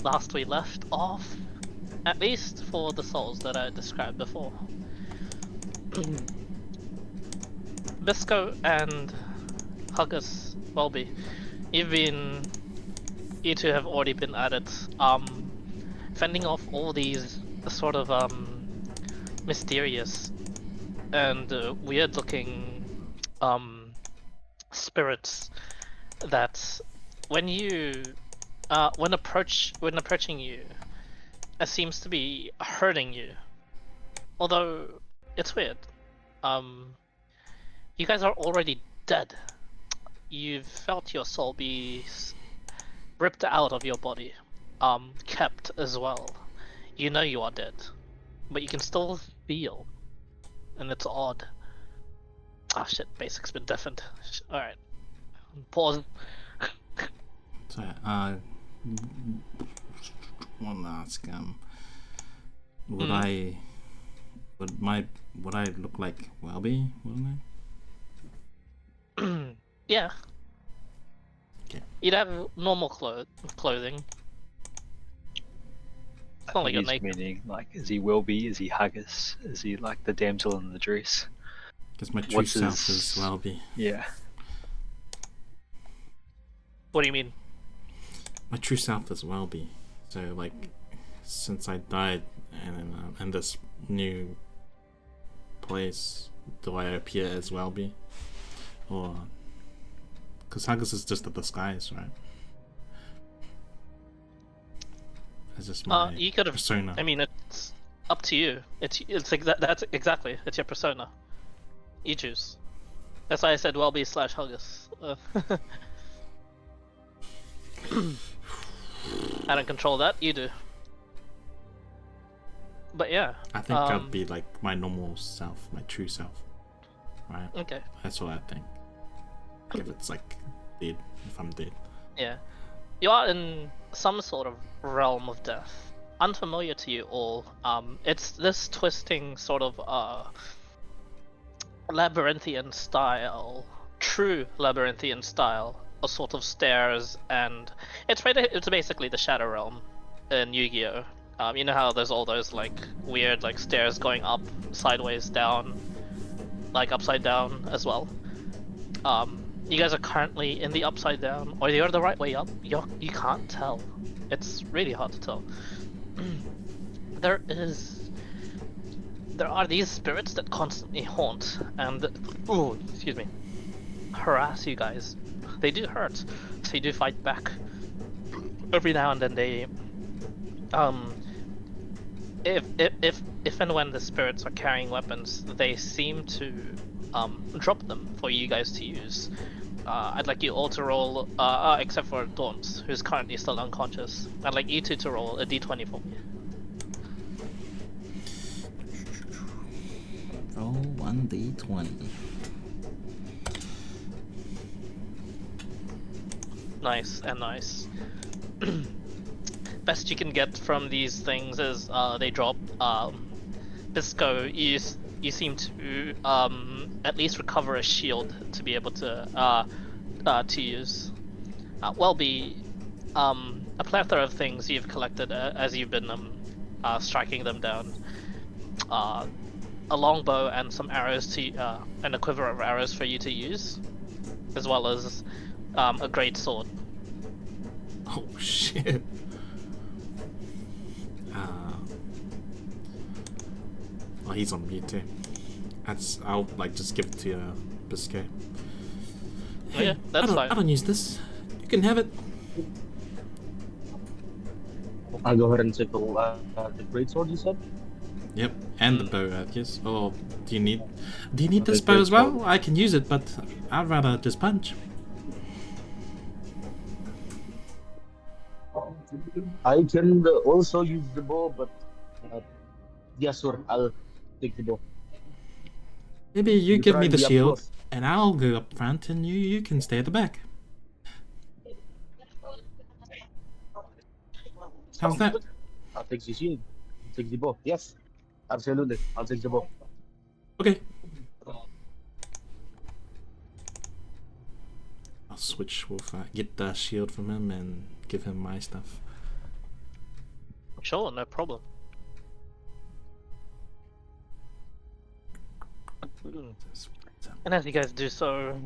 last we left off, at least for the souls that I described before. Bisco and Huggus Welby, you two have already been at it, fending off all these sort of mysterious and weird looking spirits that when approaching you, it seems to be hurting you. Although it's weird. You guys are already dead. You've felt your soul be ripped out of your body, kept as well. You know you are dead, but you can still feel, and it's odd. Ah shit, basic's been deafened. Alright. Pause. So, want to ask, would I look like Welby, wouldn't I? Yeah. Okay. You'd have normal clothing. It's not like you're naked. Meaning, like, is he Welby? Is he Huggus? Is he like the damsel in the dress? Because my true self is Welby. Yeah. What do you mean? My true self is Welby. So, like, since I died and in this new place, do I appear as Welby? Or... Because Huggus is just a disguise, right? It's just my you could have, persona. I mean, it's up to you. It's like that's exactly. It's your persona. You choose. That's why I said Welby / Huggus. I don't control that. You do. But yeah. I think I'd be like my normal self, my true self. Right? Okay. That's what I think. If it's like dead, if I'm dead. Yeah. You are in some sort of realm of death. Unfamiliar to you all. It's this twisting sort of labyrinthian style, true labyrinthian style, a sort of stairs, and it's basically the Shadow Realm in Yu-Gi-Oh! You know how there's all those like weird like stairs going up, sideways, down, like upside down as well. You guys are currently in the upside down, or you're the right way up. You can't tell. It's really hard to tell. There are these spirits that constantly haunt and harass you guys. They do hurt, so you do fight back. Every now and then they if and when the spirits are carrying weapons, they seem to drop them for you guys to use. I'd like you all to roll, except for Daunt, who's currently still unconscious. I'd like you two to roll a d20 for me. Roll 1d20. Nice and nice. Best you can get from these things is they drop. Bisco, you seem to at least recover a shield to be able to use. Welby, a plethora of things you've collected as you've been striking them down. A longbow and some arrows and a quiver of arrows for you to use, as well as a great sword. Oh shit. Oh, he's on mute too. I'll like just give it to Bisco. Hey, yeah, that's fine. I don't use this. You can have it. I'll go ahead and take the greatsword, you said? Yep, and the bow, I guess. Oh, do you need this bow as well? I can use it, but I'd rather just punch. I can also use the bow, but yeah, sure, I'll take the bow. Maybe you give me the shield, close. and I'll go up front, and you can stay at the back. How's that? I'll take the shield. I'll take the bow. Yes, absolutely. I'll take the bow. Okay. I'll switch with get the shield from him and give him my stuff. Sure, no problem. And as you guys do so,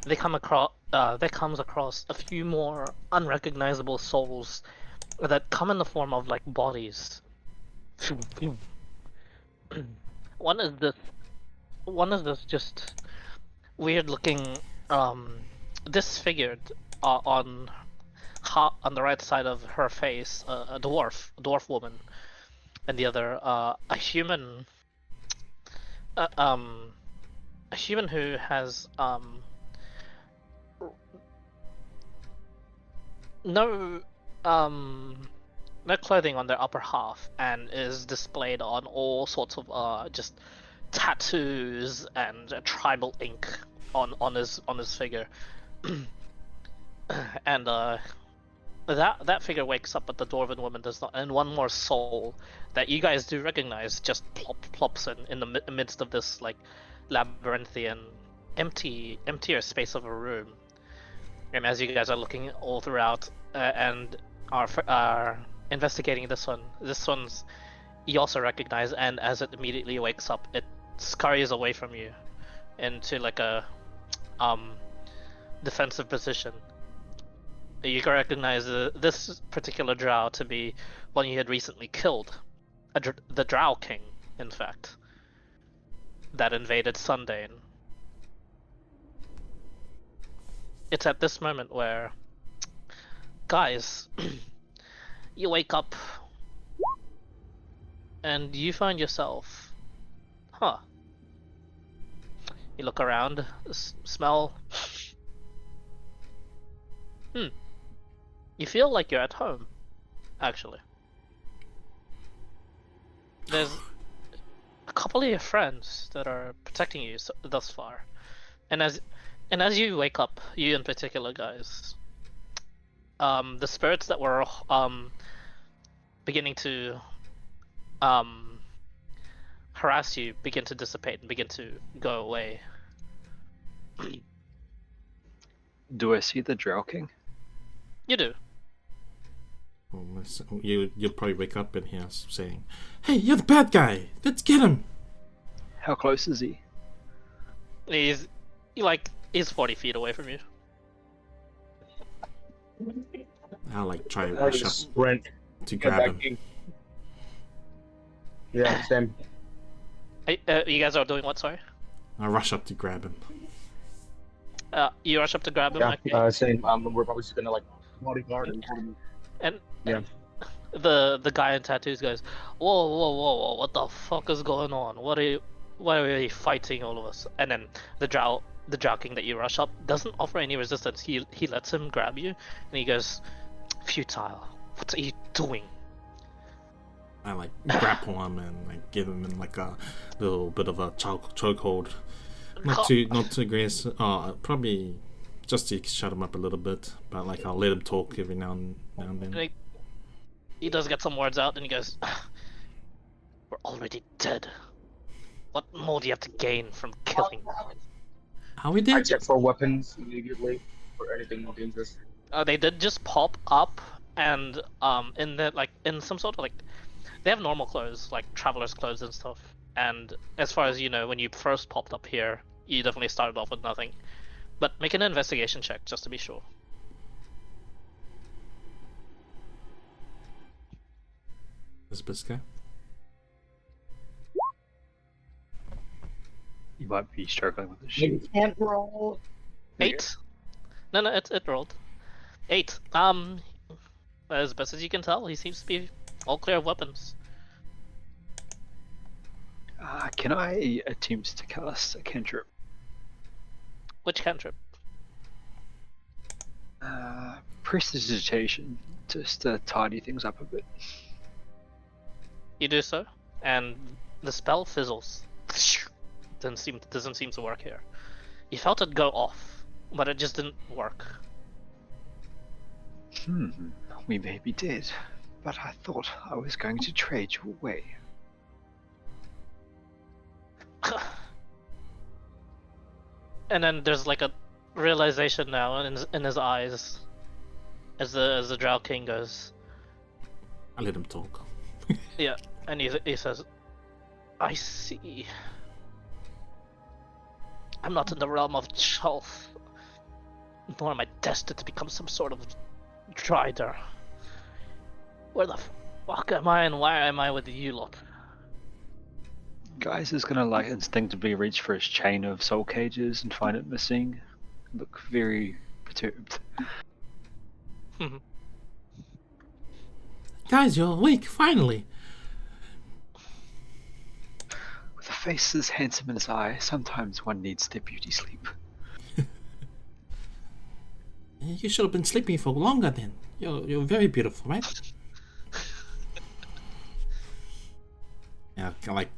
they come across there comes across a few more unrecognizable souls that come in the form of like bodies. One is this just weird looking disfigured on the right side of her face, a dwarf woman, and the other uh, um a human who has no no clothing on their upper half and is displayed on all sorts of just tattoos and tribal ink on his figure. And that figure wakes up, but the dwarven woman does not. And one more soul that you guys do recognize just plops in the midst of this like labyrinthian, emptier space of a room. And as you guys are looking all throughout and are investigating this one's you also recognize, and as it immediately wakes up, it scurries away from you into like a defensive position. You can recognize this particular drow to be one you had recently killed, the Drow King, in fact, that invaded Sundane. It's at this moment where, guys, you wake up and you find yourself, you look around, smell. You feel like you're at home, actually. There's a couple of your friends that are protecting you thus far, and as you wake up, you in particular, guys, the spirits that were beginning to harass you begin to dissipate and begin to go away. Do I see the Drow King? You do. You'll probably wake up and hear us saying, "Hey, you're the bad guy! Let's get him!" How close is he? He's 40 feet away from you. I'll try to I rush just up sprint. to Get grab back him. in. Yeah, same. You guys are doing what? Sorry. I'll rush up to grab him. You rush up to grab him. Yeah, Okay. same. We're probably just gonna bodyguard and hold him. And Yeah. the guy in tattoos goes, whoa, what the fuck is going on? Why are you fighting all of us? And then the drow king that you rush up doesn't offer any resistance. He lets him grab you, and he goes, futile. What are you doing? I grapple him and give him in a little bit of a chokehold. Not too aggressive. Probably just to shut him up a little bit. But I'll let him talk every now and then. And he does get some words out, and he goes, "We're already dead. What more do you have to gain from killing?" How we I did? check for weapons immediately for anything dangerous. They did just pop up, and in some sort of they have normal clothes, like traveler's clothes and stuff. And as far as you know, when you first popped up here, you definitely started off with nothing. But make an investigation check just to be sure. This guy? You might be struggling with the You shoot. can't roll. 8? No, it rolled. 8. As best as you can tell, he seems to be all clear of weapons. Can I attempt to cast a cantrip? Which cantrip? Prestidigitation, just to tidy things up a bit. You do so, and the spell fizzles. Doesn't seem to work here. You felt it go off, but it just didn't work. We may be dead, but I thought I was going to trade you away. And then there's a realization now in his eyes as the Drow King goes, I let him talk. Yeah, and he says, I see. I'm not in the realm of Chalth, nor am I destined to become some sort of Drider. Where the fuck am I and why am I with you lot? Guys is gonna like instinctively reach for his chain of soul cages and find it missing. Look very perturbed. Guys, you're awake, finally! With a face as handsome as I, sometimes one needs their beauty sleep. You should have been sleeping for longer then. You're very beautiful, right? Yeah, kind of like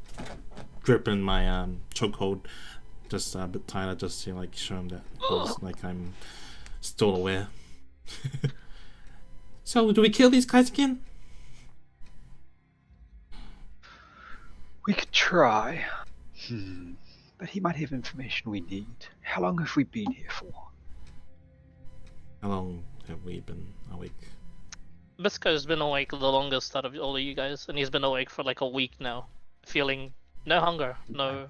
gripping my chokehold just a bit tighter, just to like show him that like I'm still aware. So, do we kill these guys again? We could try. But he might have information we need. How long have we been here for? How long have we been awake? Bisco's been awake the longest out of all of you guys, and he's been awake for like a week now, feeling no hunger, no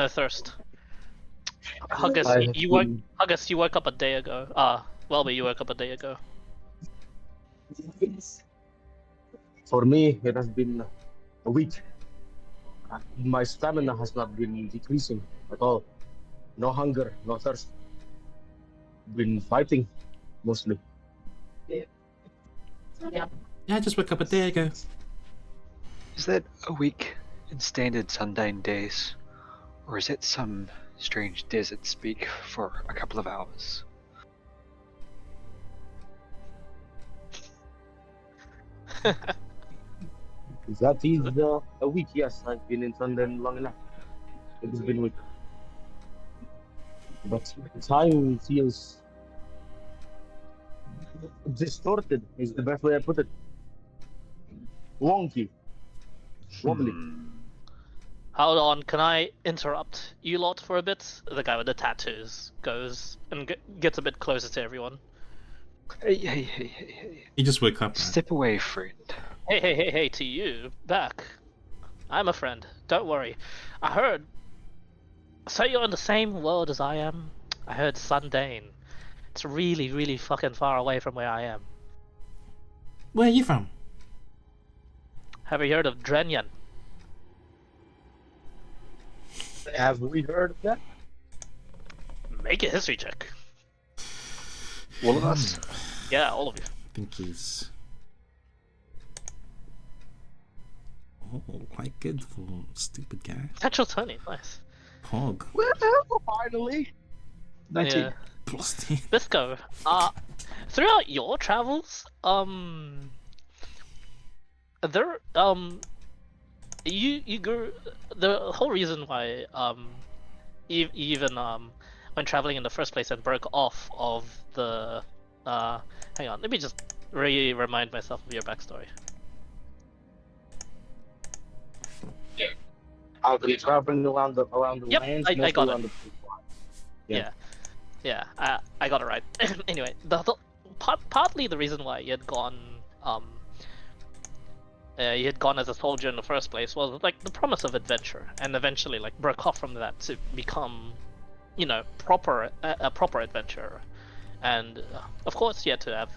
thirst. Huggus, you woke up a day ago. Welby, you woke up a day ago. For me, it has been a week. My stamina has not been decreasing at all. No hunger, no thirst. Been fighting, mostly. Yeah, I just woke up a day ago. Is that a week in standard Sundane days? Or is it some strange desert speak for a couple of hours? That is a week, yes. I've been in London long enough. It has been a week. But time feels distorted, is the best way I put it. Wonky. Wobbly. Hold on, can I interrupt you lot for a bit? The guy with the tattoos goes and gets a bit closer to everyone. Hey. He just woke up. Right? Step away, friend. Hey, to you, back. I'm a friend, don't worry. I heard... So you're in the same world as I am? I heard Sundane. It's really, really fucking far away from where I am. Where are you from? Have you heard of Drenyan? Have we heard of that? Make a history check. All of us? Yeah, all of you. I think he's... quite good for a stupid guy. Natural 20, nice. Hog. Well, finally. 19. Yeah. Plus 10. Bisco, throughout your travels, there, you grew, the whole reason why, even, when traveling in the first place and broke off of the, hang on, let me just remind myself of your backstory. I'll be traveling around the Yep, lands. I got around it. Yeah. Yeah, I got it right. Anyway, partly the reason why you had gone as a soldier in the first place was like the promise of adventure, and eventually like broke off from that to become, you know, a proper adventurer. And of course, you had to have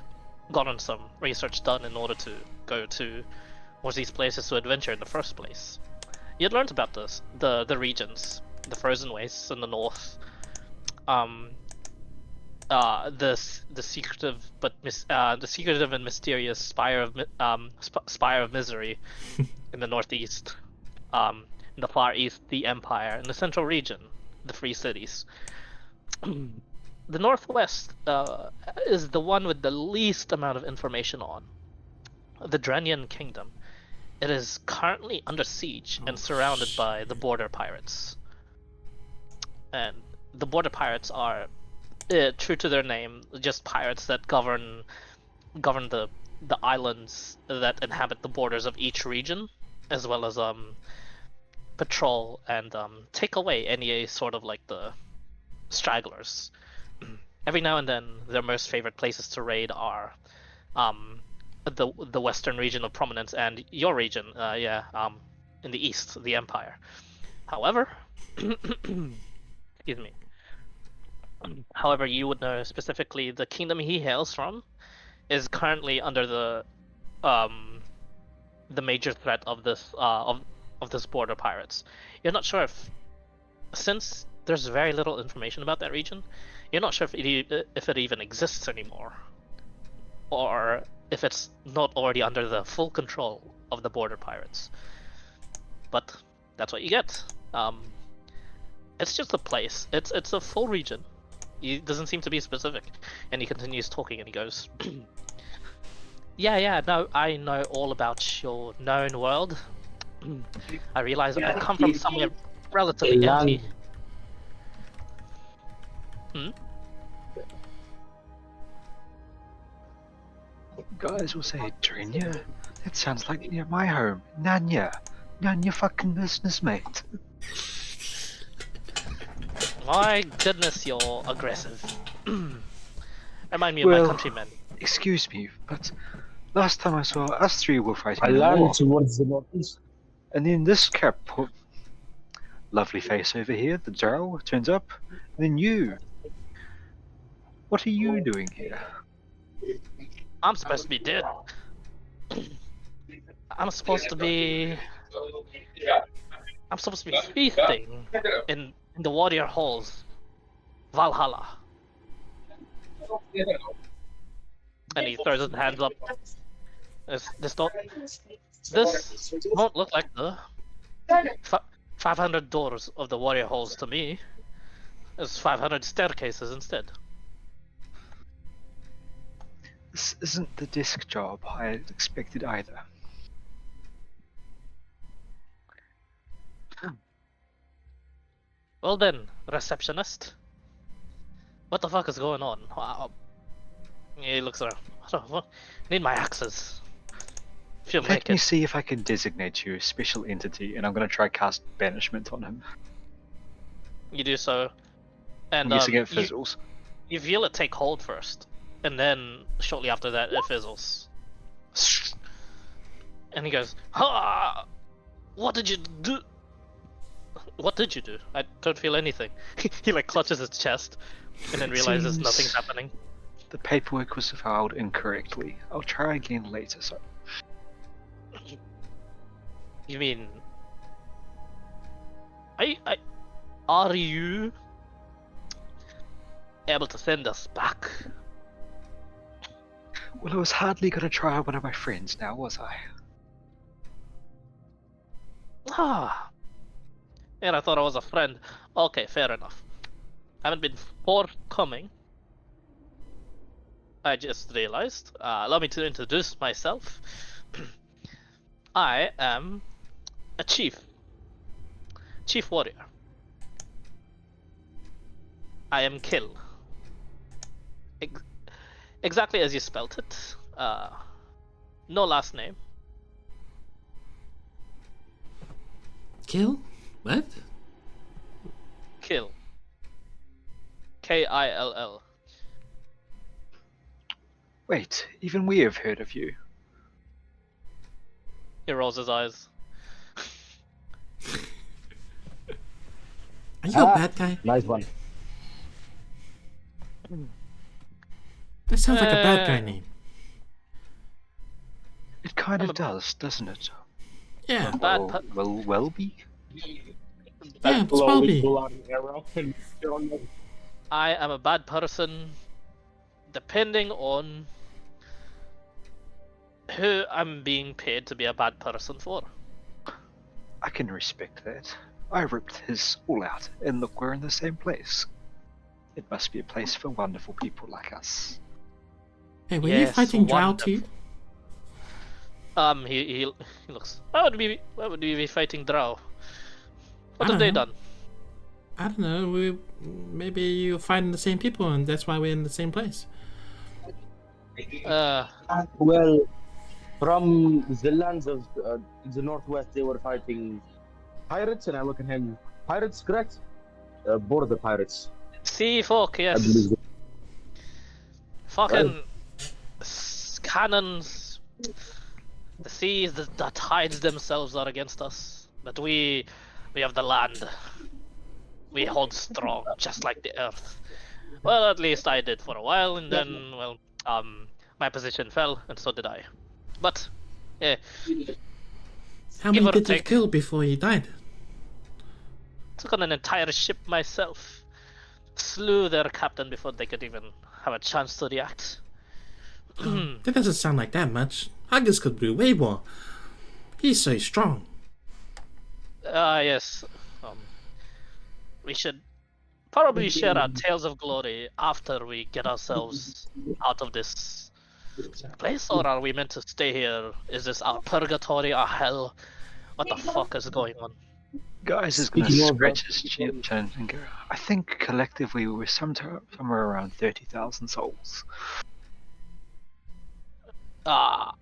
gotten some research done in order to go to one of these places to adventure in the first place. You had learned about the regions, the frozen wastes in the north, the secretive and mysterious Spire of Misery in the northeast, in the far east, the Empire, in the central region, the Free Cities. The northwest is the one with the least amount of information on the Drenyan Kingdom. It is currently under siege and surrounded by the border pirates. And the border pirates are, true to their name, just pirates that govern the islands that inhabit the borders of each region, as well as patrol and take away any sort of like the stragglers. Every now and then, their most favorite places to raid are the western region of prominence and your region, in the east, the Empire. However, excuse me. However, you would know specifically the kingdom he hails from is currently under the major threat of this border pirates. You're not sure since there's very little information about that region, you're not sure if it even exists anymore, or if it's not already under the full control of the border pirates. But that's what you get. It's just a place. It's a full region. He doesn't seem to be specific, and he continues talking, and he goes, "Yeah, no, I know all about your known world. I realize I come from somewhere relatively empty." Guys will say, Drinya? That sounds like near my home. Nanya. None your fucking business, mate. My goodness, you're aggressive. Remind me of my Well, countrymen. Excuse me, but last time I saw us three were fighting I in a war. land towards the northeast. And then this lovely face over here, the drow, turns up. And then you. What are you doing here? I'm supposed to be dead. I'm supposed to be feasting in the warrior halls, Valhalla. And he throws his hands up. This won't look like the 500 doors of the warrior halls to me. There's 500 staircases instead. This isn't the desk job I had expected either. Well then, receptionist. What the fuck is going on? Wow. He looks around. What? Need my axes. Feel Let naked. me see if I can designate you a special entity, and I'm gonna try cast banishment on him. You do so, and I'm guessing it you fizzles. feel it take hold first, and then shortly after that it fizzles. And he goes, "Ha! What did you do? What did you do? I don't feel anything." He like clutches his chest, and then realizes Seems- nothing's happening. The paperwork was filed incorrectly. I'll try again later, so... You mean, are you able to send us back? Well, I was hardly gonna try one of my friends now, was I? Ah, and I thought I was a friend. Okay, fair enough. Haven't been forthcoming. I just realized. Allow me to introduce myself. I am a chief warrior. I am Kill. Exactly as you spelt it. No last name. Kill? What? Kill. Kill. Wait, even we have heard of you. He rolls his eyes. Are you a bad guy? Nice one. That sounds like a bad guy name. It kind of does, doesn't it? Yeah, Well be? yeah, it's probably. I am a bad person, depending on who I'm being paid to be a bad person for. I can respect that. I ripped his all out, and look, we're in the same place. It must be a place for wonderful people like us. Hey, were you Yes, fighting Drow wonderful. too? He looks. Why would we be fighting Drow? What I have they don't know. done? I don't know. Maybe you're fighting the same people, and that's why we're in the same place. Well, from the lands of the northwest, they were fighting pirates, and I look at him. Pirates, correct? Border pirates. Sea folk, I yes. believe. Fucking cannons, The seas, the tides themselves are against us, but we have the land. We hold strong, just like the earth. Well, at least I did for a while, and then, well, my position fell, and so did I. But, yeah, How give many or did you take, kill before you died? took on an entire ship myself. Slew their captain before they could even have a chance to react. That doesn't sound like that much. Huggins could do way more. He's so strong. Yes. We should probably share our tales of glory after we get ourselves out of this place, or are we meant to stay here? Is this our purgatory, our hell? What the fuck is going on? Guys is gonna Speaking of scratch his chin and go, I think collectively we were somewhere around 30,000 souls. Ah,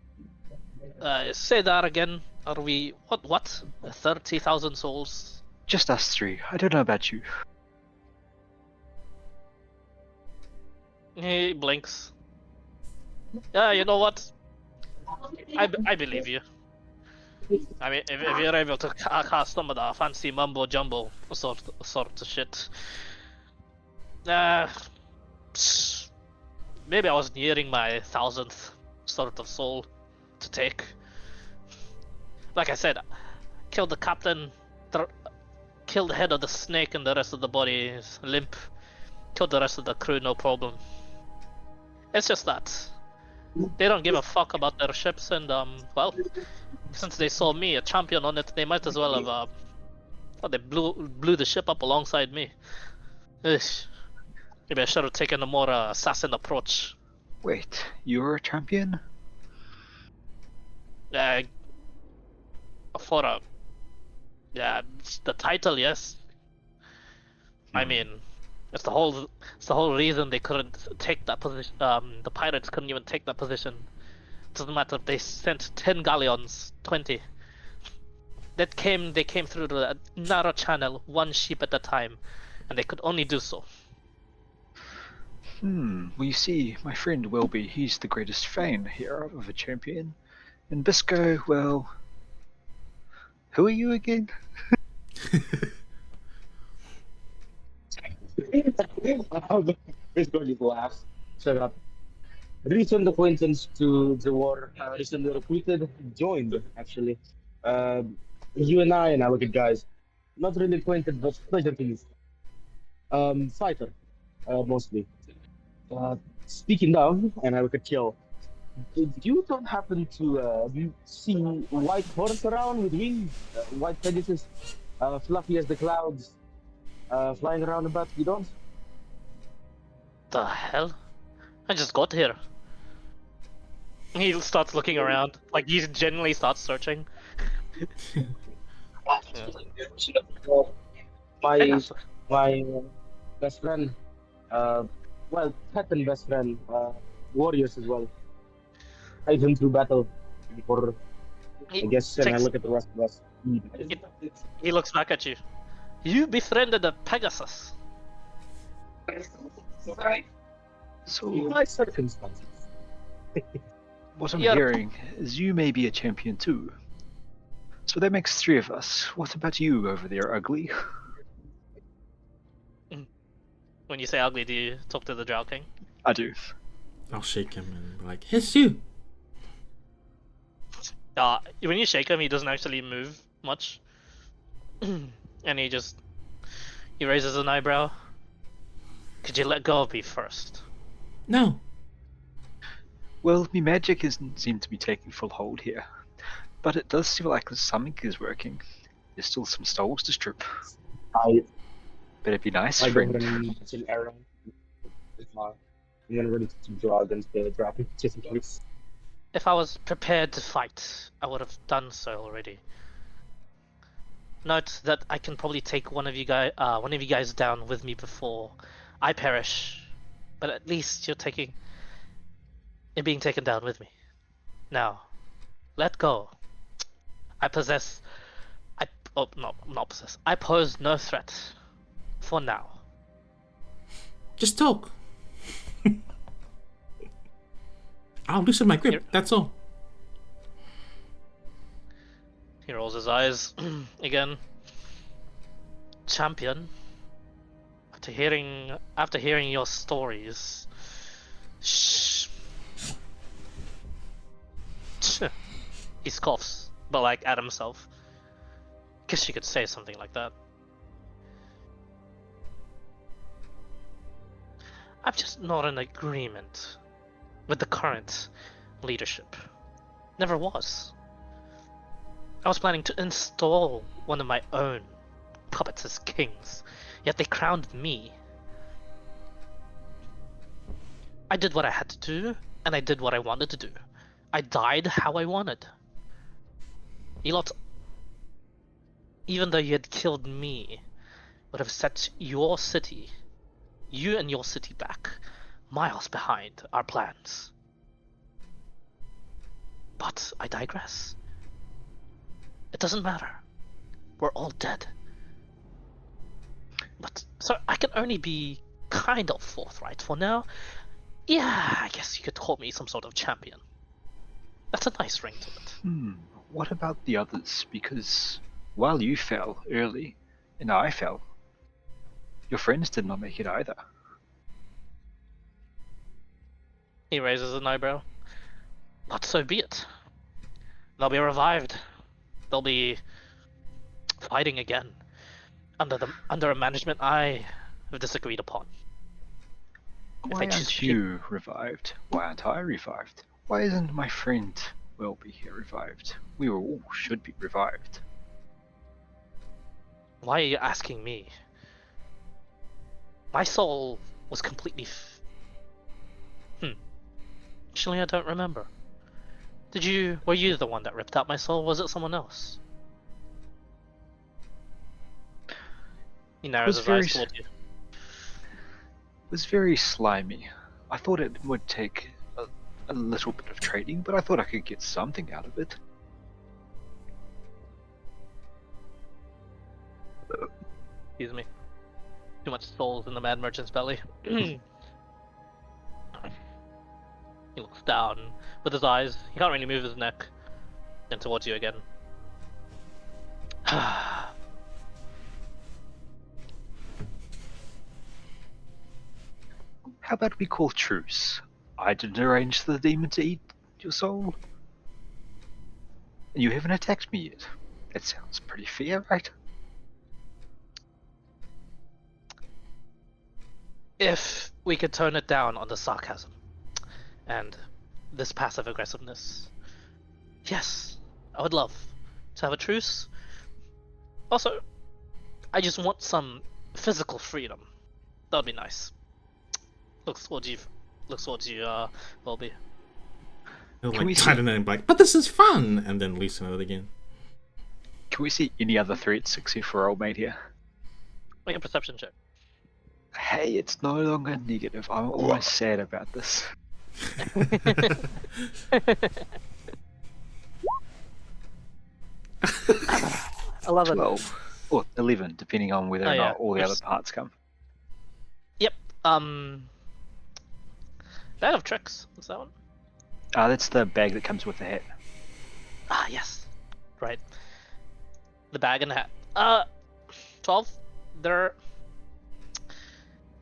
say that again. Are we what? 30,000 souls? Just us three. I don't know about you. He blinks. Yeah, you know what? I believe you. I mean, if you're able to cast some of the fancy mumbo jumbo sort of shit, uh, maybe I was nearing my 1,000th sort of soul to take. Like I said, killed the captain, killed the head of the snake, and the rest of the body is limp. Killed the rest of the crew, no problem. It's just that they don't give a fuck about their ships, and well, since they saw me a champion on it, they might as well have well, they blew the ship up alongside me. Ugh. Maybe I should have taken a more assassin approach. Wait, you're a champion? For a yeah, the title, yes. I mean, it's the whole reason they couldn't take that position. The pirates couldn't even take that position. It doesn't matter if they sent 10 galleons, 20. They came through the narrow channel, one ship at a time, and they could only do so. Well, you see, my friend Welby, he's the greatest fan here of a champion. And Bisco, well, who are you again? It's going to laugh. Shut up. Recent acquaintance to the war, recently recruited, joined actually. You and I look at guys. Not really acquainted, but pleasure to meet. Fighter, mostly. Uh, Speaking of, and I look at kill. You don't happen to see white horse around with wings, white Pegasus, fluffy as the clouds, flying around about? You don't? The hell? I just got here. He starts looking around, like he genuinely starts searching. My my best friend, well, pet and best friend, warriors as well. I went through battle before, I He guess, and I takes. look at the rest of us. He looks back at you. You befriended a Pegasus. So, My circumstances. what I'm You're- hearing is you may be a champion too. So that makes three of us. What about you over there, Ugly? When you say ugly, do you talk to the Drow King? I do. I'll shake him and be like, "It's you." When you shake him, he doesn't actually move much, and he raises an eyebrow. Could you let go of me first? No. Well, me magic doesn't seem to be taking full hold here. But it does seem like something is working. There's still some souls to strip. I Better be nice, go friend. ahead and launch an arrow. I'm gonna ready to draw against the dragon, just in case. If I was prepared to fight, I would have done so already. Note that I can probably take one of you guys down with me before I perish, but at least you're being taken down with me. Now, let go. I pose no threat for now. Just talk. I'll loosen my grip, Here. that's all. rolls his eyes again. Champion, after hearing your stories, shh. He scoffs, but like at himself. Guess you could say something like that. I'm just not in agreement with the current leadership. Never was. I was planning to install one of my own puppets as kings, yet they crowned me. I did what I had to do, and I did what I wanted to do. I died how I wanted. Elot, even though you had killed me, would have set your city, you and your city back, miles behind our plans. But I digress. It doesn't matter. We're all dead. But, so I can only be kind of forthright for now. Yeah, I guess you could call me some sort of champion. That's a nice ring to it. What about the others? Because while you fell early, and I fell, your friends did not make it either. He raises an eyebrow. But so be it. They'll be revived. They'll be fighting again under a management I have disagreed upon. Why aren't you revived? Why aren't I revived? Why isn't my friend Welby here revived? We all should be revived. Why are you asking me? My soul was completely Actually, I don't remember. Were you the one that ripped out my soul? Was it someone else? He narrows his eyes toward you. It was very slimy. I thought it would take a little bit of trading, but I thought I could get something out of it. Excuse me. Too much souls in the mad merchant's belly. He looks down with his eyes. He can't really move his neck. Then towards you again. How about we call truce? I didn't arrange the demon to eat your soul. And you haven't attacked me yet. That sounds pretty fair, right? If we could tone it down on the sarcasm and this passive aggressiveness, yes, I would love to have a truce. Also, I just want some physical freedom. That would be nice. Looks towards you, Welby. He'll Can we like tighten it and be like, but this is fun, and then loosen it again. Can we see any other threats except for old mate here? Make a perception check. Hey, it's no longer negative. I'm almost sad about this. 11. 12. Or 11, depending on whether or not all the other parts come. Yep. Bag of tricks. What's that one? That's the bag that comes with the hat. Ah, yes. Right. The bag and the hat. 12.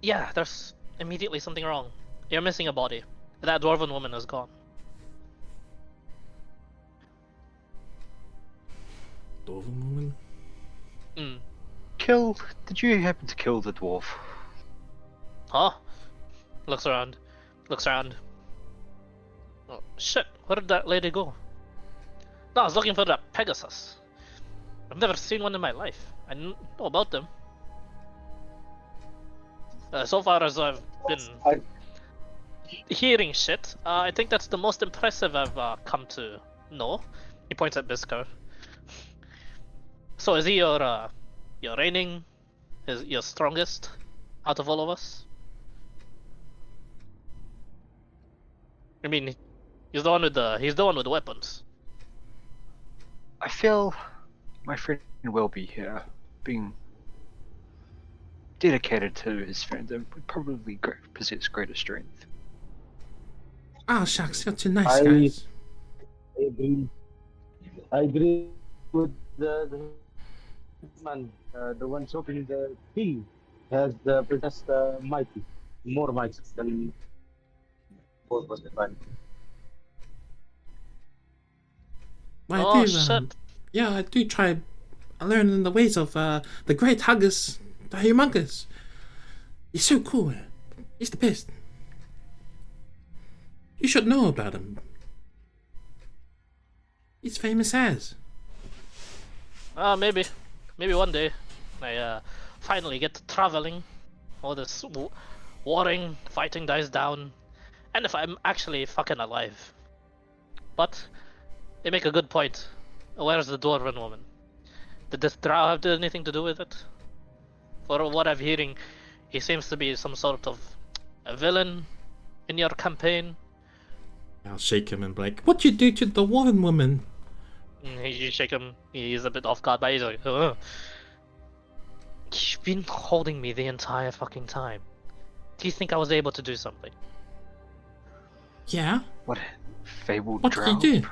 Yeah, there's immediately something wrong. You're missing a body. That dwarven woman is gone. Dwarven woman? Did you happen to kill the dwarf? Huh? Looks around. Oh, shit, where did that lady go? No, I was looking for that Pegasus. I've never seen one in my life. I didn't know about them. So far as I've been hearing shit, I think that's the most impressive I've come to know. He points at Bisco. So is he your reigning, your strongest out of all of us? I mean, he's the one with the weapons. I feel my friend Welby here, being dedicated to his fandom, would probably possess greater strength. Oh, shucks, you're too nice, guys. I agree with the man, the one chopping the king, has possessed mighty, more mighty than both was divine. Well, Oh shit. yeah, I do try learning the ways of the great Huggers, the humongous. He's so cool. He's the best. You should know about him. He's famous as. Maybe. Maybe one day I finally get to traveling. All this warring, fighting dies down. And if I'm actually fucking alive. But they make a good point. Where's the dwarven woman? Did this drow have anything to do with it? For what I'm hearing, he seems to be some sort of a villain in your campaign. I'll shake him and be like, "What you do to the Warren woman?" You shake him, he's a bit off guard, but he's like, ugh. You've been holding me the entire fucking time. Do you think I was able to do something? Yeah. What fabled What drow? did you do?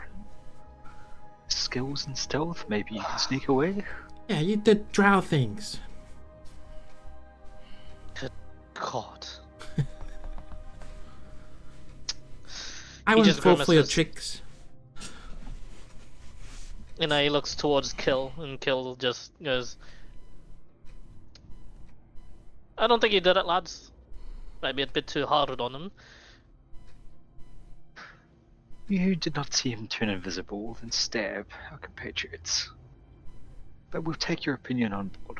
Skills and stealth? Maybe you can sneak away? Yeah, you did drow things. Good God. I He won't just fall for your grimaces. tricks. And he looks towards Kill, and Kill just goes, I don't think he did it, lads. Might be a bit too hard on him. You did not see him turn invisible and stab our compatriots. But we'll take your opinion on board.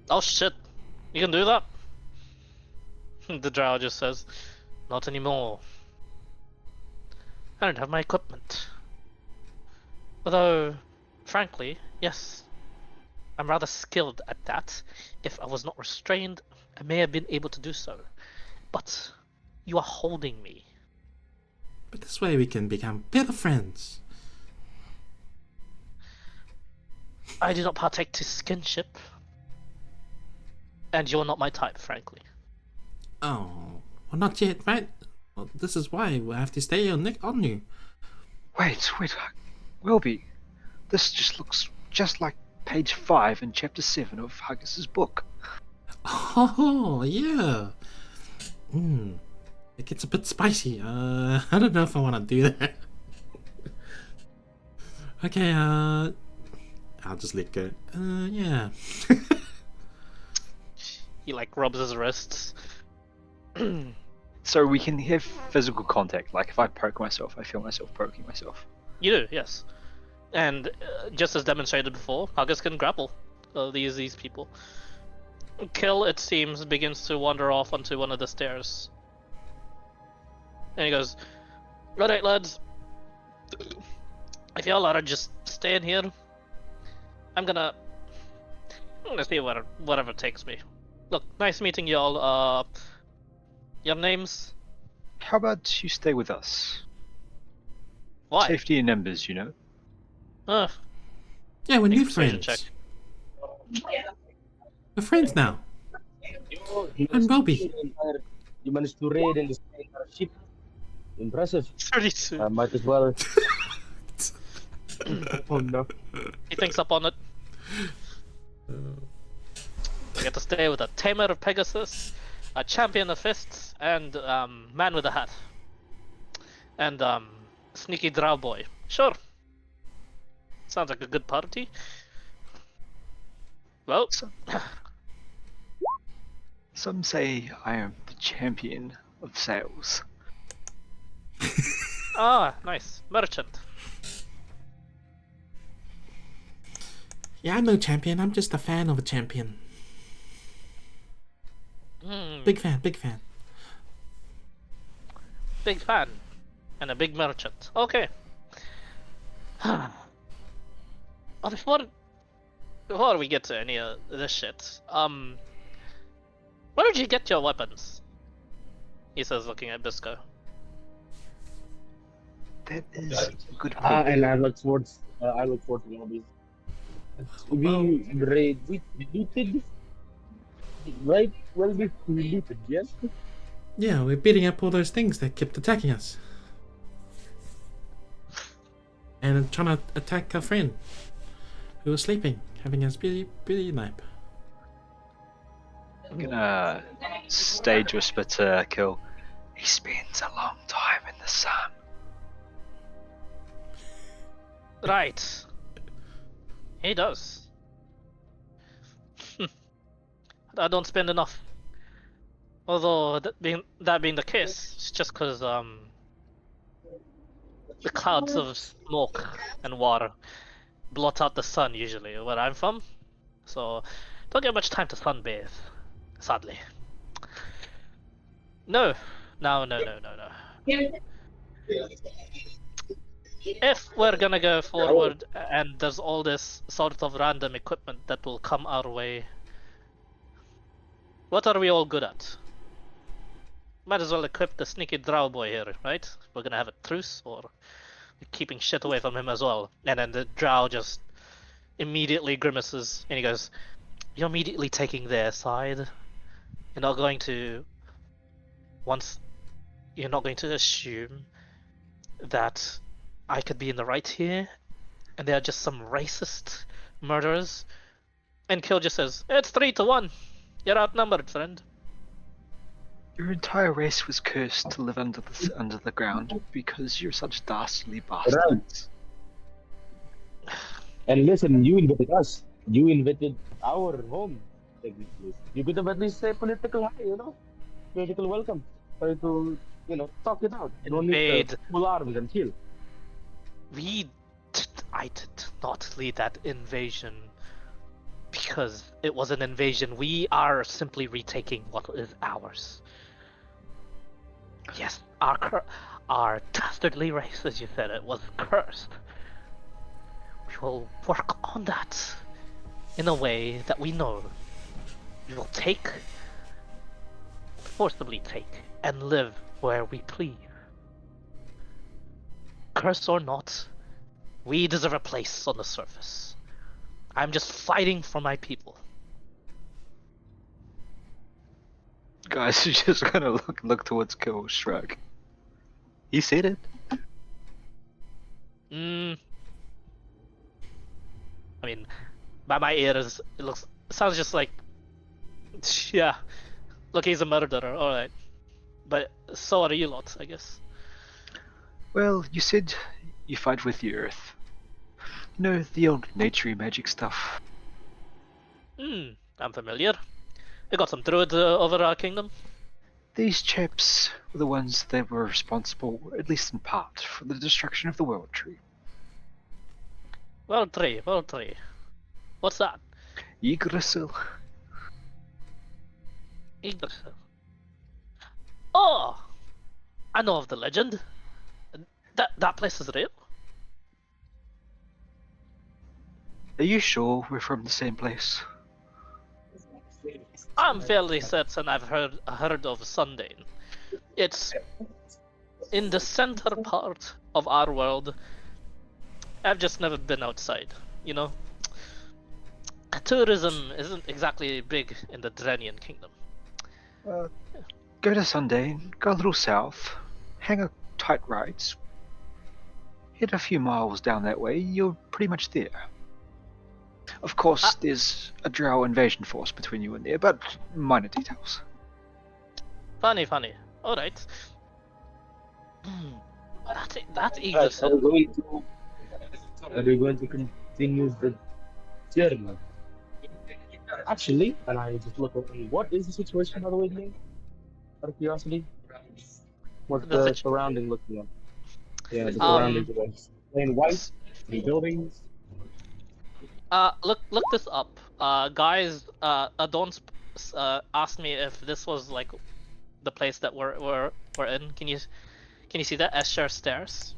Oh shit, you can do that? The drow just says, not anymore. I don't have my equipment. Although, frankly, yes, I'm rather skilled at that. If I was not restrained, I may have been able to do so. But you are holding me. But this way we can become better friends. I do not partake to skinship. And you're not my type, frankly. Oh, well, not yet, right? Well, this is why we have to stay on you. Wait, Welby, this just looks just like page 5 in chapter 7 of Huggis's book. Oh, yeah. It gets a bit spicy. I don't know if I want to do that. Okay, I'll just let go. Yeah. He like rubs his wrists. So we can have physical contact, like if I poke myself, I feel myself poking myself. You do, yes. And just as demonstrated before, Huggus can grapple these people. Kill, it seems, begins to wander off onto one of the stairs. And he goes, "Alright, lads. If y'all are just staying here, I'm gonna see whatever takes me. Look, nice meeting y'all. Your names? How about you stay with us? Why? Safety in numbers, you know. Yeah, we're new Persuasion friends. check. We're friends now. You And Bobby. You managed to raid and destroy our ship. Impressive. 32. Might as well. Oh no. He thinks up on it. I get to stay with a tamer of Pegasus, a champion of fists, and man with a hat. And sneaky drow boy. Sure. Sounds like a good party. Well, Some say I am the champion of sales. nice. Merchant. Yeah, I'm no champion. I'm just a fan of a champion. Big fan, big fan. Big fan. And a big merchant. Okay. Well, before we get to any of this shit, where did you get your weapons? He says, looking at Bisco. That is a good point. And I look towards Lobby. We raid. We looted. Right? Well, we looted, yes? Yeah, we're beating up all those things that kept attacking us. And trying to attack our friend. He was sleeping, having his beauty nap. I'm gonna stage whisper to Kill. He spends a long time in the sun. Right. He does. I don't spend enough. Although that being the case, it's just because the clouds of smoke and water blot out the sun usually where I'm from, so don't get much time to sunbathe, sadly. No. If we're gonna go forward and there's all this sort of random equipment that will come our way, what are we all good at? Might as well equip the sneaky drow boy here, right? We're gonna have a truce, or we're keeping shit away from him as well. And then the drow just immediately grimaces and he goes, "You're immediately taking their side. You're not going to assume that I could be in the right here, and they're just some racist murderers." And Kill just says, "It's 3-1. You're outnumbered, friend." Your entire race was cursed to live under the ground because you're such dastardly bastards. And listen, you invited us. You invited our home, technically. You could have at least say political hi, political welcome. Try to, talk it out. You don't need Invade. to pull arms and kill. I did not lead that invasion because it was an invasion. We are simply retaking what is ours. Yes, our dastardly race, as you said, it was cursed. We will work on that in a way that we know we will forcibly take, and live where we please. Curse or not, we deserve a place on the surface. I'm just fighting for my people. Guys are just gonna look towards Kill, shrug. He said it. I mean, by my ears, it sounds just like, yeah. Look, he's a murderer, alright. But so are you lot, I guess. Well, you said you fight with the earth. The old naturey magic stuff. I'm familiar. We got some druids over our kingdom. These chaps were the ones that were responsible, at least in part, for the destruction of the World Tree. World Tree. What's that? Yggdrasil. Yggdrasil. Oh! I know of the legend. That place is real. Are you sure we're from the same place? I'm fairly certain I've heard of Sundane. It's in the center part of our world. I've just never been outside, Tourism isn't exactly big in the Drenian kingdom. Go to Sundane, go a little south, hang a tight right, hit a few miles down that way, you're pretty much there. Of course, there's a drow invasion force between you and there, but minor details. Funny. Alright. That's Are Yggdrasil. we going to continue the journey? Actually, and I just look at what is the situation by the way here? Out of curiosity? What's the surrounding looking like? Yeah, the surroundings are plain white, the buildings. Look this up. Guys, Adon asked me if this was like the place that we're in. Can you see that Escher stairs?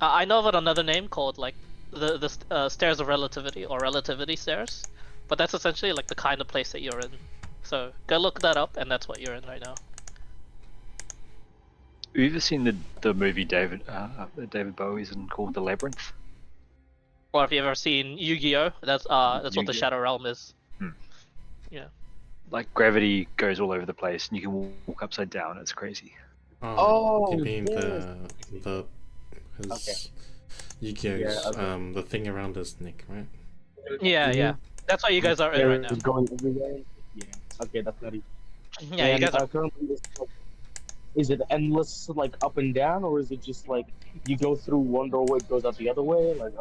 I know of another name called like the stairs of relativity or relativity stairs, but that's essentially like the kind of place that you're in. So go look that up, and that's what you're in right now. Have you ever seen the movie David Bowie's in called The Labyrinth? Or have you ever seen Yu-Gi-Oh? That's what the Shadow Realm is. Yeah. Like gravity goes all over the place, and you can walk upside down. It's crazy. Oh, you mean yes. his Yukio's okay. the thing around his neck, right? Yeah, Mhm. yeah. That's what you guys are in right now. Arrows going everywhere. Yeah. Okay, that's not easy. Yeah, you And guys are. currently, is it endless, like up and down, or is it just like you go through one doorway, it goes out the other way? Like,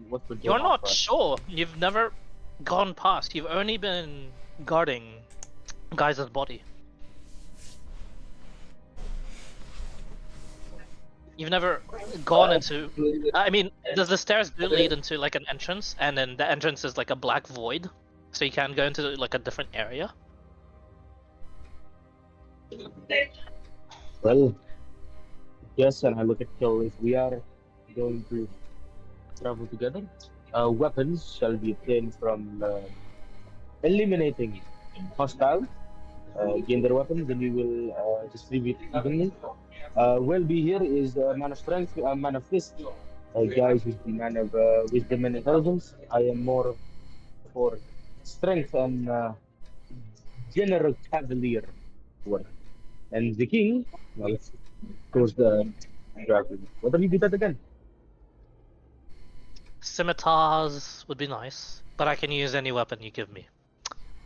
what's been You're going on not for us? sure. You've never gone past. You've only been guarding guys' body. You've never gone into. I mean, does the stairs do lead into like an entrance, and then the entrance is like a black void, so you can go into like a different area? Well, yes, and I look at Kill. If we are going to travel together, weapons shall be obtained from eliminating hostile. Gain their weapons, then we will distribute evenly. Well-be here is a man of strength, a man of fist. Guys with the man of wisdom and intelligence. I am more for strength and general cavalier work. And the king, well, of course, the dragon. What if you do that again? Scimitars would be nice, but I can use any weapon you give me.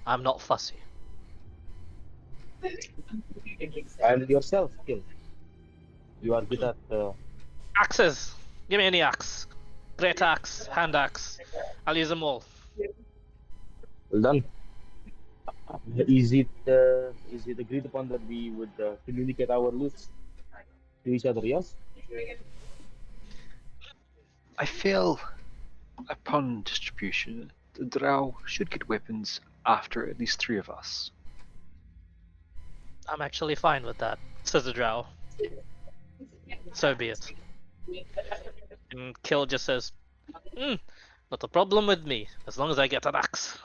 I'm not fussy. And yourself, Kill. You are good at. Axes! Give me any axe. Great axe, hand axe. I'll use them all. Well done. Is it agreed upon that we would communicate our loots to each other? Yes. I feel, upon distribution, the drow should get weapons after at least 3 of us. I'm actually fine with that, says the drow. So be it. And Kill just says, not a problem with me, as long as I get an axe.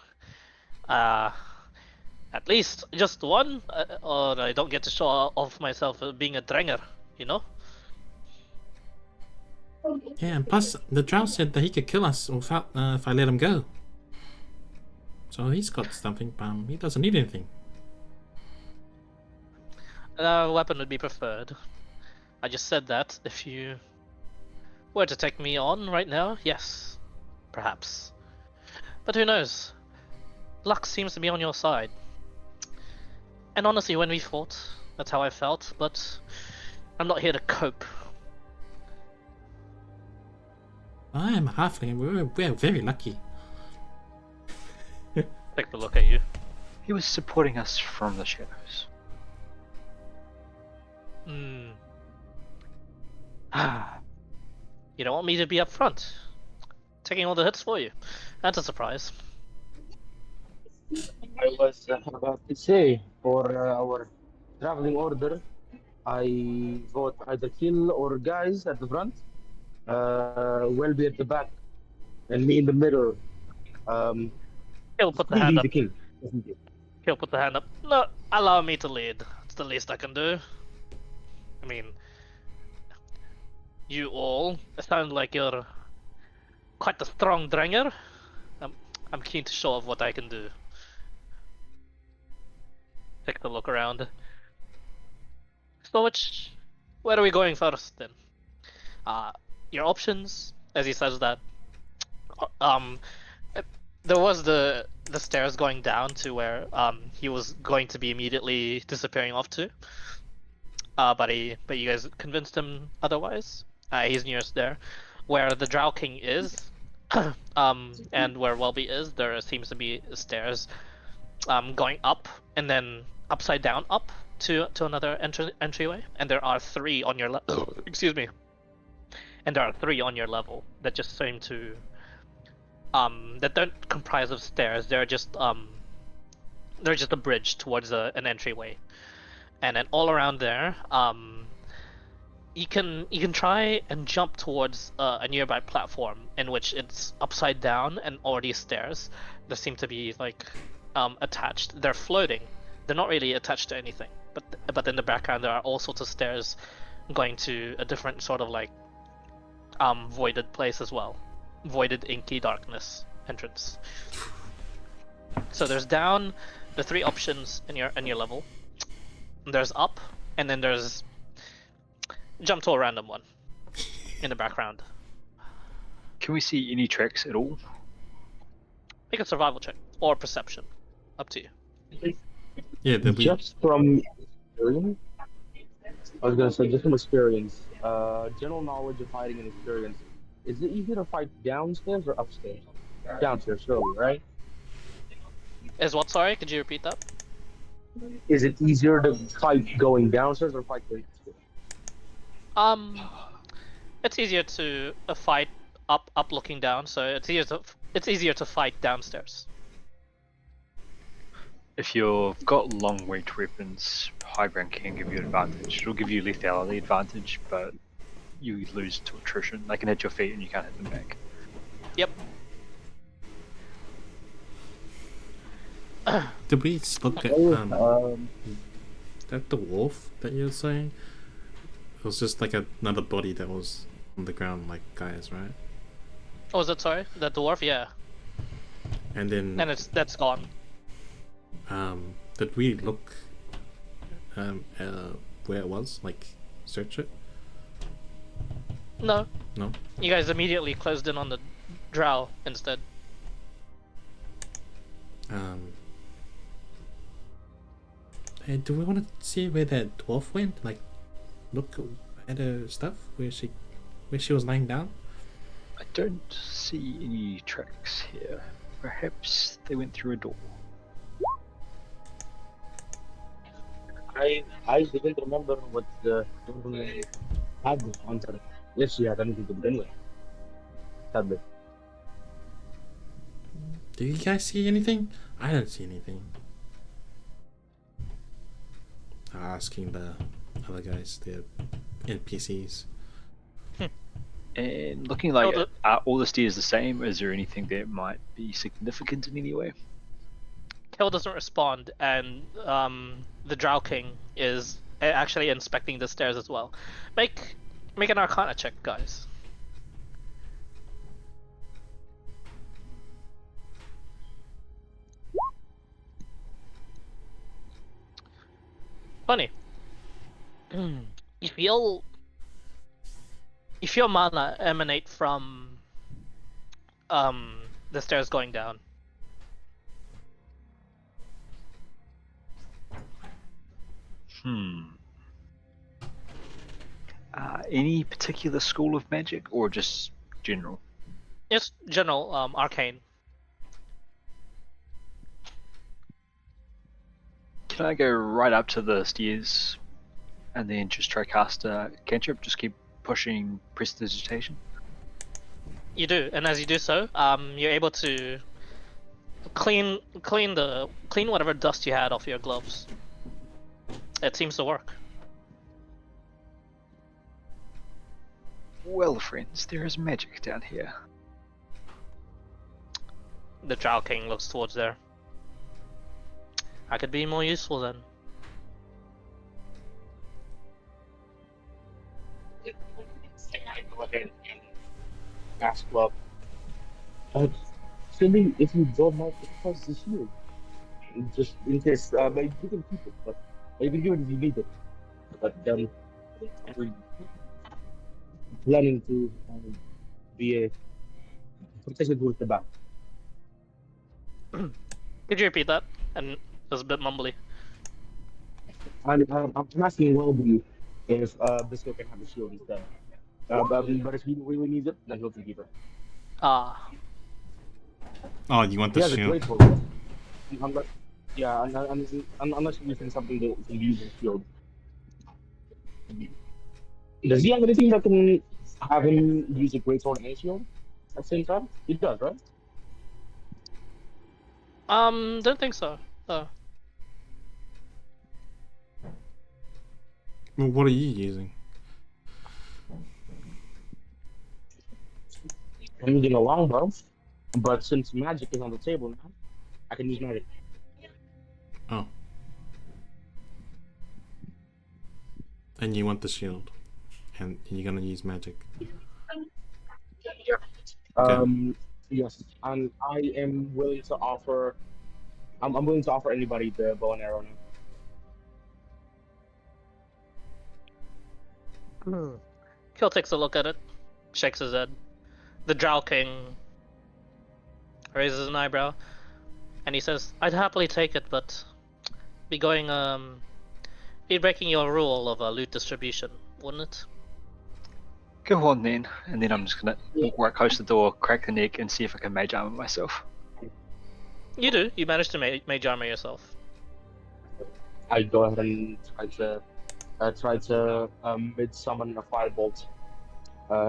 At least just one, or I don't get to show off myself as being a drenger, you know? Yeah, and plus the drow said that he could kill us without if I let him go. So he's got something, but he doesn't need anything. A weapon would be preferred. I just said that. If you were to take me on right now, yes, perhaps. But who knows? Luck seems to be on your side. And honestly, when we fought, that's how I felt, but I'm not here to cope. I am a halfling. We're very lucky. Take a look at you. He was supporting us from the shadows. You don't want me to be up front, taking all the hits for you. That's a surprise. I was about to say for our traveling order, I vote either kill or guys at the front, well be at the back, and me in the middle. He'll put the He hand be up. the king. He'll put the hand up. No, allow me to lead. It's the least I can do. I mean, you all sound like you're quite a strong drenger. I'm keen to show off what I can do. Take a look around. So where are we going first then? Your options, as he says that. Um, there was the stairs going down to where he was going to be immediately disappearing off to. But you guys convinced him otherwise. He's nearest there, where the Drow King is, and where Welby is. There seems to be stairs, going up and then upside down up to another entryway, and there are 3 on your level. Excuse me. And there are 3 on your level that just seem to that don't comprise of stairs. They're just a bridge towards an entryway, and then all around there, you can try and jump towards a nearby platform in which it's upside down and already stairs that seem to be like attached. They're floating. They're not really attached to anything, but in the background there are all sorts of stairs going to a different sort of like voided place as well. Voided inky darkness entrance. So there's down, the 3 options in your level. There's up, and then there's jump to a random one in the background. Can we see any tracks at all? Make a survival check or perception. Up to you. Yeah, did we? Just from experience, I was gonna say just from experience, general knowledge of fighting and experience. Is it easier to fight downstairs or upstairs? Downstairs, surely, right? Is what? Sorry, could you repeat that? Is it easier to fight going downstairs or fight going upstairs? It's easier to fight up looking down, so it's easier to fight downstairs. If you've got long-range weapons, high ground can give you an advantage. It'll give you lethality advantage, but you lose to attrition. They can hit your feet and you can't hit them back. Yep. Did we look at that the wolf that you're saying? It was just like another body that was on the ground, like guys, right? Oh, is that sorry? The dwarf, yeah. And then And that's gone. did we look where it was? Like search it? No. No. You guys immediately closed in on the drow instead. Hey, do we want to see where that dwarf went? Like, look at her stuff where she was lying down. I don't see any tracks here. Perhaps they went through a door. I didn't remember what the woman had on her. If she had anything to begin with. Sadly. Do you guys see anything? I don't see anything. Asking the other guys, the NPCs. And looking like, Oh, are all the stairs the same? Is there anything that might be significant in any way? Kel doesn't respond, and the Drow King is actually inspecting the stairs as well. Make an Arcana check, guys. Funny. You feel mana emanate from the stairs going down. Any particular school of magic or just general? It's general arcane. Can I go right up to the stairs and then just try cast a cantrip? Just keep pushing prestidigitation? You do, and as you do so, you're able to clean whatever dust you had off your gloves. It seems to work. Well, friends, there is magic down here. The Drow King looks towards there. I could be more useful then. Go ahead and ask Club. Silly, if you don't know, because the shield. Just in case, maybe you can keep it, but maybe do it if you need it. But we're planning to be a protected with the back. Could you repeat that? And it was a bit mumbly. I'm asking Welby if Bisco can have a shield instead. But if he really needs it, then he'll keep it. Ah. Oh, you want the He has a shield? great sword. Unless you're using something that can use a shield. Does he have anything that can have him use a great sword and a shield at the same time? He does, right? Don't think so. Well, what are you using? I'm using a longbow, but since magic is on the table now, I can use magic. Oh. And you want the shield. And you're gonna use magic. Yes, and I am willing to offer. I'm willing to offer anybody the bow and arrow now. Kill takes a look at it, shakes his head. The Drow King raises an eyebrow, and he says, "I'd happily take it, but be going be breaking your rule of loot distribution, wouldn't it?" Go on then, and then I'm just gonna walk right close to the door, crack the neck, and see if I can mage armor myself. You do. You managed to mage armor yourself. I go ahead and try to mid summon a firebolt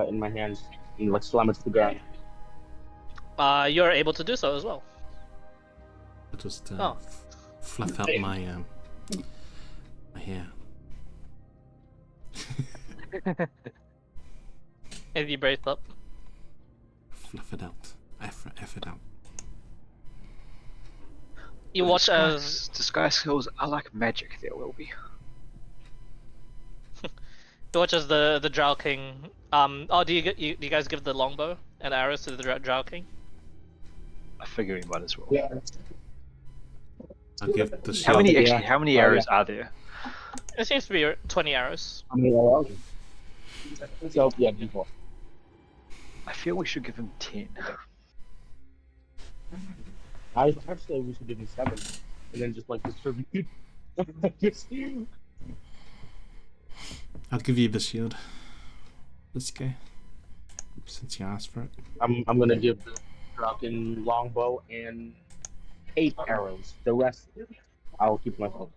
in my hands and like slam it to the ground. You're able to do so as well. I just Oh. fluff out my hair. If you brace up. Fluff it out. F it out. You watch as disguise skills are like magic. There will be. the Drow King. Do you guys give the longbow and arrows to the Drow King? I figure we might as well. Yeah. I'll give the shield. How many arrows are there? It seems to be 20 arrows. How many arrows? So yeah, before. I feel we should give him 10. I actually we should give him 7, and then just like distribute. I'll give you the shield. Let's go. Since you asked for it. I'm gonna give the Falcon longbow and 8 arrows. The rest, I'll keep myself.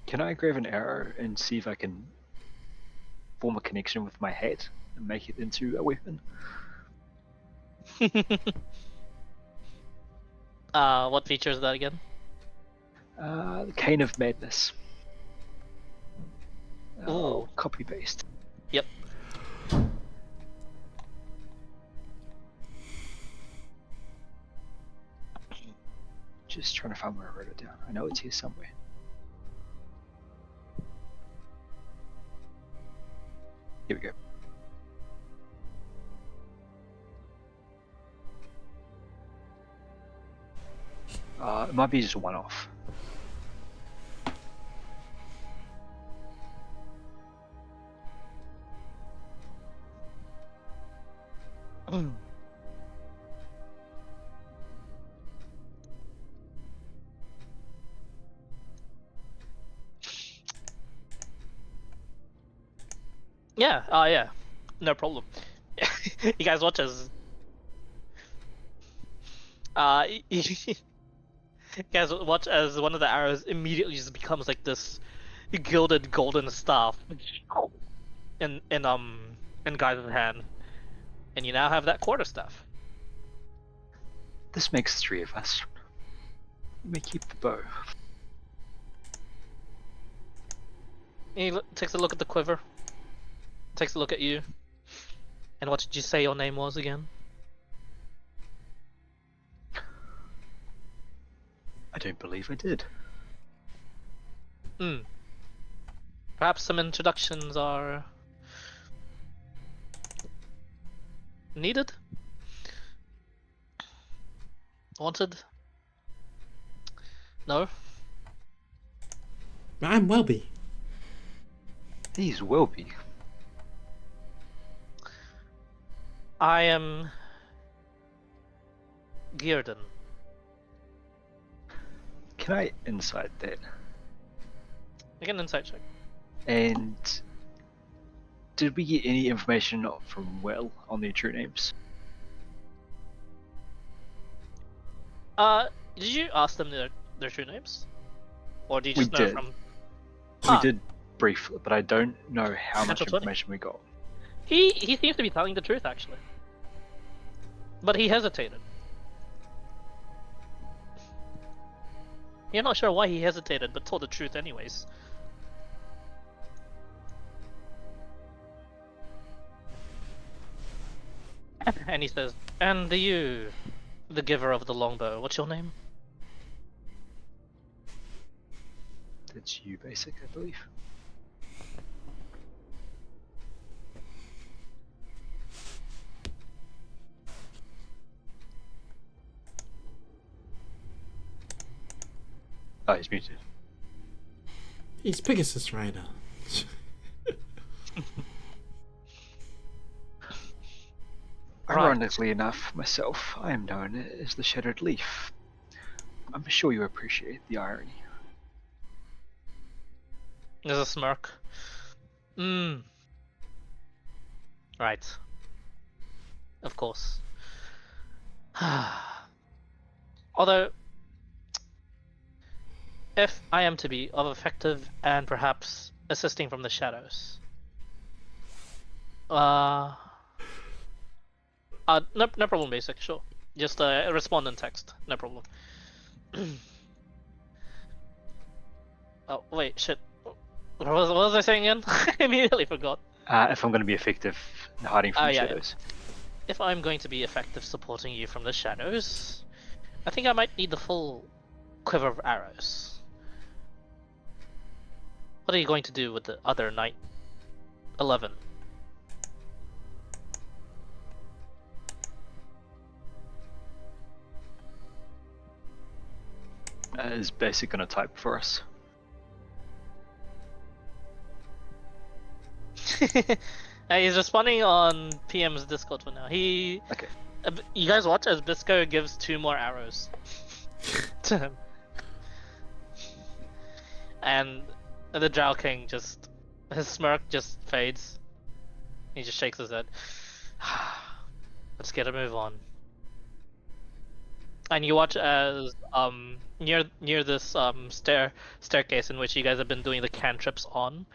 Can I grab an arrow and see if I can form a connection with my hat and make it into a weapon? What feature is that again? The Cane of Madness. Ooh. Copy paste. Yep. Just trying to find where I wrote it down. I know it's here somewhere. Here we go. It might be just a one-off. Yeah, yeah. No problem. You guys watch as you guys watch as one of the arrows immediately just becomes like this gilded golden staff in Guy's hand. And you now have that quarterstaff. This makes 3 of us. Let me keep the bow. He takes a look at the quiver. Takes a look at you. And what did you say your name was again? I don't believe I did. Perhaps some introductions are needed? Wanted? No? I'm Welby. He's Welby. I am Gearden. Can I insight that? Make an insight check. And did we get any information from Will on their true names? Did you ask them their true names? Or do you We just know did. from... We did briefly, but I don't know how much Natural 20. information we got. He seems to be telling the truth, actually. But he hesitated. You're not sure why he hesitated, but told the truth anyways. And he says, "And you, the giver of the longbow, what's your name?" That's you, basic, I believe. Oh, he's muted. He's Pegasus Rider. Ironically enough, myself, I am known as the Shattered Leaf. I'm sure you appreciate the irony. There's a smirk. Hmm. Right. Of course. Although, if I am to be of effective and perhaps assisting from the shadows, no, no problem, basic. Sure, just respond in text. No problem. Oh wait, shit. What was I saying again? I immediately forgot. If I'm going to be effective in hiding from the Yeah. shadows. If I'm going to be effective supporting you from the shadows, I think I might need the full quiver of arrows. What are you going to do with the other 11? Is Basic going to type for us? He's responding on PM's Discord for now. Okay. You guys watch as Bisco gives 2 more arrows to him, and the Drow King his smirk just fades. He just shakes his head. Let's get a move on. And you watch as near this staircase in which you guys have been doing the cantrips on.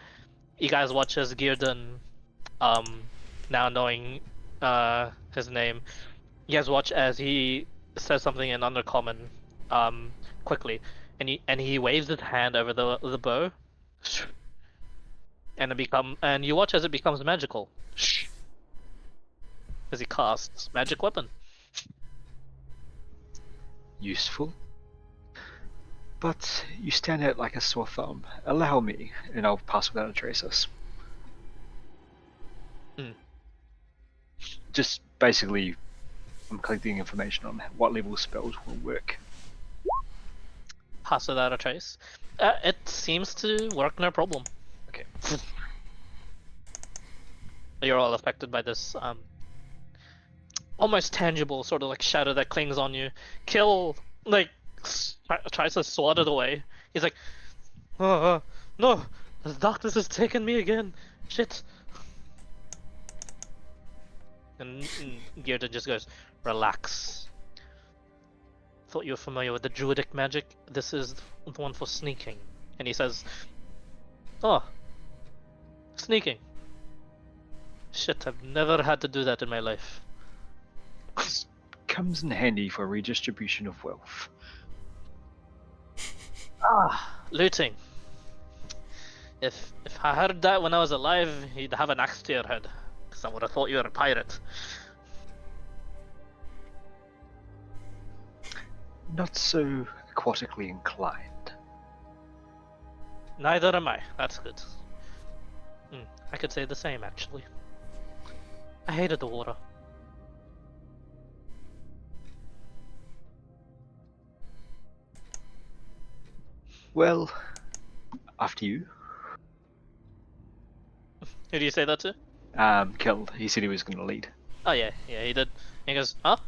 You guys watch as Gearden, now knowing his name, you guys watch as he says something in Undercommon, quickly, and he waves his hand over the bow, and you watch as it becomes magical, as he casts magic weapon. Useful. But you stand out like a sore thumb. Allow me, and I'll pass without a trace. Just basically, I'm collecting information on what level spells will work. Pass without a trace. It seems to work no problem. Okay. You're all affected by this almost tangible sort of like shadow that clings on you. Kill tries to swat it away. He's like, no, the darkness has taken me again. Shit. And Gearden just goes, relax. Thought you were familiar with the druidic magic. This is the one for sneaking. And he says, oh, sneaking. Shit, I've never had to do that in my life. This comes in handy for redistribution of wealth. Looting. If I heard that when I was alive, you'd have an axe to your head. Because I would have thought you were a pirate. Not so aquatically inclined. Neither am I. That's good. I could say the same, actually. I hated the water. Well, after you. Who do you say that to? Killed. He said he was going to lead. Oh yeah, he did. He goes, huh?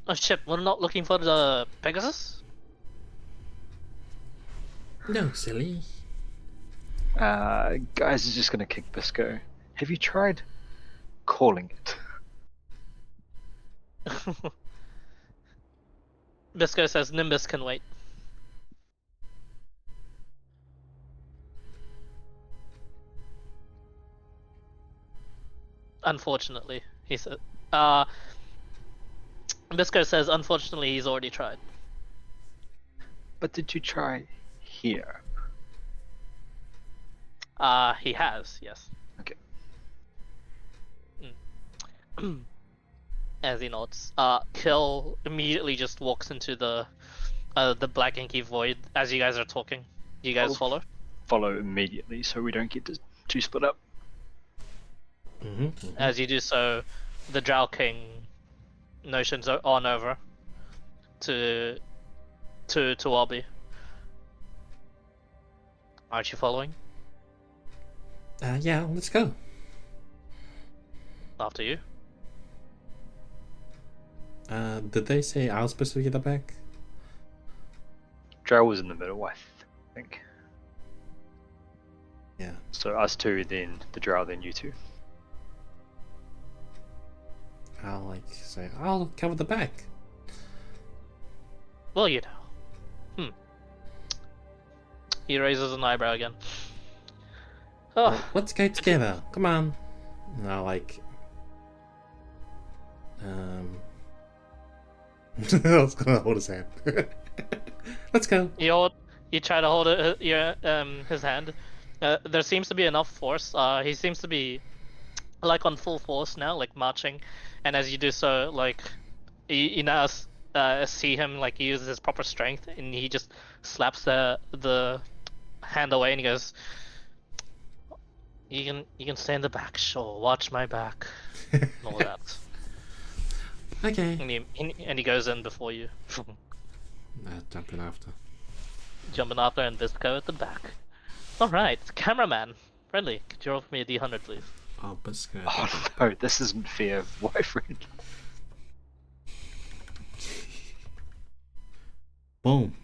Oh shit, we're not looking for the Pegasus? No, silly. Guys is just going to kick Bisco. Have you tried calling it? Bisco says Nimbus can wait. Unfortunately, he said. Bisco says, unfortunately, he's already tried. But did you try here? He has, yes. Okay. As he nods. Kill immediately just walks into the black inky void as you guys are talking. You guys follow? Follow immediately so we don't get too split up. As you do so, the Drow King notions on over to Wabi. Aren't you following? Yeah, let's go. After you. Did they say I was supposed to get the back? Drow was in the middle, I think. Yeah. So us two, then the Drow, then you two. I'll like say I'll cover the back. Well, you know. He raises an eyebrow again. Oh, Well, let's go together. Come on. And I'll like. I was gonna hold his hand. Let's go. you try to hold his hand. There seems to be enough force. He seems to be like on full force now, like marching, and as you do so, like you now see him like he uses his proper strength, and he just slaps the hand away, and he goes, you can stay in the back, sure. Watch my back, and all that." Okay. And he goes in before you, Jumping after. jumping after, and Visco at the back. All right, cameraman, friendly. Could you roll for me a D100, please? Oh, Biscuit. Oh no, this isn't fair, boyfriend. Boom.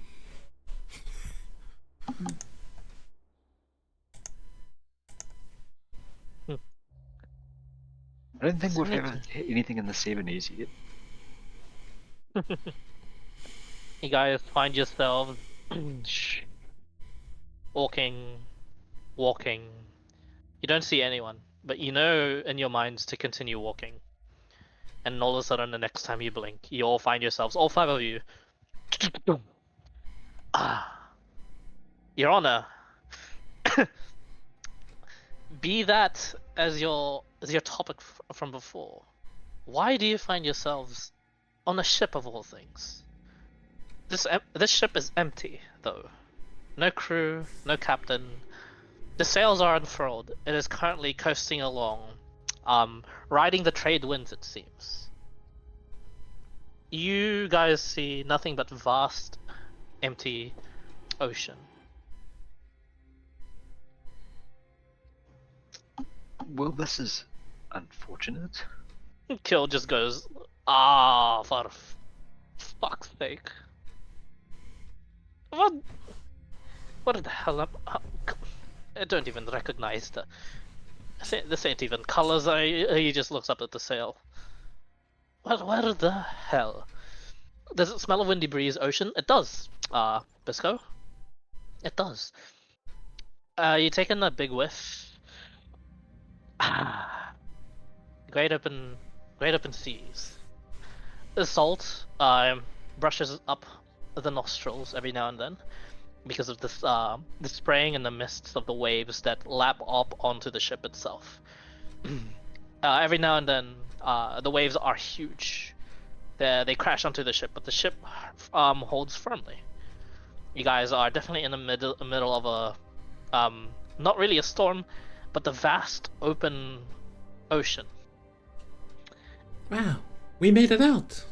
I don't think we've ever hit anything in the 70s yet. You guys find yourselves walking. You don't see anyone, but you know in your minds to continue walking. And all of a sudden, the next time you blink, you all find yourselves, all five of you. Your Honor, be that as your topic from before, why do you find yourselves on a ship of all things? This ship is empty, though. No crew, no captain. The sails are unfurled. It is currently coasting along, riding the trade winds, it seems. You guys see nothing but vast, empty ocean. Well, this is unfortunate. Kill just goes, for fuck's sake. What the hell I don't even recognize this ain't even colors. He just looks up at the sail. Where the hell? Does it smell a windy breeze ocean? It does. Bisco? It does. You taking a big whiff? Great open seas. The salt brushes up the nostrils every now and then because of this the spraying and the mists of the waves that lap up onto the ship itself. Every now and then the waves are huge. They crash onto the ship, but the ship holds firmly. You guys are definitely in the middle of a not really a storm, but the vast open ocean. Wow, we made it out.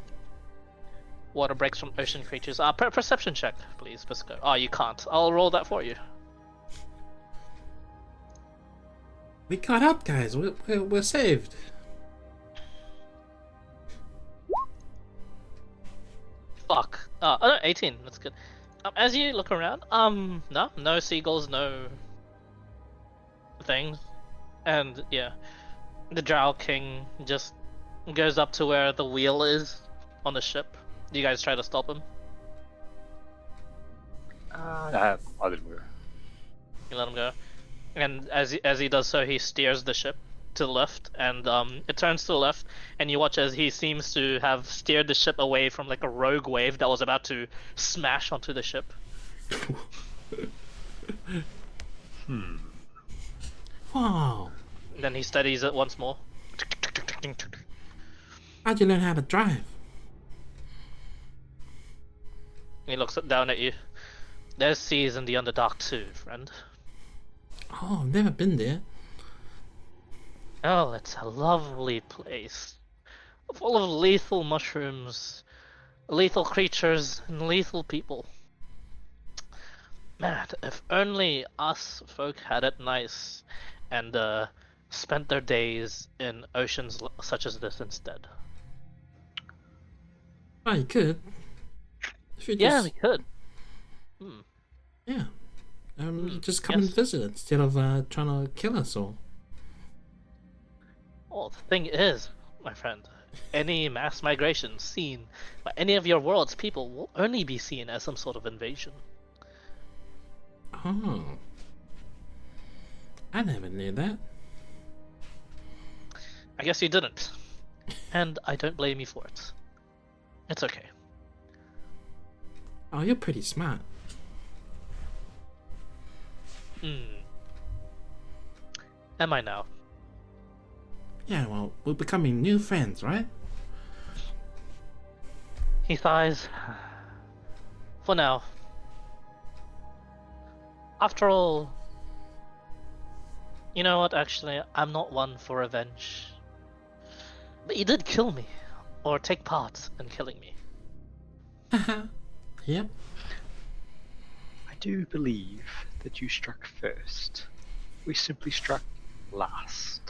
Water breaks from ocean creatures. Perception check, please, Bisco. Oh, you can't. I'll roll that for you. We got out, guys. We're saved. Fuck. Oh no, 18. That's good. As you look around, no seagulls, no things, and yeah, the Drow King just goes up to where the wheel is on the ship. Do you guys try to stop him? I let him go. You let him go, and as he does so, he steers the ship to the left, and it turns to the left, and you watch as he seems to have steered the ship away from like a rogue wave that was about to smash onto the ship. Wow. Then he steadies it once more. How'd you learn how to drive? He looks down at you. There's seas in the Underdark too, friend. Oh, I've never been there. Oh, it's a lovely place. Full of lethal mushrooms, lethal creatures, and lethal people. Man, if only us folk had it nice and spent their days in oceans such as this instead. Oh, you could. If you Yeah, just, we could. Hmm. yeah. Hmm, Just come and yes. visit instead of trying to kill us all. Well, the thing is, my friend, any mass migration seen by any of your world's people will only be seen as some sort of invasion. Oh. I never knew that. I guess you didn't. And I don't blame you for it. It's okay. Oh, you're pretty smart. Hmm. Am I now? Yeah, well, we're becoming new friends, right? He sighs. For now. After all, you know what, actually, I'm not one for revenge. But you did kill me, or take part in killing me. Yep. I do believe that you struck first. We simply struck last.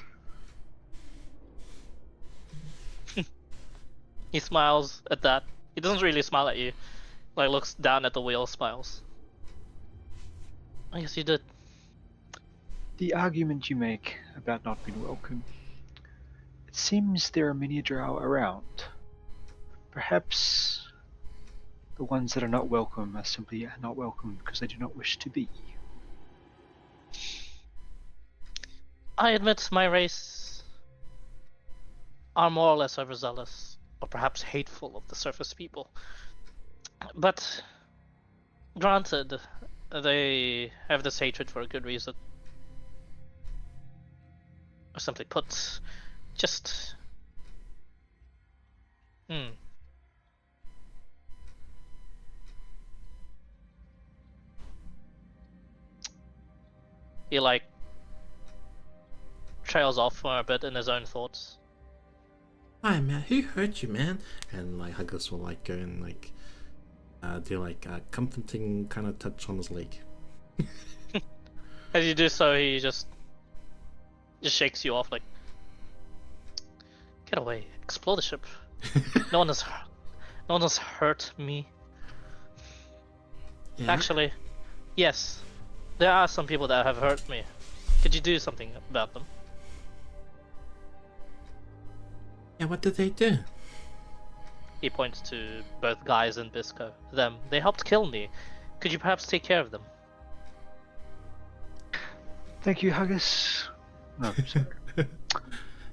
He smiles at that. He doesn't really smile at you. Like, looks down at the wheel, smiles. I guess you did. The argument you make about not being welcome. It seems there are many drow around. Perhaps the ones that are not welcome are simply not welcome because they do not wish to be. I admit my race are more or less overzealous, or perhaps hateful of the surface people. But, granted, they have this hatred for a good reason. Or simply put, just... Hmm. He, like, trails off for a bit in his own thoughts. Hi, man. Who hurt you, man? And like Huggles will like go and like do like a comforting kind of touch on his leg. As you do so, he just shakes you off, like, get away, explore the ship. No one has hurt me. Yeah. Actually, yes, there are some people that have hurt me. Could you do something about them? Yeah. What did they do? He points to both guys in Bisco. Them. They helped kill me. Could you perhaps take care of them? Thank you, Huggis. No, sorry.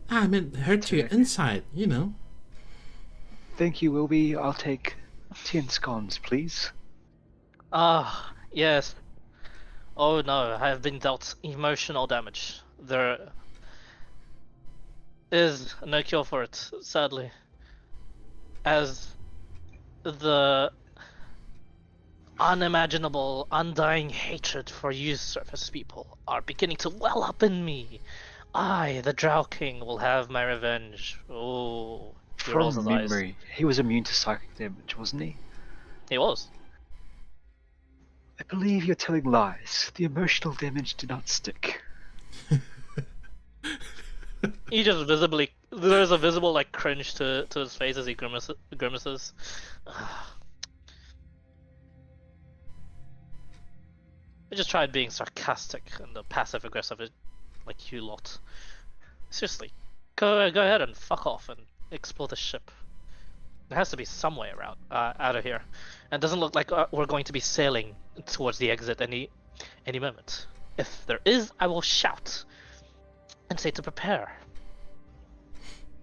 I meant hurt you inside. You know. Thank you, Wilby. I'll take 10 scones, please. Ah, yes. Oh no, I have been dealt emotional damage. There is no cure for it, sadly. As the unimaginable, undying hatred for you surface people are beginning to well up in me. I, the Drow King, will have my revenge. Oh, he rolls his From eyes. memory, he was immune to psychic damage, wasn't he? He was. I believe you're telling lies. The emotional damage did not stick. He just visibly, there's a visible like cringe to his face as he grimaces. I just tried being sarcastic and passive aggressive like you lot. Seriously, go ahead and fuck off and explore the ship. There has to be some way around out of here, and it doesn't look like we're going to be sailing towards the exit any moment. If there is, I will shout and say to prepare.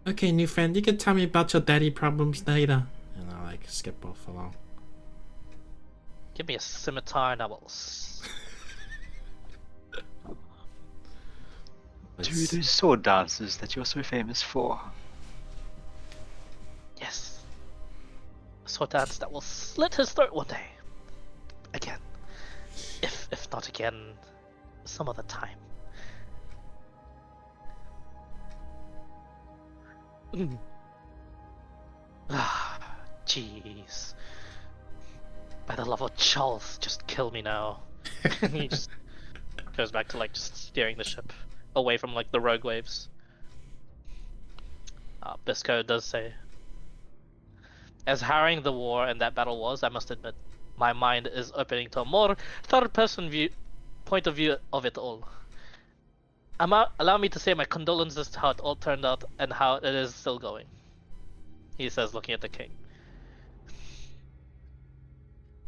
Okay, new friend, you can tell me about your daddy problems later. And I'll like skip off along. Give me a scimitar and I will. Do those sword dances that you're so famous for. Yes. A sword dance that will slit his throat one day. Again. If not again, some other time. Ah, jeez. By the love of Charles, just kill me now. He just goes back to like just steering the ship away from like the rogue waves. Bisco does say, As harrowing the war and that battle was, I must admit, my mind is opening to a more third-person point of view of it all. Allow me to say my condolences to how it all turned out and how it is still going. He says, looking at the king.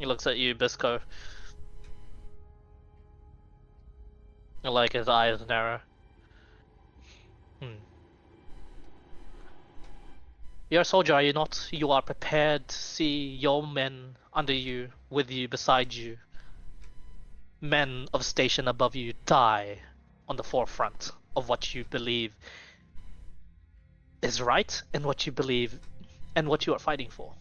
He looks at you, Bisco. Like his eyes narrow. You're a soldier, are you not? You are prepared to see your men under you, with you, beside you. Men of station above you die on the forefront of what you believe is right and what you believe and what you are fighting for.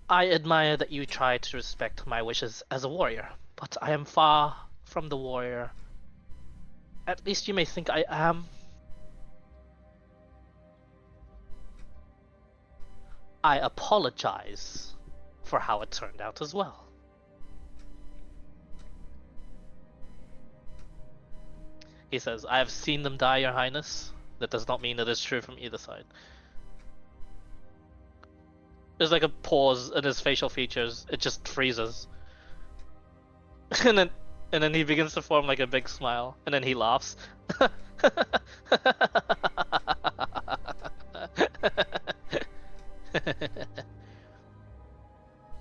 I admire that you try to respect my wishes as a warrior, but I am far from the warrior. At least you may think I am. I apologize for how it turned out as well. He says, I have seen them die, Your Highness. That does not mean it is true from either side. There's like a pause in his facial features. It just freezes. And then he begins to form like a big smile. And then he laughs.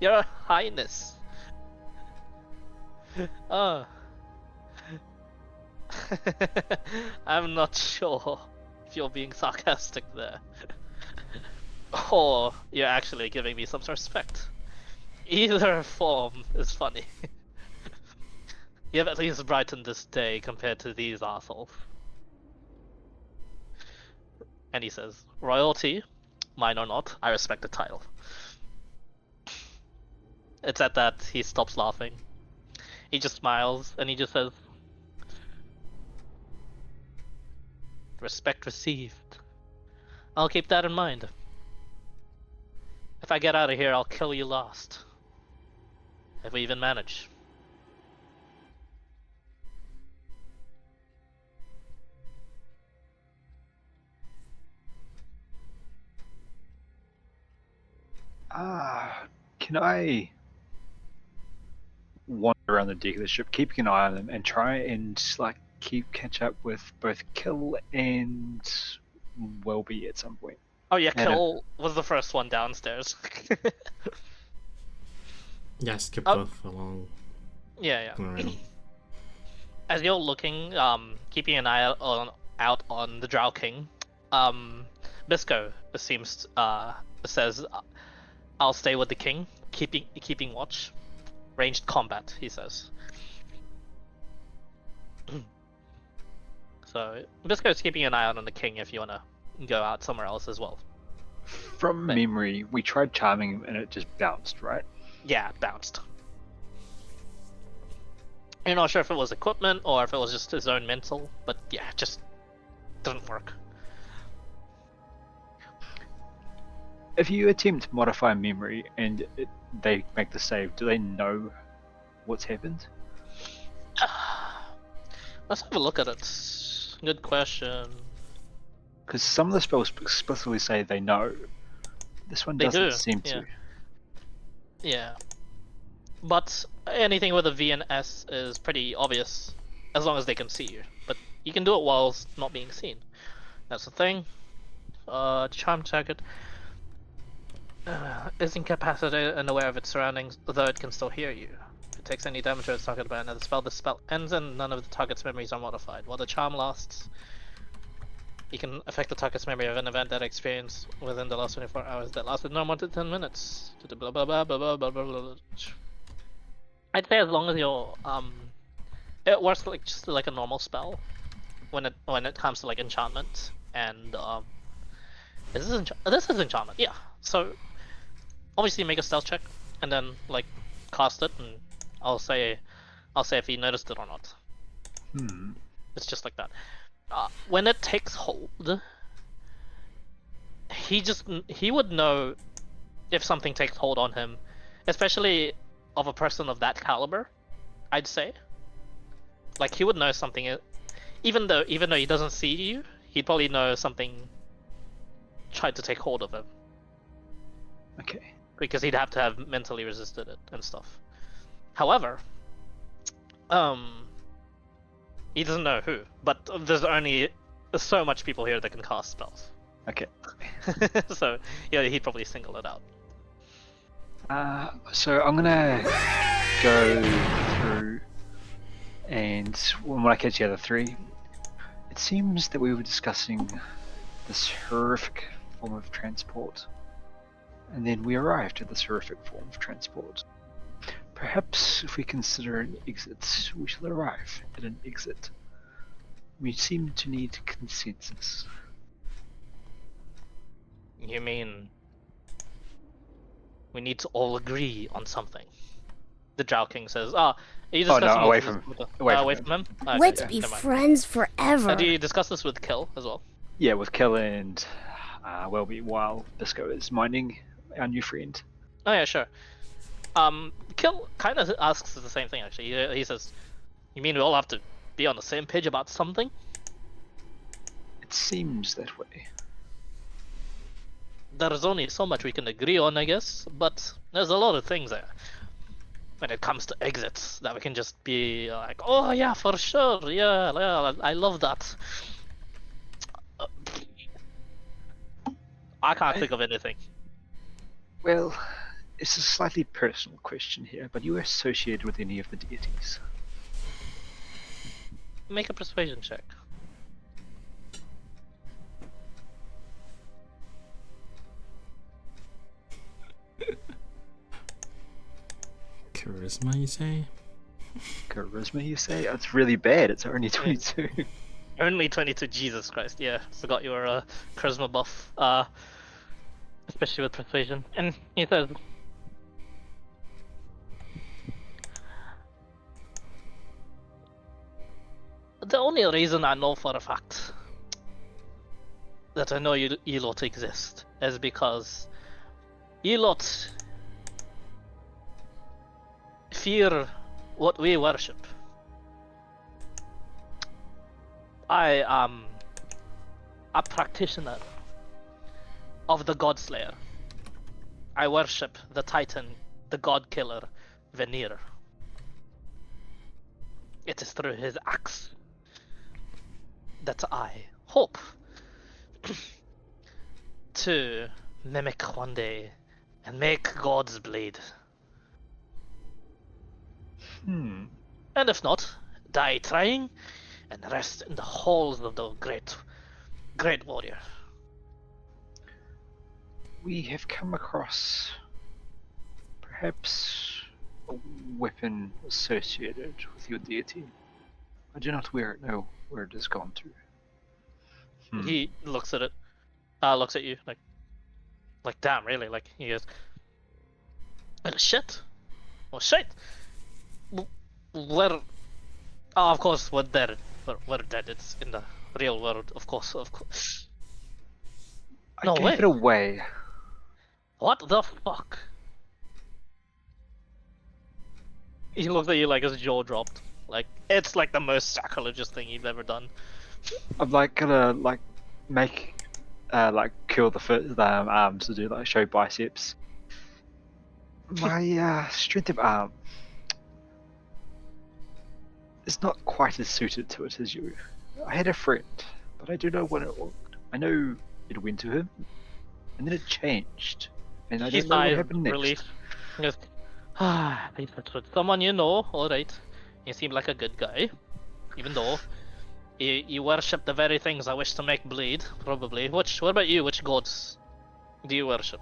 Your Highness. Oh. I'm not sure if you're being sarcastic there. Or you're actually giving me some respect. Either form is funny. You have at least brightened this day compared to these assholes. And he says, royalty, mine or not, I respect the title. It's at that he stops laughing. He just smiles and he just says, respect received. I'll keep that in mind. If I get out of here, I'll kill you last. If we even manage. Can I wander around the deck of the ship, keeping an eye on them, and try and like catch up with both Kill and Welby at some point? Oh yeah, Kill was the first one downstairs. Yeah, skip both along. Yeah. Around. As you're looking, keeping an eye out on the Drow King, Bisco seems says, "I'll stay with the king, keeping watch, ranged combat." He says. So Bisco's keeping an eye out on the king if you wanna go out somewhere else as well. From memory, we tried charming him and it just bounced, right? Yeah, it bounced. You're not sure if it was equipment or if it was just his own mental, but yeah, it just didn't work. If you attempt modify memory and they make the save, do they know what's happened? Let's have a look at it. Good question. Because some of the spells explicitly say they know. This one They doesn't do, seem yeah. to. Yeah. But anything with a V and S is pretty obvious, as long as they can see you. But you can do it whilst not being seen. That's the thing. Charm target is incapacitated and aware of its surroundings, though it can still hear you. If it takes any damage or it's targeted by another spell, the spell ends and none of the target's memories are modified. While the charm lasts, you can affect the target's memory of an event that experienced within the last 24 hours that lasted no more than 10 minutes. Blah, blah, blah, blah, blah, blah, blah, blah. I'd say as long as you're it works like just like a normal spell when it comes to like enchantment and this is enchantment, yeah. So obviously make a stealth check and then like cast it, and I'll say if he noticed it or not. It's just like that. When it takes hold, he would know if something takes hold on him, especially of a person of that caliber. I'd say, like, he would know something, even though he doesn't see you, he'd probably know something tried to take hold of him Okay. because he'd have to have mentally resisted it and stuff. However, he doesn't know who, but there's only so much people here that can cast spells. Okay. So yeah, he'd probably single it out. So I'm gonna go through, and when I catch the other three, it seems that we were discussing this horrific form of transport, and then we arrived at this horrific form of transport. Perhaps if we consider an exit, we shall arrive at an exit. We seem to need consensus. You mean we need to all agree on something? The Drow King says. Are you Oh, no, discussing away this from- with away from from him? Okay, Let's yeah, be never mind. friends forever. Do you discuss this with Kill as well? Yeah, with Kel and Welby while Bisco is minding our new friend. Oh yeah, sure. Kill kind of asks the same thing actually. He says, "You mean we all have to be on the same page about something?" It seems that way. There's only so much we can agree on, I guess, but there's a lot of things there. When it comes to exits, that we can just be like, "Oh yeah, for sure, yeah, I love that." I can't think of anything. Well, it's a slightly personal question here, but you are associated with any of the deities? Make a persuasion check. Charisma, you say? Charisma, you say? It's really bad. It's only 22. Only 22. Jesus Christ! Yeah, forgot you were a charisma buff. Especially with persuasion. And he says, "The only reason I know for a fact that I know Elot exist is because Elot fear what we worship. I am a practitioner of the God Slayer. I worship the Titan, the God Killer, Veneer. It is through his axe that I hope to mimic one day and make God's blade. Hmm. And if not, die trying and rest in the halls of the great warrior." We have come across perhaps a weapon associated with your deity. I do not know where it has gone to. He looks at it, looks at you like damn, really? Like he goes, shit, oh shit. We're, of course, we're dead. We're dead. It's in the real world, of course, of course. I No gave way. it away. What the fuck? He looks at you like his jaw dropped. Like it's like the most sacrilegious thing you've ever done. I'm gonna make curl the arms to do show biceps. My strength of arm is not quite as suited to it as you. I had a friend, but I do know when it worked. I know it went to him, and then it changed, and I He don't know what sighs happened next. relief. He goes, if it's with someone you know, alright. You seem like a good guy. Even though you worship the very things I wish to make bleed, probably. What about you? Which gods do you worship?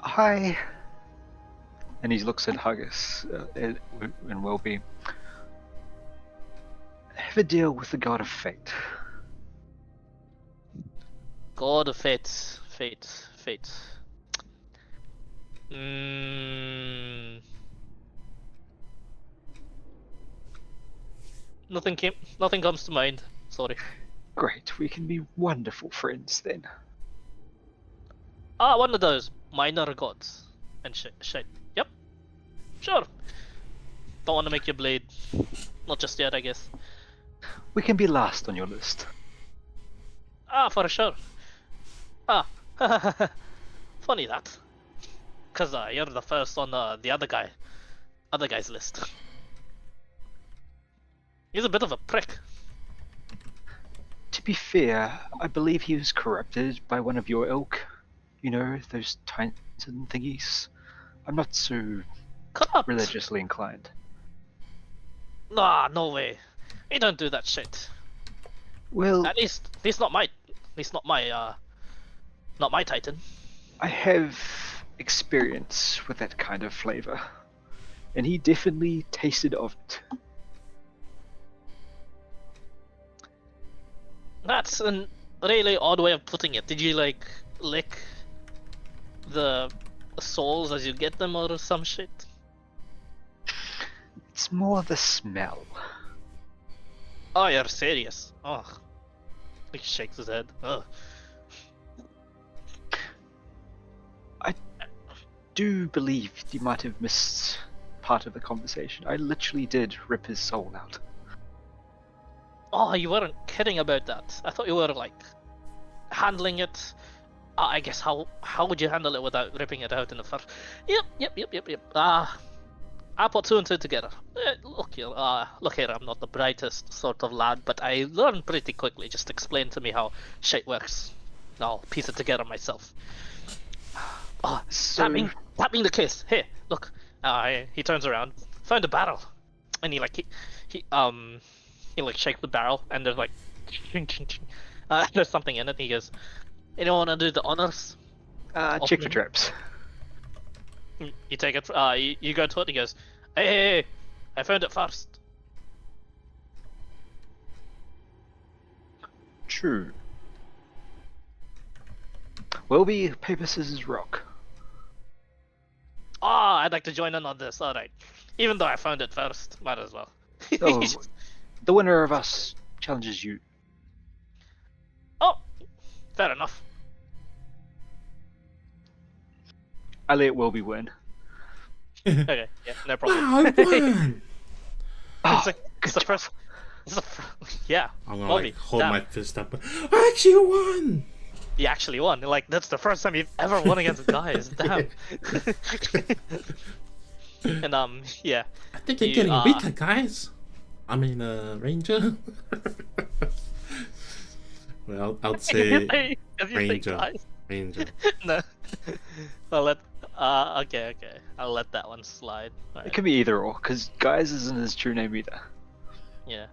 Hi. And he looks at Huggus and Welby. Have a deal with the god of fate. God of fate. Nothing comes to mind. Sorry. Great, we can be wonderful friends then. One of those minor gods and shit. Yep. Sure. Don't want to make you bleed. Not just yet, I guess. We can be last on your list. For sure. Ah, funny that. Cause you're the first on the other guy's list. He's a bit of a prick. To be fair, I believe he was corrupted by one of your ilk. You know, those Titan thingies. I'm not so Corrupt. religiously inclined. Nah, no way. He don't do that shit. Well, At least not my Titan. I have experience with that kind of flavor, and he definitely tasted of it. That's a really odd way of putting it. Did you like lick the souls as you get them or some shit? It's more the smell. Oh, you're serious. Oh. He shakes his head. Ugh. Do believe you might have missed part of the conversation. I literally did rip his soul out. Oh, you weren't kidding about that. I thought you were like handling it. I guess how would you handle it without ripping it out in the first? Yep. I put two and two together. Look here, I'm not the brightest sort of lad, but I learned pretty quickly. Just explain to me how shit works. I'll piece it together myself. Oh, So, that being the case, here, look. He turns around, found a barrel, and he like shakes the barrel, and there's like, there's something in it. And he goes, "Anyone want to do the honors?" check for traps. You take it. You go to it. And he goes, "Hey, I found it first." True. Will be paper, scissors, rock. I'd like to join in on this. All right, even though I found it first, might as well. Oh, the winner of us challenges you. Oh, fair enough. I let Wilby win. Okay, yeah, no problem. Wow, I won! Oh, It's the first. Yeah. I'm gonna Bobby, like hold damn. my fist up. I actually won! You actually won. Like that's the first time you've ever won against guys. Damn. And yeah. I think you're You, getting weaker, guys. I mean, Ranger. Well, I'll say If you say Ranger. guys. Ranger. No. I'll let. Okay. I'll let that one slide. it Alright. could be either or, because guys isn't his true name either. Yeah.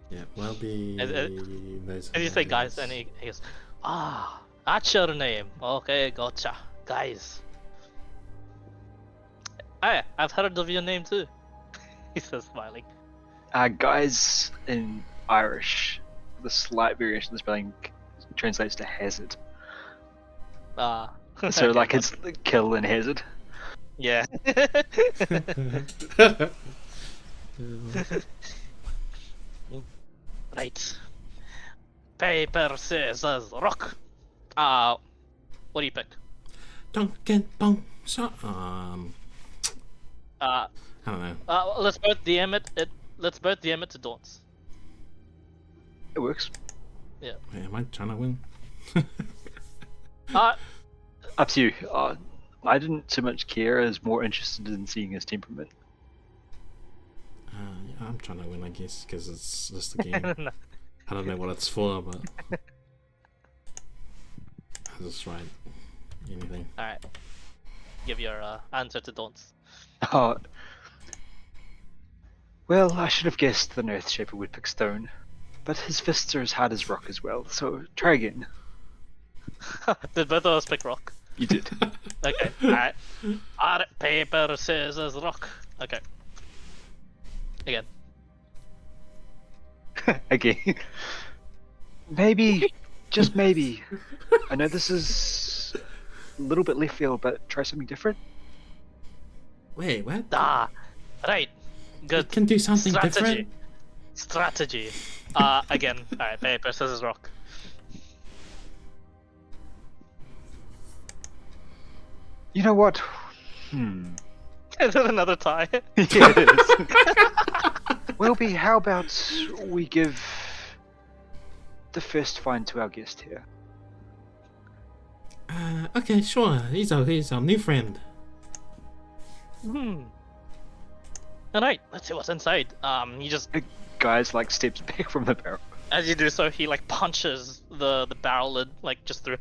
Yeah, well, be. If you say guys, then he goes, that's your name. Okay, gotcha. Guys. Hey, I've heard of your name too. He says, smiling. Guys in Irish, the slight variation of the spelling translates to hazard. So Okay, like it's kill and hazard. yeah. Right. Paper, scissors, rock. What do you pick? Duncan Bong. So, Uh, I don't know. let's both DM it. Let's both DM it to Daunts. It works. Wait, am I trying to win? Up to you. I didn't so much care. I was more interested in seeing his temperament. Yeah, I'm trying to win, I guess, because it's just a game. No. I don't know what it's for, but I'll just write anything. Alright. Give your answer to Daunts. Oh. Well, I should have guessed the Earth Shaper would pick stone, but his fists are as hard as rock as well. So try again. Did both of us pick rock? You did. Okay. Alright. Alright. Paper, scissors, rock. Okay. Again. Again. Maybe, just maybe. I know this is a little bit left field, but try something different. Wait, what? Right. You Good. can do something Strategy. different? Strategy. Again. Alright, paper, scissors, rock. You know what? Is it another tie? Yeah, it is. Wilby, how about we give the first find to our guest here? Okay, sure. He's our new friend. Alright, let's see what's inside. He just, The guy's like steps back from the barrel. as you do so, he like punches the barrel lid like just through.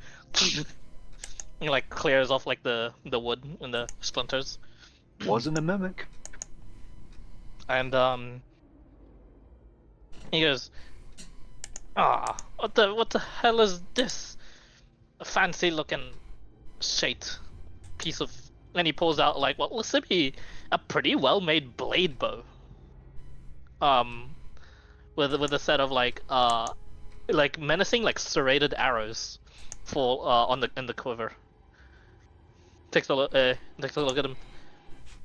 He like clears off like the wood and the splinters, Wasn't a mimic. and he goes, "Ah, what the hell is this? A fancy looking shaped piece of." And he pulls out like what looks to be a pretty well made blade bow. With a set of like menacing like serrated arrows for on the in the quiver. Takes a look at him.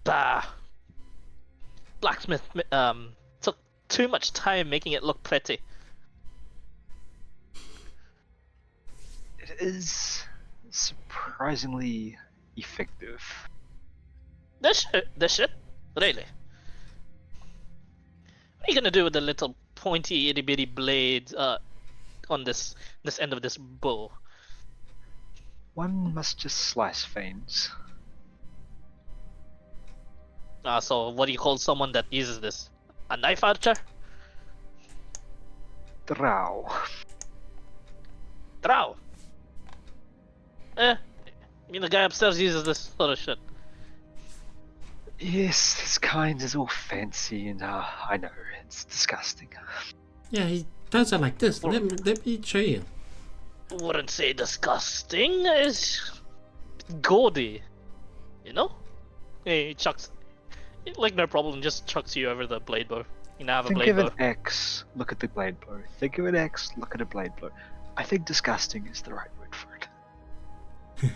Bah. Blacksmith took too much time making it look pretty. It is surprisingly effective. This shit? Really? What are you gonna do with the little pointy itty bitty blade on this end of this bow? One must just slice veins. So what do you call someone that uses this? A knife archer? Drow. Drow. I mean the guy upstairs uses this sort of shit. Yes, this kind is all fancy and I know, it's disgusting. Yeah, he does it like this. Let me show you. Wouldn't say disgusting. It's gaudy, you know. He chucks, like no problem, just chucks you over the blade bow. You now have a Think blade of bow. an axe, look at the blade bow. Think of an axe, look at a blade bow. I think disgusting is the right word for it.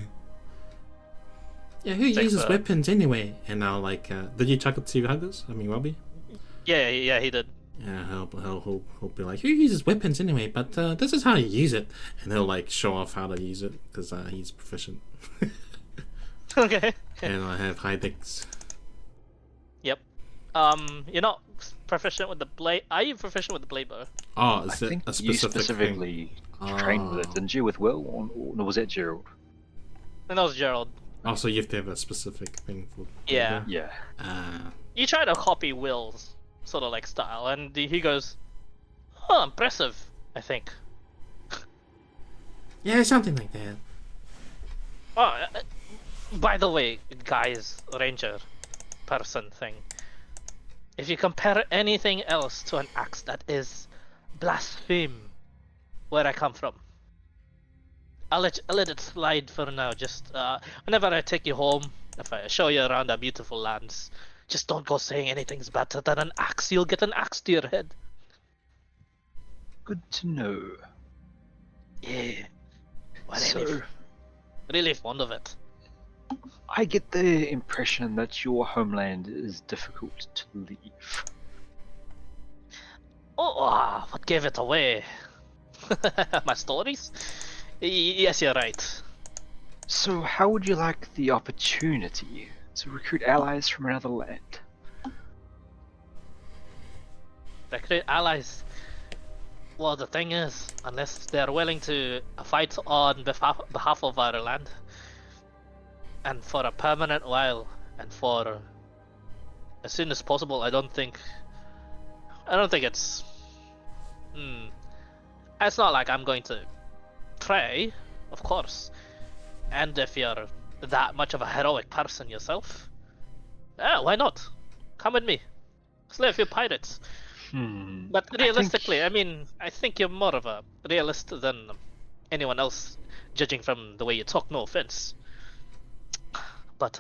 Yeah, who uses weapons anyway? And now, like, did you chuck it to Huggers? I mean, Robbie? Yeah, he did. Yeah, he'll be like, who uses weapons anyway? But this is how you use it. And he'll, like, show off how to use it, because he's proficient. Okay. And I have high dicks. Yep. You're not proficient with the blade. Are you proficient with the blade bow? Oh, I is it think a you specific specifically trained with it, didn't you, with Will? Or was that Gerald? And that was Gerald. Oh, so you have to have a specific thing for... Yeah. Yeah. You try to copy Will's sort of like style, and he goes, "Oh, impressive." I think. Yeah, something like that. Oh, by the way, guys, ranger person thing. If you compare anything else to an axe, that is blaspheme. Where I come from. I'll let it slide for now. Just whenever I take you home, if I show you around our beautiful lands, just don't go saying anything's better than an axe. You'll get an axe to your head. Good to know. Yeah. Well, So, really fond of it. I get the impression that your homeland is difficult to leave. Oh, what gave it away? My stories? Yes, you're right. So, how would you like the opportunity to recruit allies from another land? Recruit allies. Well, the thing is, unless they're willing to fight on behalf of our land, and for a permanent while, and for as soon as possible, I don't think it's. It's not like I'm going to pray, of course. And if you're that much of a heroic person yourself, yeah, why not? Come with me. Slay a few pirates. But realistically, I think you're more of a realist than anyone else, judging from the way you talk. No offense. But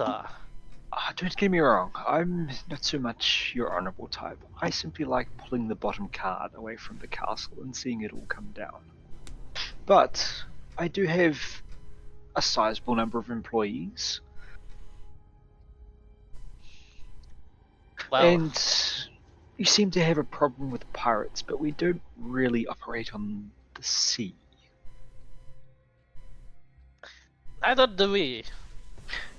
don't get me wrong, I'm not so much your honourable type. I simply like pulling the bottom card away from the castle and seeing it all come down. But I do have a sizable number of employees. well, And you seem to have a problem with pirates, but we don't really operate on the sea. neither do we.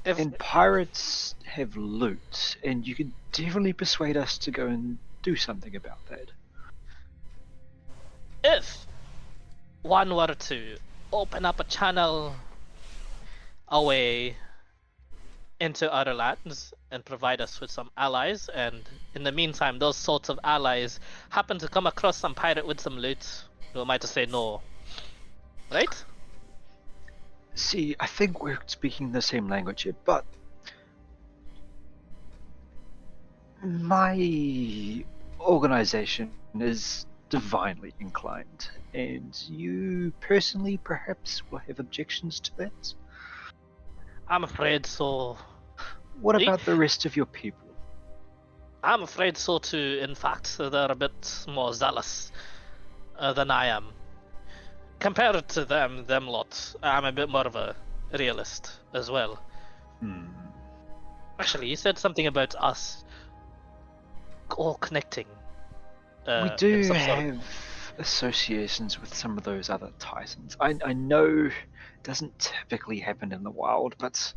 And pirates have loot, and you could definitely persuade us to go and do something about that. If one were to open up a channel our way into other lands and provide us with some allies, and in the meantime those sorts of allies happen to come across some pirate with some loot, who am I to say no? Right? See, I think we're speaking the same language here, but my organization is divinely inclined, and you personally perhaps will have objections to that. I'm afraid so. What See? about the rest of your people? I'm afraid so too. In fact, they're a bit more zealous than I am. Compared to them lot, I'm a bit more of a realist as well. Actually, you said something about us all connecting. We in do some sort of- have associations with some of those other titans. I know it doesn't typically happen in the wild, but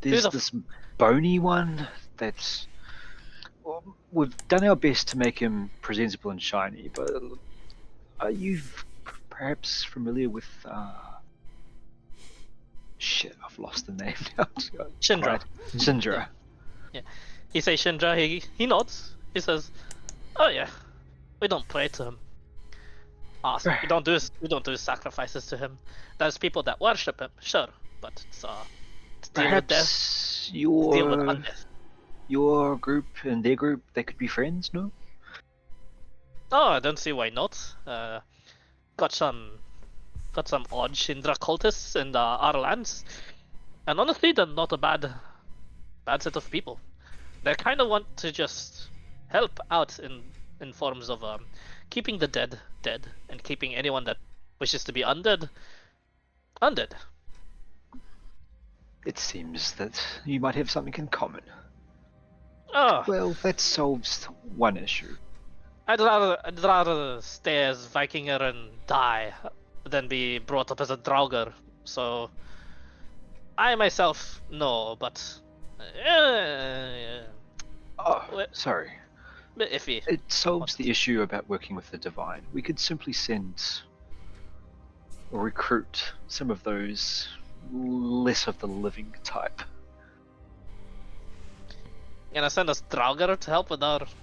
there's the this bony one that's. Well, we've done our best to make him presentable and shiny, but are you perhaps familiar with. Shit, I've lost the name now. Shindra. Right. Shindra. You say Shindra, he nods. He says, "Oh yeah, we don't pray to him. We don't do sacrifices to him. There's people that worship him, sure, but it's to deal with death, Perhaps to deal with your undeath. your group and their group, they could be friends, no? Oh, I don't see why not. Got some odd Shindra cultists in our lands, and honestly, they're not a bad set of people. They kind of want to just help out in forms of keeping the dead dead and keeping anyone that wishes to be undead undead. It seems that you might have something in common. Oh, Well, that solves one issue. I'd rather stay as Vikinger and die than be brought up as a Draugr. So I myself no, but Oh, What? sorry. bit iffy. It solves the issue about working with the Divine. We could simply send or recruit some of those less of the living type. Gonna send us Draugr to help with our problem?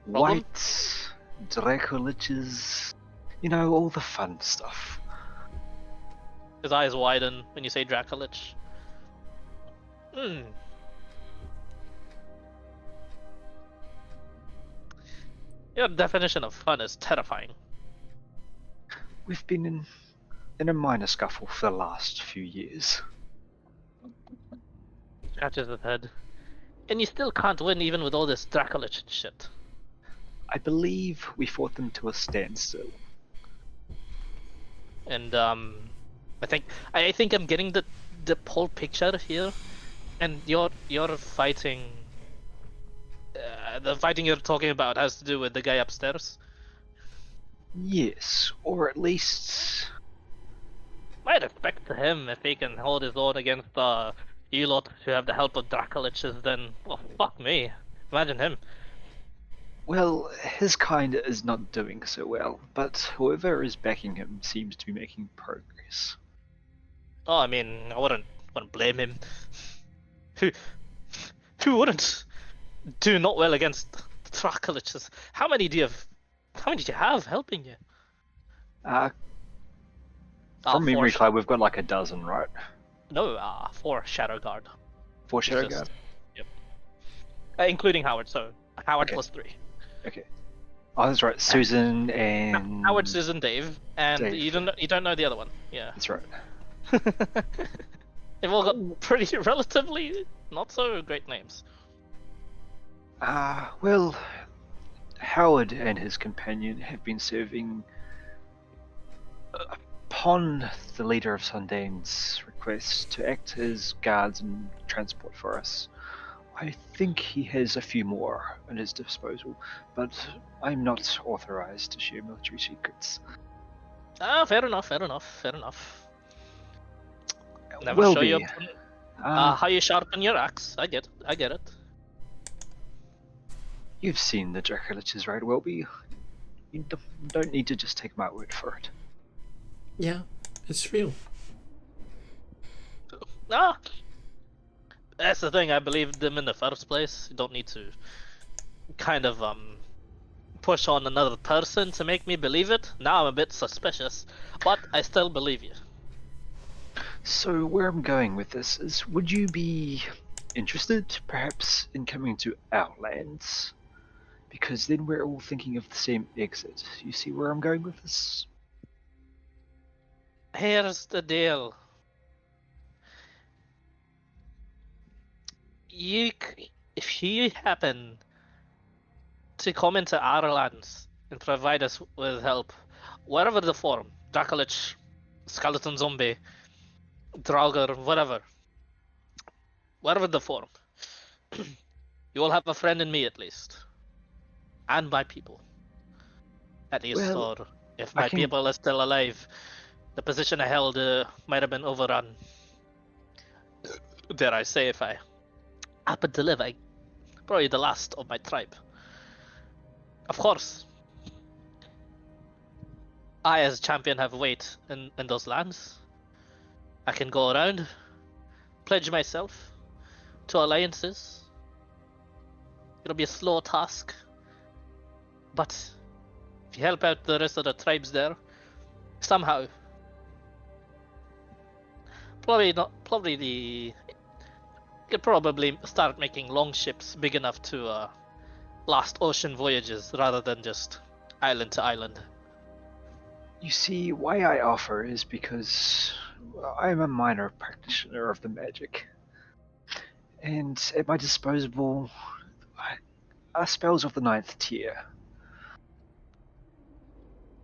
Whites, Dracoliches, all the fun stuff. His eyes widen when you say Dracolich. Your definition of fun is terrifying. We've been in a minor scuffle for the last few years. Scratches his head. And you still can't win even with all this Dracolich shit. I believe we fought them to a standstill. And I think I'm getting the whole picture here. And you're fighting. The fighting you're talking about has to do with the guy upstairs. Yes, or at least My respect to him if he can hold his own against you lot who have the help of Dracoliches. Then, well, fuck me. Imagine him. well, his kind is not doing so well, but whoever is backing him seems to be making progress. Oh, I mean, I wouldn't blame him. Who wouldn't do not well against the Dracoliches? How many do you have helping you? From memory, Four Cloud, we've got like a dozen, right? No, 4 Shadow Guard. 4 Shadow Just- Guard? Yep. Including Howard, so Howard Okay. plus 3. Okay. Oh, that's right. Susan and... Howard, Susan, Dave, and Dave. you don't know the other one. Yeah. That's right. They've all got pretty relatively not so great names. Well, Howard and his companion have been serving upon the leader of Sundane's request to act as guards and transport for us. I think he has a few more at his disposal, but I'm not authorized to share military secrets. Fair enough. Never Will show be. you how you sharpen your axe. I get it. You've seen the Dracoliches, right, Welby? You don't need to just take my word for it. Yeah, it's real. Ah, that's the thing. I believed them in the first place. You don't need to kind of push on another person to make me believe it. Now I'm a bit suspicious, but I still believe you. So where I'm going with this is, would you be interested, perhaps, in coming to our lands? Because then we're all thinking of the same exit. You see where I'm going with this? Here's the deal. If you happen to come into our lands and provide us with help, wherever the form, Dracolich, Skeleton Zombie, Draugr, whatever the form, you will have a friend in me at least, and my people, at least, Well, or if I my can. people are still alive, the position I held might have been overrun. Dare I say, if I happen to live, I probably the last of my tribe. Of course, I as champion have weight in those lands. I can go around, pledge myself to alliances. It'll be a slow task, but if you help out the rest of the tribes there, somehow, you could probably start making long ships big enough to last ocean voyages rather than just island to island. You see, why I offer is because I'm a minor practitioner of the magic, and at my disposal are spells of the ninth tier.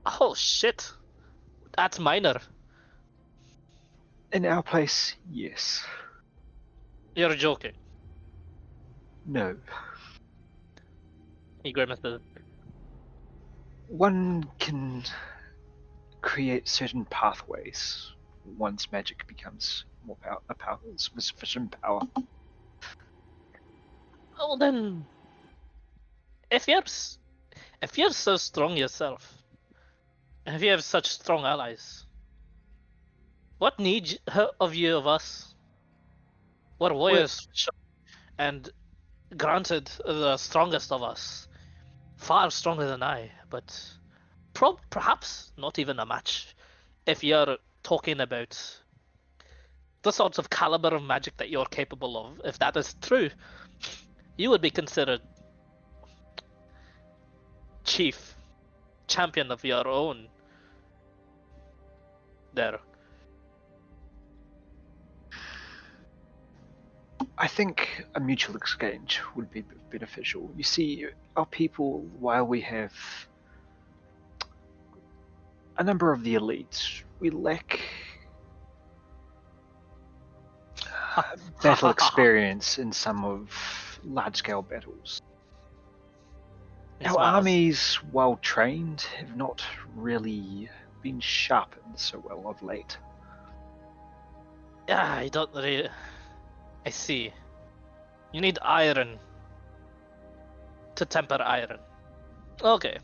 Oh shit, that's minor. In our place, yes. You're joking. No. He grimaces. One can create certain pathways once magic becomes more sufficient power. Oh then, if you're if you're so strong yourself, if you have such strong allies, what need of you of us? We're Well, warriors, and granted, the strongest of us, far stronger than I, but perhaps not even a match. If you're talking about the sorts of caliber of magic that you're capable of, if that is true, you would be considered chief champion of your own there. I think a mutual exchange would be beneficial. You see, our people, while we have a number of the elites, we lack battle experience in some of large-scale battles. He Our smiles. armies, while trained, have not really been sharpened so well of late. Yeah, I don't really. I see. You need iron to temper iron. Okay.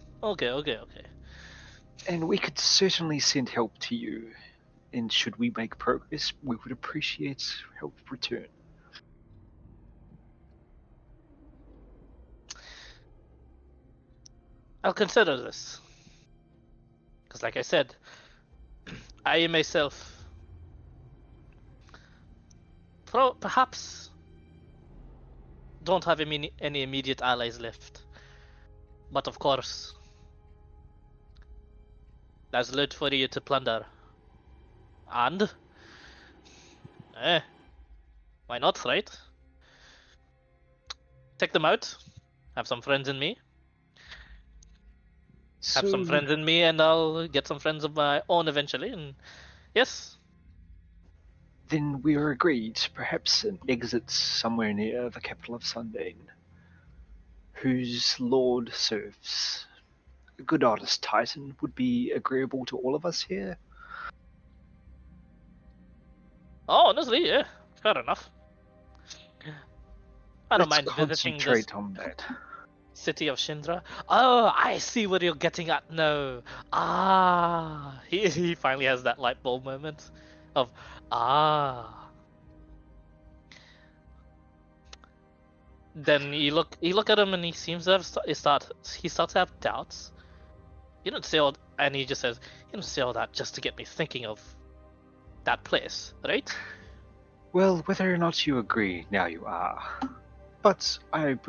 And we could certainly send help to you, and should we make progress, we would appreciate help return. I'll consider this. Because, like I said, I myself perhaps don't have any immediate allies left. But of course, there's loot for you to plunder. And, why not, right? Take them out. Have some friends in me. Have some So friends in me, and I'll get some friends of my own eventually. And yes, then we are agreed. Perhaps an exit somewhere near the capital of Sundane, whose lord serves a good artist titan, would be agreeable to all of us here. oh, honestly, yeah, fair enough. I don't Let's mind visiting this concentrate on that. city of Shindra. Oh, I see what you're getting at now. Ah, he finally has that light bulb moment of, ah. Then you look at him and he seems to have he starts to have doubts. You don't say all, and he just says, "You don't say all that just to get me thinking of that place, right?" Well, whether or not you agree, now you are. But I'm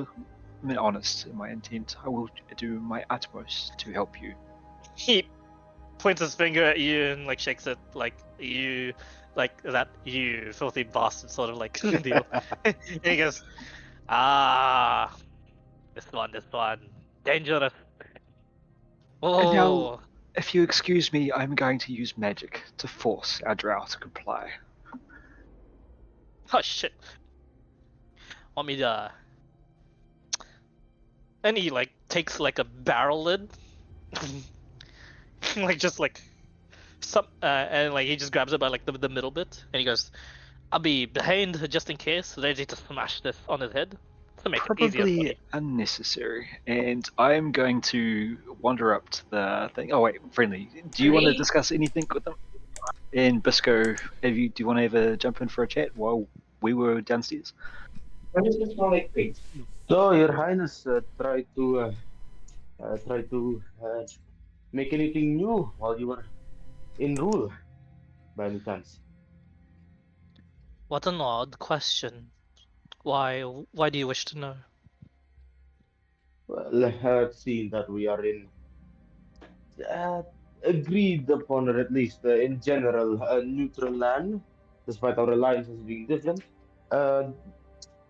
honest in my intent. I will do my utmost to help you. He points his finger at you and like shakes it like you, like that you filthy bastard sort of like deal. And he goes, "Ah, this one, dangerous." And now, Oh, if you excuse me, I'm going to use magic to force our drow to comply. oh shit! Want me to? And he like takes like a barrel lid, like just like some, and like he just grabs it by like the middle bit, and he goes, "I'll be behind just in case, ready to smash this on his head to make it easier for Probably you." unnecessary. And I'm going to wander up to the thing. Oh wait, friendly. Do you want to discuss anything with them? And Bisco, do you want to ever jump in for a chat while we were downstairs? So, Your Highness, try to make anything new while you were in rule, by any chance? What an odd question. Why do you wish to know? Well, seeing that we are in uh, agreed upon, or at least in general, a neutral land, despite our alliances being different. Uh,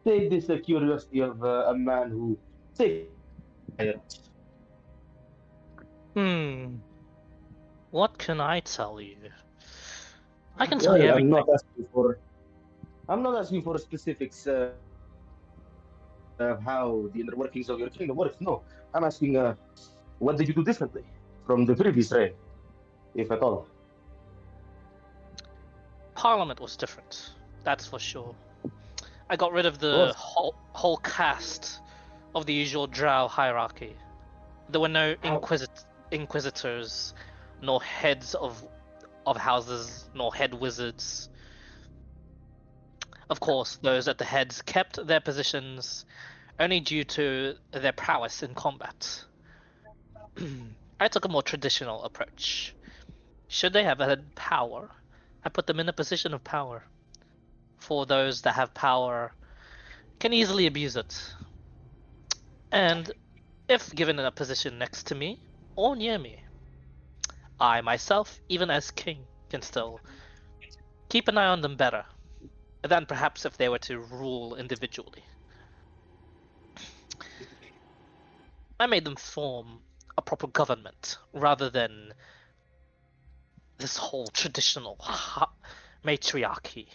Take this curiosity of a man who takes. Hmm. What can I tell you? I can tell you Well, everything. I'm not asking for specifics of how the inner workings of your kingdom works. No, I'm asking, what did you do differently from the previous reign, if at all? Parliament was different. That's for sure. I got rid of Of the course. whole cast of the usual drow hierarchy. There were no inquisitors, nor heads of houses, nor head wizards. Of course, those at the heads kept their positions only due to their prowess in combat. I took a more traditional approach. Should they have had power, I put them in a position of power. For those that have power can easily abuse it. And if given a position next to me or near me, I myself, even as king, can still keep an eye on them better than perhaps if they were to rule individually. I made them form a proper government rather than this whole traditional matriarchy.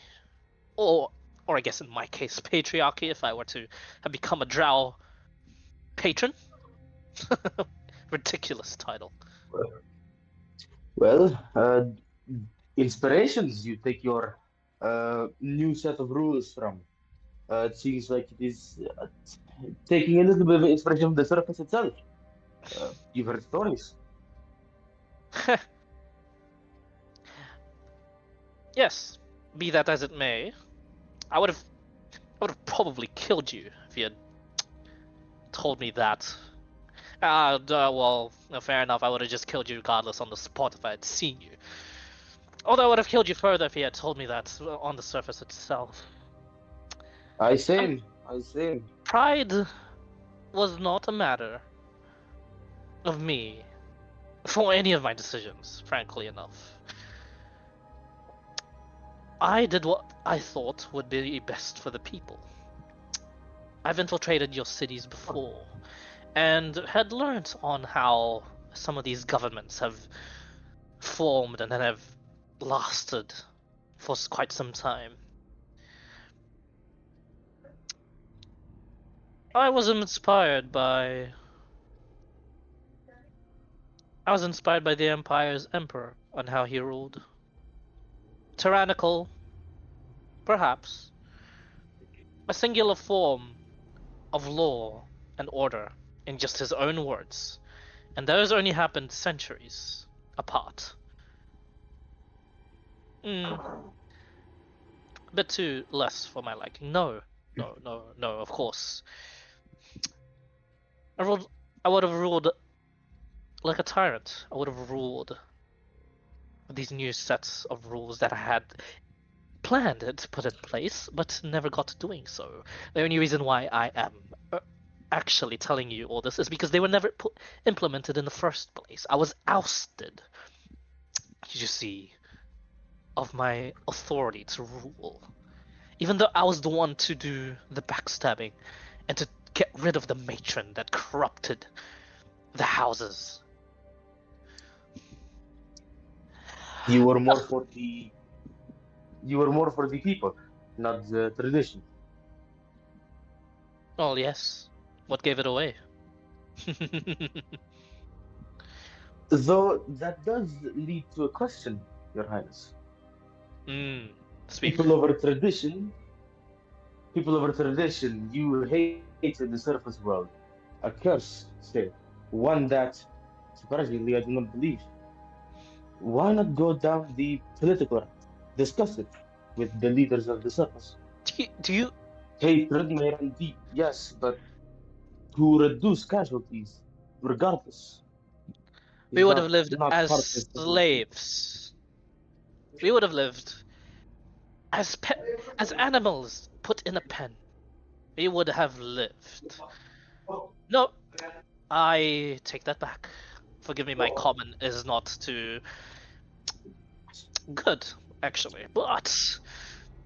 Or or I guess in my case, patriarchy if I were to have become a drow patron. Ridiculous title. Well, inspirations you take your new set of rules from. It seems like it is taking a little bit of inspiration from the surface itself. You've heard stories. Yes, be that as it may, I would have probably killed you if you had told me that. Well, no, fair enough. I would have just killed you regardless on the spot if I had seen you. Although I would have killed you further if he had told me that on the surface itself. Um, I same. Pride was not a matter of me for any of my decisions, frankly enough. I did what I thought would be best for the people. I've infiltrated your cities before, and had learnt on how some of these governments have formed and have lasted for quite some time. I was inspired by the Empire's emperor and how he ruled. Tyrannical, perhaps, a singular form of law and order in just his own words, and those only happened centuries apart. A bit too less for my liking. No, no, of course. I would have ruled like a tyrant. I would have ruled these new sets of rules that I had planned to put in place, but never got to doing so. The only reason why I am actually telling you all this is because they were never implemented in the first place. I was ousted, you see, of my authority to rule. Even though I was the one to do the backstabbing and to get rid of the matron that corrupted the houses. You were more for the people, not the tradition. Oh, yes. What gave it away? Though that does lead to a question, Your Highness. mm, speak. People over tradition, you hated the surface world. A curse, say, one that, surprisingly, I do not believe. Why not go down the political route? Discuss it with the leaders of the surface. Do you Hatred may run deep, yes, but to reduce casualties, regardless, we is would have that lived not as part of the solution? slaves. We would have lived as animals put in a pen. We would have lived. No, I take that back. Forgive me, my common is not too good, actually. But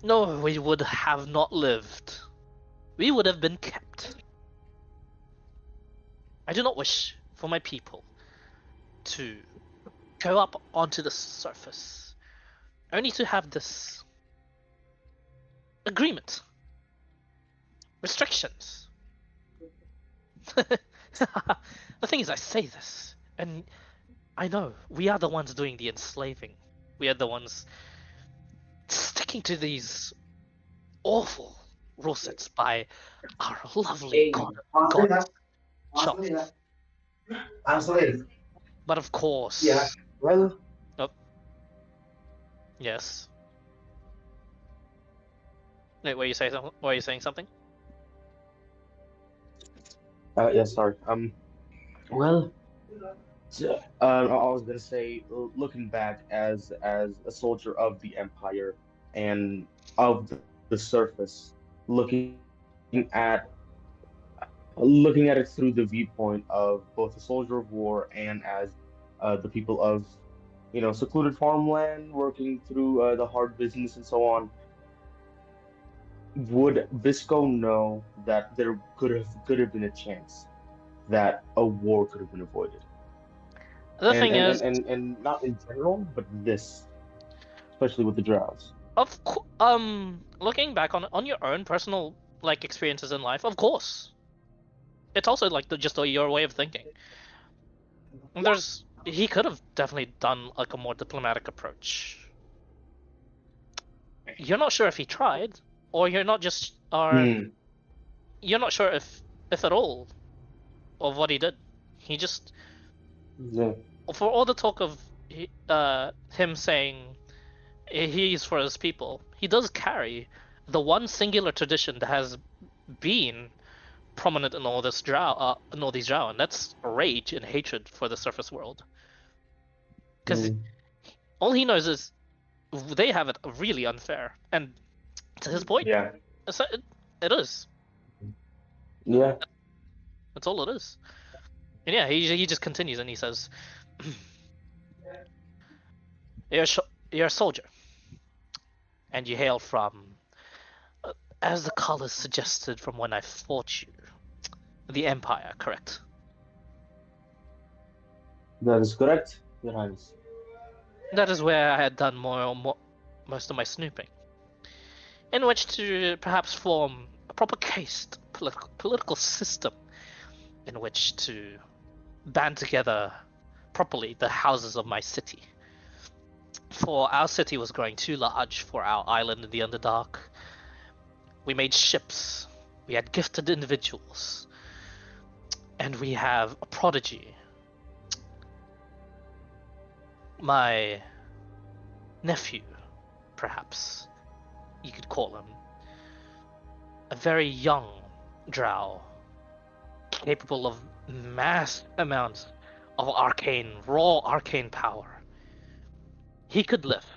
no, we would have not lived. We would have been kept. I do not wish for my people to go up onto the surface, only to have this agreement, restrictions. The thing is, I say this, and I know we are the ones doing the enslaving. We are the ones sticking to these awful rule sets by our lovely goddess Chop. But of course, Well, oh, yes. Wait, were you saying something? yeah, sorry. Well, I was gonna say, looking back as a soldier of the Empire and of the surface, looking at looking at it through the viewpoint of both a soldier of war and as the people of, secluded farmland, working through the hard business and so on. Would Visco know that there could have been a chance that a war could have been avoided? The And thing and and is, and, and not in general, but this, especially with the drows. looking back on your own personal like experiences in life, of course, it's also like just your way of thinking. And he could have definitely done like a more diplomatic approach. You're not sure if he tried, or Hmm. you're not sure if at all of what he did. He just, Yeah. for all the talk of him saying he's for his people, he does carry the one singular tradition that has been prominent in in all these drow, and that's rage and hatred for the surface world. Because Hmm. all he knows is they have it really unfair, and to his point, Yeah. it is. Yeah. That's all it is. And yeah, he just continues and he says, "You're you're a soldier, and you hail from, as the colors suggested from when I fought you, the Empire, correct?" That is correct, Your Highness. That is where I had done most of my snooping, in which to perhaps form a proper cased political system in which to band together properly the houses of my city. For our city was growing too large for our island in the Underdark. We made ships, we had gifted individuals, and we have a prodigy. My nephew, perhaps you could call him. a very young drow, capable of mass amounts of raw arcane power. He could lift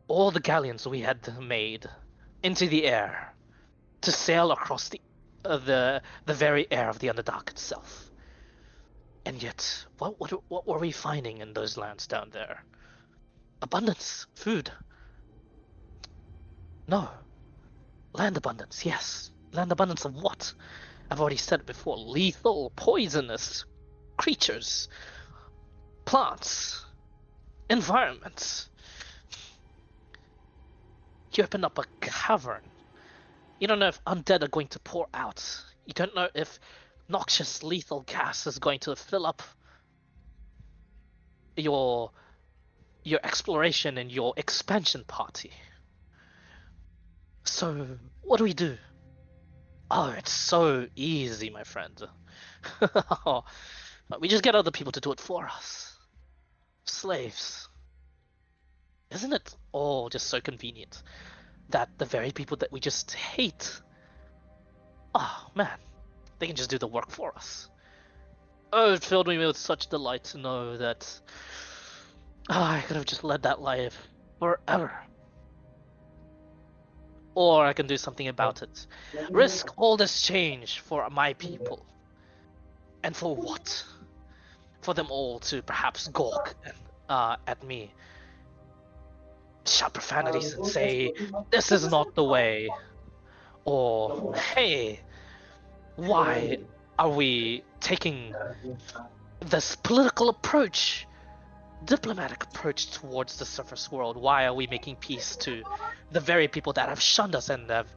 all the galleons we had made into the air to sail across the very air of the Underdark itself. And yet, what were we finding in those lands down there? Abundance, food. No, land abundance. Yes, land abundance of what? I've already said it before. Lethal, poisonous creatures, plants, environments. You open up a cavern. You don't know if undead are going to pour out. You don't know if noxious lethal gas is going to fill up your exploration and your expansion party. So what do we do? Oh, it's so easy, my friend. We just get other people to do it for us. Slaves. Isn't it all just so convenient that the very people that we just hate, oh man, they can just do the work for us. Oh, it filled me with such delight to know that I could have just led that life forever. Or I can do something about it. Risk all this change for my people. And for what? For them all to perhaps gawk at me, shout profanities and say, this is not the way. Or, hey, why are we taking this political approach, diplomatic approach towards the surface world? Why are we making peace to the very people that have shunned us and have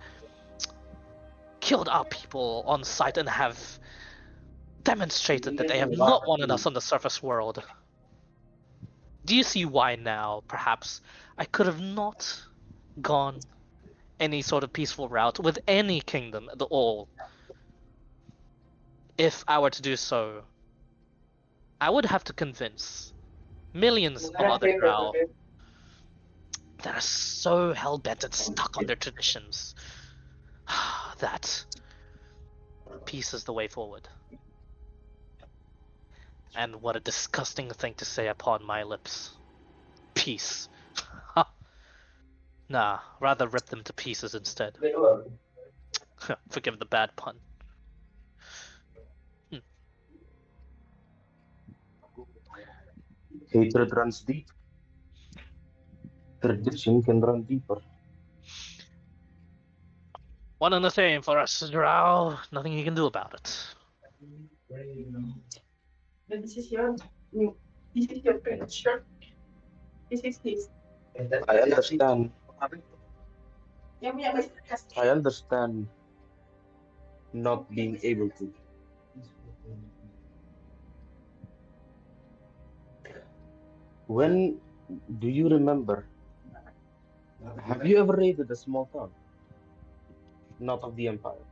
killed our people on sight and have demonstrated that they have not wanted us on the surface world? Do you see why now, perhaps, I could have not gone any sort of peaceful route with any kingdom at all? If I were to do so, I would have to convince millions of other drow that are so hell-bent and stuck on their traditions that peace is the way forward. And what a disgusting thing to say upon my lips. Peace. Nah, rather rip them to pieces instead. Forgive the bad pun. Hatred runs deep. Tradition can run deeper. One and the same for us, drow. Nothing you can do about it. This is your favorite shirt. This is his. I understand. Yang punya baju I understand not being able to. When do you remember? Have you ever raided a small town? Not of the Empire.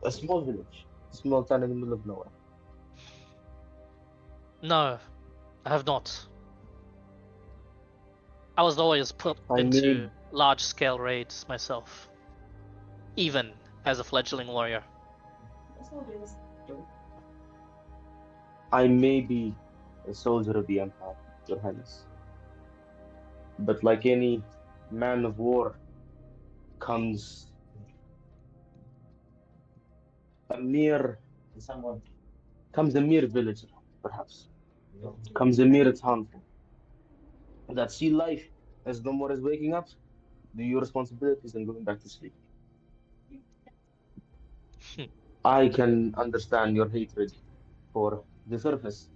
A small village. Small town in the middle of nowhere. No, I have not. I was always put I into mean- large-scale raids myself, even as a fledgling warrior. I may be a soldier of the Empire, Your Highness. But like any man of war comes a mere villager, perhaps. Comes a mere townful. That see life as no more as waking up, do your responsibilities and going back to sleep. I can understand your hatred for the surface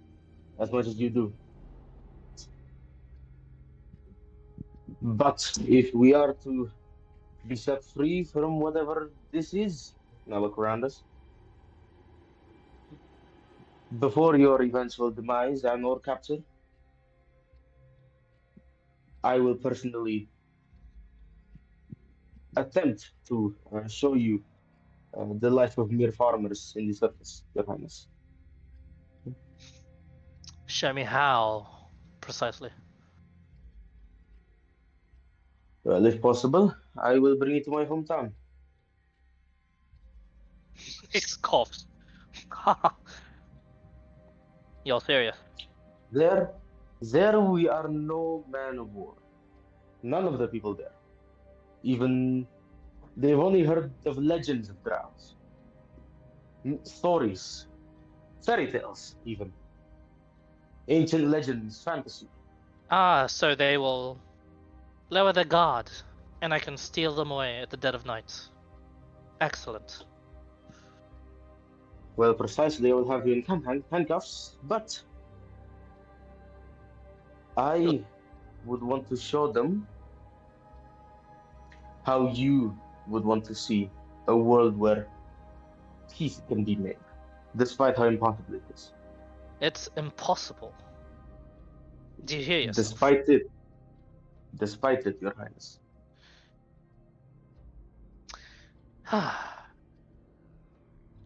as much as you do. But if we are to be set free from whatever this is now look around us, before your eventual demise and or capture, I will personally attempt to show you the life of mere farmers in the surface, Your Highness. Show me how, precisely. Well, if possible, I will bring you to my hometown. He coughs. You're serious. There we are no man of war. None of the people there. Even they've only heard of legends of drows. Stories, fairy tales, even. Ancient legends, fantasy. Ah, so they will lower their guard, and I can steal them away at the dead of night. Excellent. Well, precisely, I will have you in handcuffs, but I would want to show them how you would want to see a world where peace can be made, despite how impossible it is. It's impossible. Do you hear yourself? Despite it, Your Highness.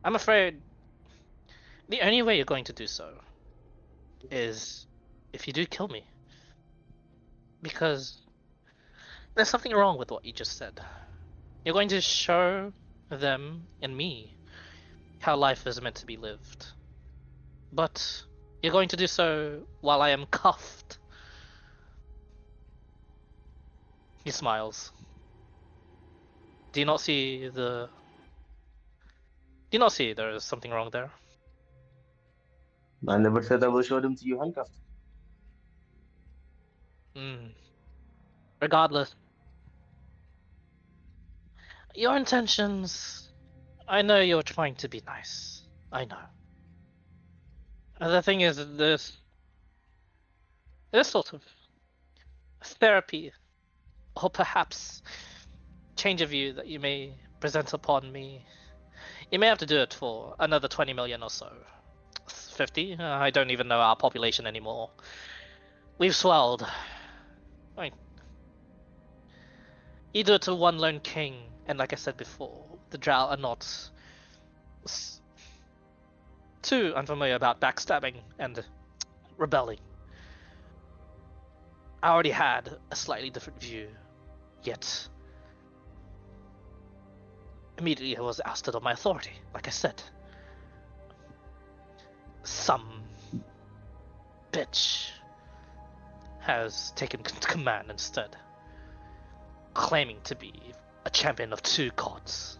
I'm afraid the only way you're going to do so is if you do kill me. Because there's something wrong with what you just said. You're going to show them and me how life is meant to be lived. But you're going to do so while I am cuffed. He smiles. Do you not see there is something wrong there? I never said I will show them to you handcuffed. Regardless, your intentions, I know you're trying to be nice. I know. And the thing is, this sort of therapy, or perhaps change of view that you may present upon me, you may have to do it for another 20 million or so. 50? I don't even know our population anymore. We've swelled. I mean, you do it to one lone king, and like I said before, the Drow are not too unfamiliar about backstabbing and rebelling. I already had a slightly different view, yet immediately I was ousted of my authority, like I said. Some bitch has taken command instead, claiming to be a champion of two gods.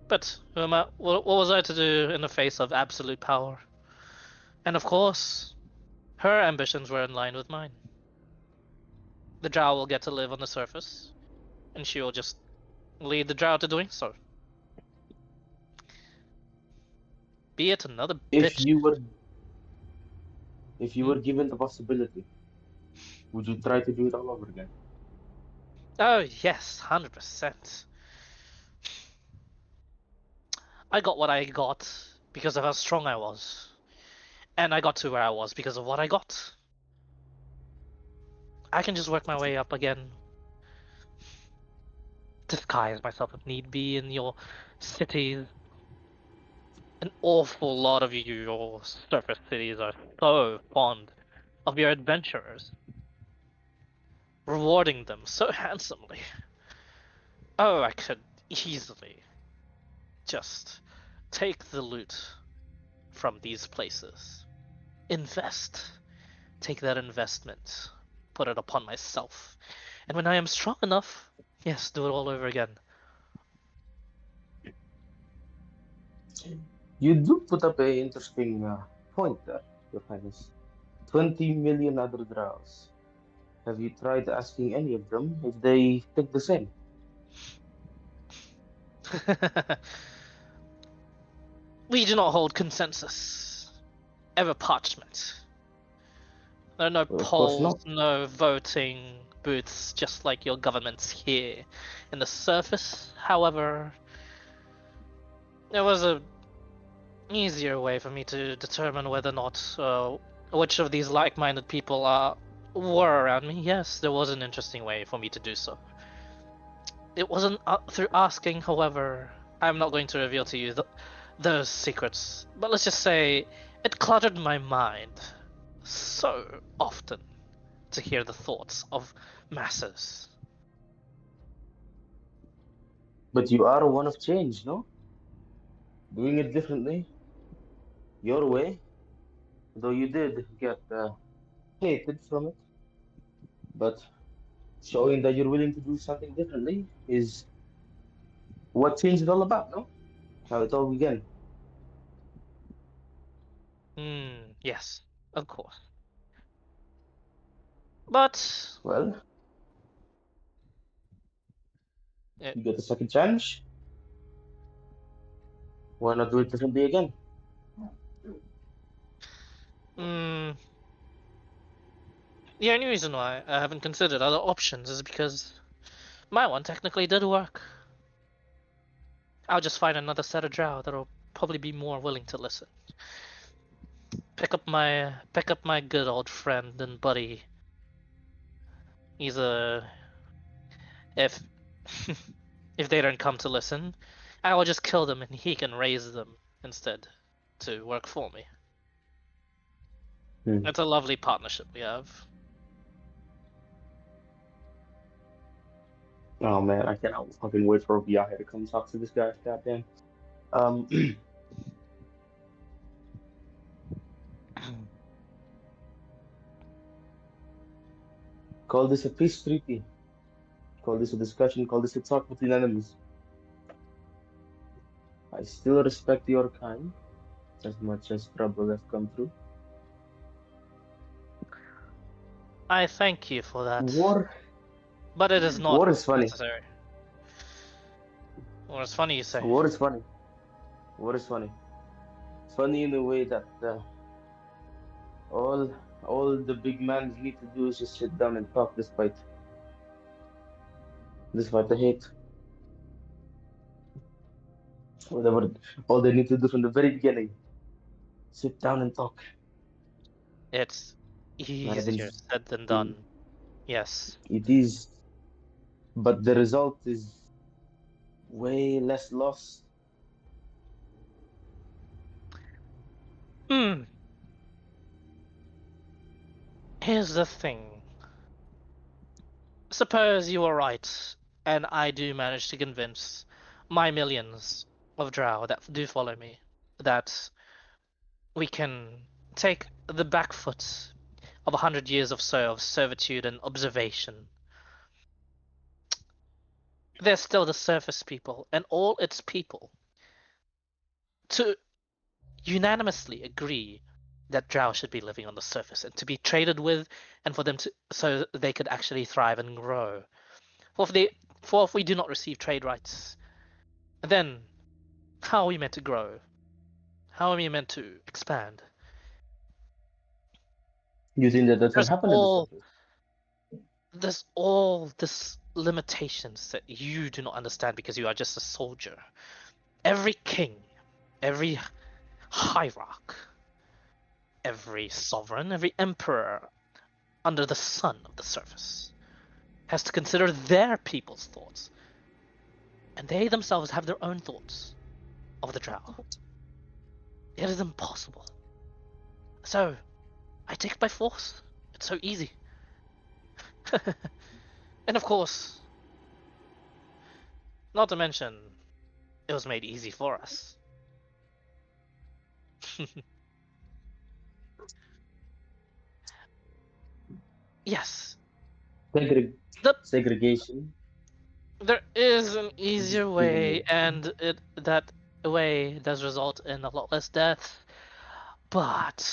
But what was I to do in the face of absolute power? And of course, her ambitions were in line with mine. The Drow will get to live on the surface, and she will just lead the Drow to doing so. Be it another If bitch. you were given the possibility, would you try to do it all over again? Oh yes, 100%. I got what I got because of how strong I was. And I got to where I was because of what I got. I can just work my way up again. Disguise myself if need be in your cities. An awful lot of your surface cities are so fond of your adventurers, rewarding them so handsomely. Oh, I could easily just take the loot from these places, take that investment, put it upon myself, and when I am strong enough, yes, do it all over again. You do put up a interesting point there, Your Highness. 20 million other drows. Have you tried asking any of them if they think the same? We do not hold consensus. Ever parchment. There are no Well, of course polls, not. no voting booths, just like your governments here. In the surface, however, there was a easier way for me to determine whether or not which of these like-minded people were around me. Yes, there was an interesting way for me to do so. It wasn't through asking, however. I'm not going to reveal to you those secrets, but let's just say it cluttered my mind so often to hear the thoughts of masses. But you are one of change, no? Doing it differently, your way, though you did get hated from it, but showing that you're willing to do something differently is what change is all about, no? How it all began. Yes, of course. But Well, it, you get a second chance. Why not do it differently again? mm, the only reason why I haven't considered other options is because my one technically did work. I'll just find another set of drow that'll probably be more willing to listen. Pick up my good old friend and buddy. He's a if if they don't come to listen, I will just kill them and he can raise them instead to work for me. Hmm. It's a lovely partnership we have. Oh man, I cannot fucking wait for Obiahe to come talk to this guy. Goddamn. Um, call this a peace treaty. Call this a discussion. Call this a talk between enemies. I still respect your kind as much as trouble has come through. I thank you for that, War, but it is not war is funny. necessary. Or it's funny you say. War is funny. War is funny. It's funny in a way that all all the big men need to do is just sit down and talk, despite the hate. Whatever, all they need to do from the very beginning, sit down and talk. It's Rather than easier just said than do. done. Yes. It is, but the result is way less loss. Hmm. Here's the thing. Suppose you are right, and I do manage to convince my millions of drow that do follow me that we can take the back foot of 100 years or so of servitude and observation. There's still the surface people and all its people to unanimously agree that drow should be living on the surface and to be traded with, and for them to so they could actually thrive and grow. For if we do not receive trade rights, then how are we meant to grow? How are we meant to expand? You think that can There's happen in the all surface? there's all this limitations that you do not understand because you are just a soldier. Every king, every hierarch, every sovereign, every emperor under the sun of the surface has to consider their people's thoughts, and they themselves have their own thoughts of the drow. It is impossible. So I take it by force. It's so easy. And of course, not to mention, it was made easy for us. Yes, Segre- the segregation, there is an easier way, discrimination. and that way does result in a lot less death. But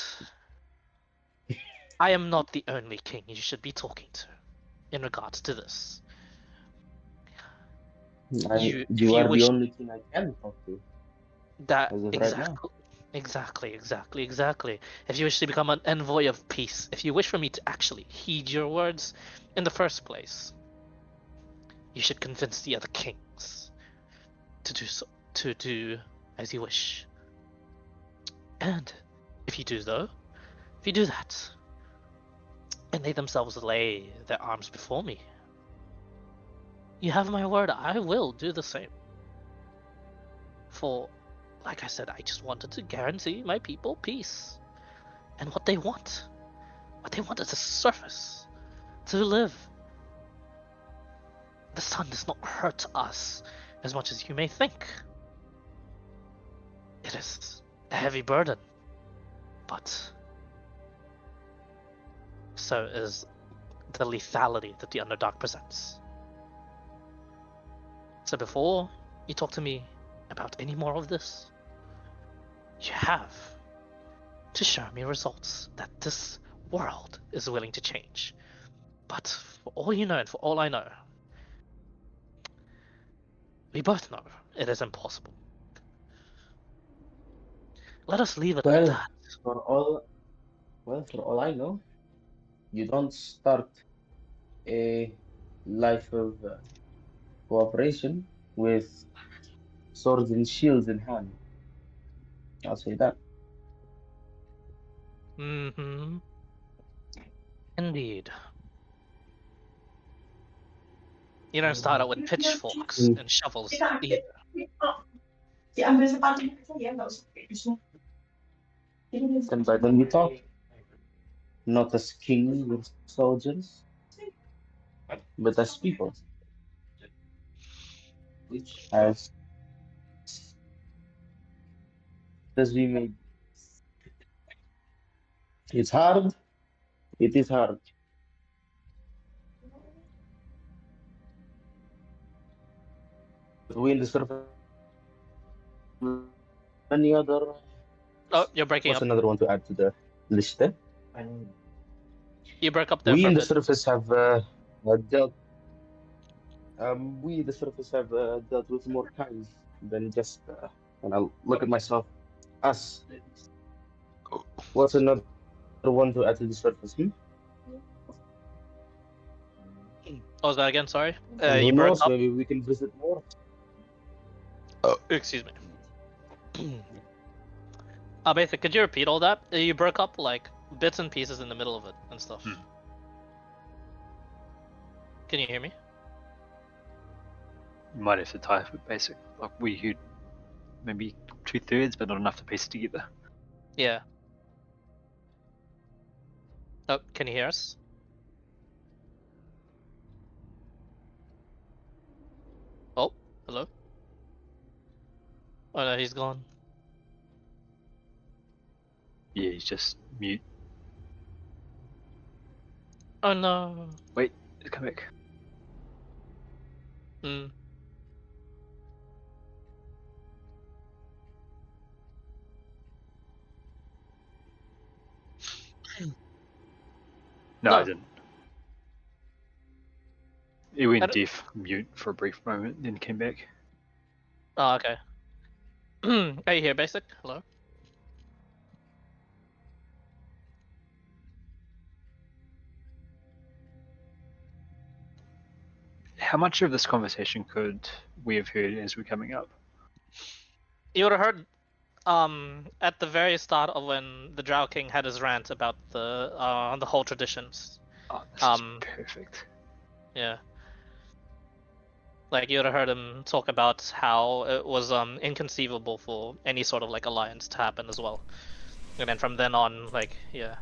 I am not the only king you should be talking to in regards to this. If You you are the wish only king I can talk to that as of right now. exactly. If you wish to become an envoy of peace, if you wish for me to actually heed your words in the first place, you should convince the other kings to do so, to do as you wish. And if you do that, and they themselves lay their arms before me, you have my word, I will do the same. For, like I said, I just wanted to guarantee my people peace. And what they want is a surface to live. The sun does not hurt us as much as you may think. It is a heavy burden, but so is the lethality that the Underdark presents. So before you talk to me about any more of this, you have to show me results that this world is willing to change. But for all you know and for all I know, we both know it is impossible. Let us leave it at Well, that. for all I know, you don't start a life of cooperation with swords and shields in hand. I'll say that. Mm-hmm. Indeed. You don't start out with pitchforks Mm. and shovels either. Diambil sepatunya saja, nggak usah pakai dusnya. Then by then we talk, not as kings or soldiers, but as people, as we may. It's hard. It is hard. But we in the surface. Any other? Oh, you're breaking What's up. another one to add to the list? Eh? You broke up there We for a in the bit. surface have dealt. We the surface have dealt with more kinds than just. And I look at myself. Us. What's another one to add to the surface? What was that again? Sorry. And You who broke knows? up. Maybe we can visit more. Oh, excuse me. Basic, could you repeat all that? You broke up like bits and pieces in the middle of it and stuff. Can you hear me? You might have to type it basic. Like we heard maybe 2/3, but not enough to piece it together. Yeah. Oh, can you hear us? Oh, hello? Oh no, he's gone. Yeah, he's just mute. Oh no. Wait, come back. Hmm. No, No. I didn't. He I went don't- deaf, mute for a brief moment, then came back. Oh, okay. Are you here, Basic? Hello? How much of this conversation could we have heard as we're coming up? You would have heard at the very start of when the Drow King had his rant about the whole traditions. Oh, this Um, is perfect. Yeah. Like you would have heard him talk about how it was inconceivable for any sort of like alliance to happen as well. And then from then on, like yeah,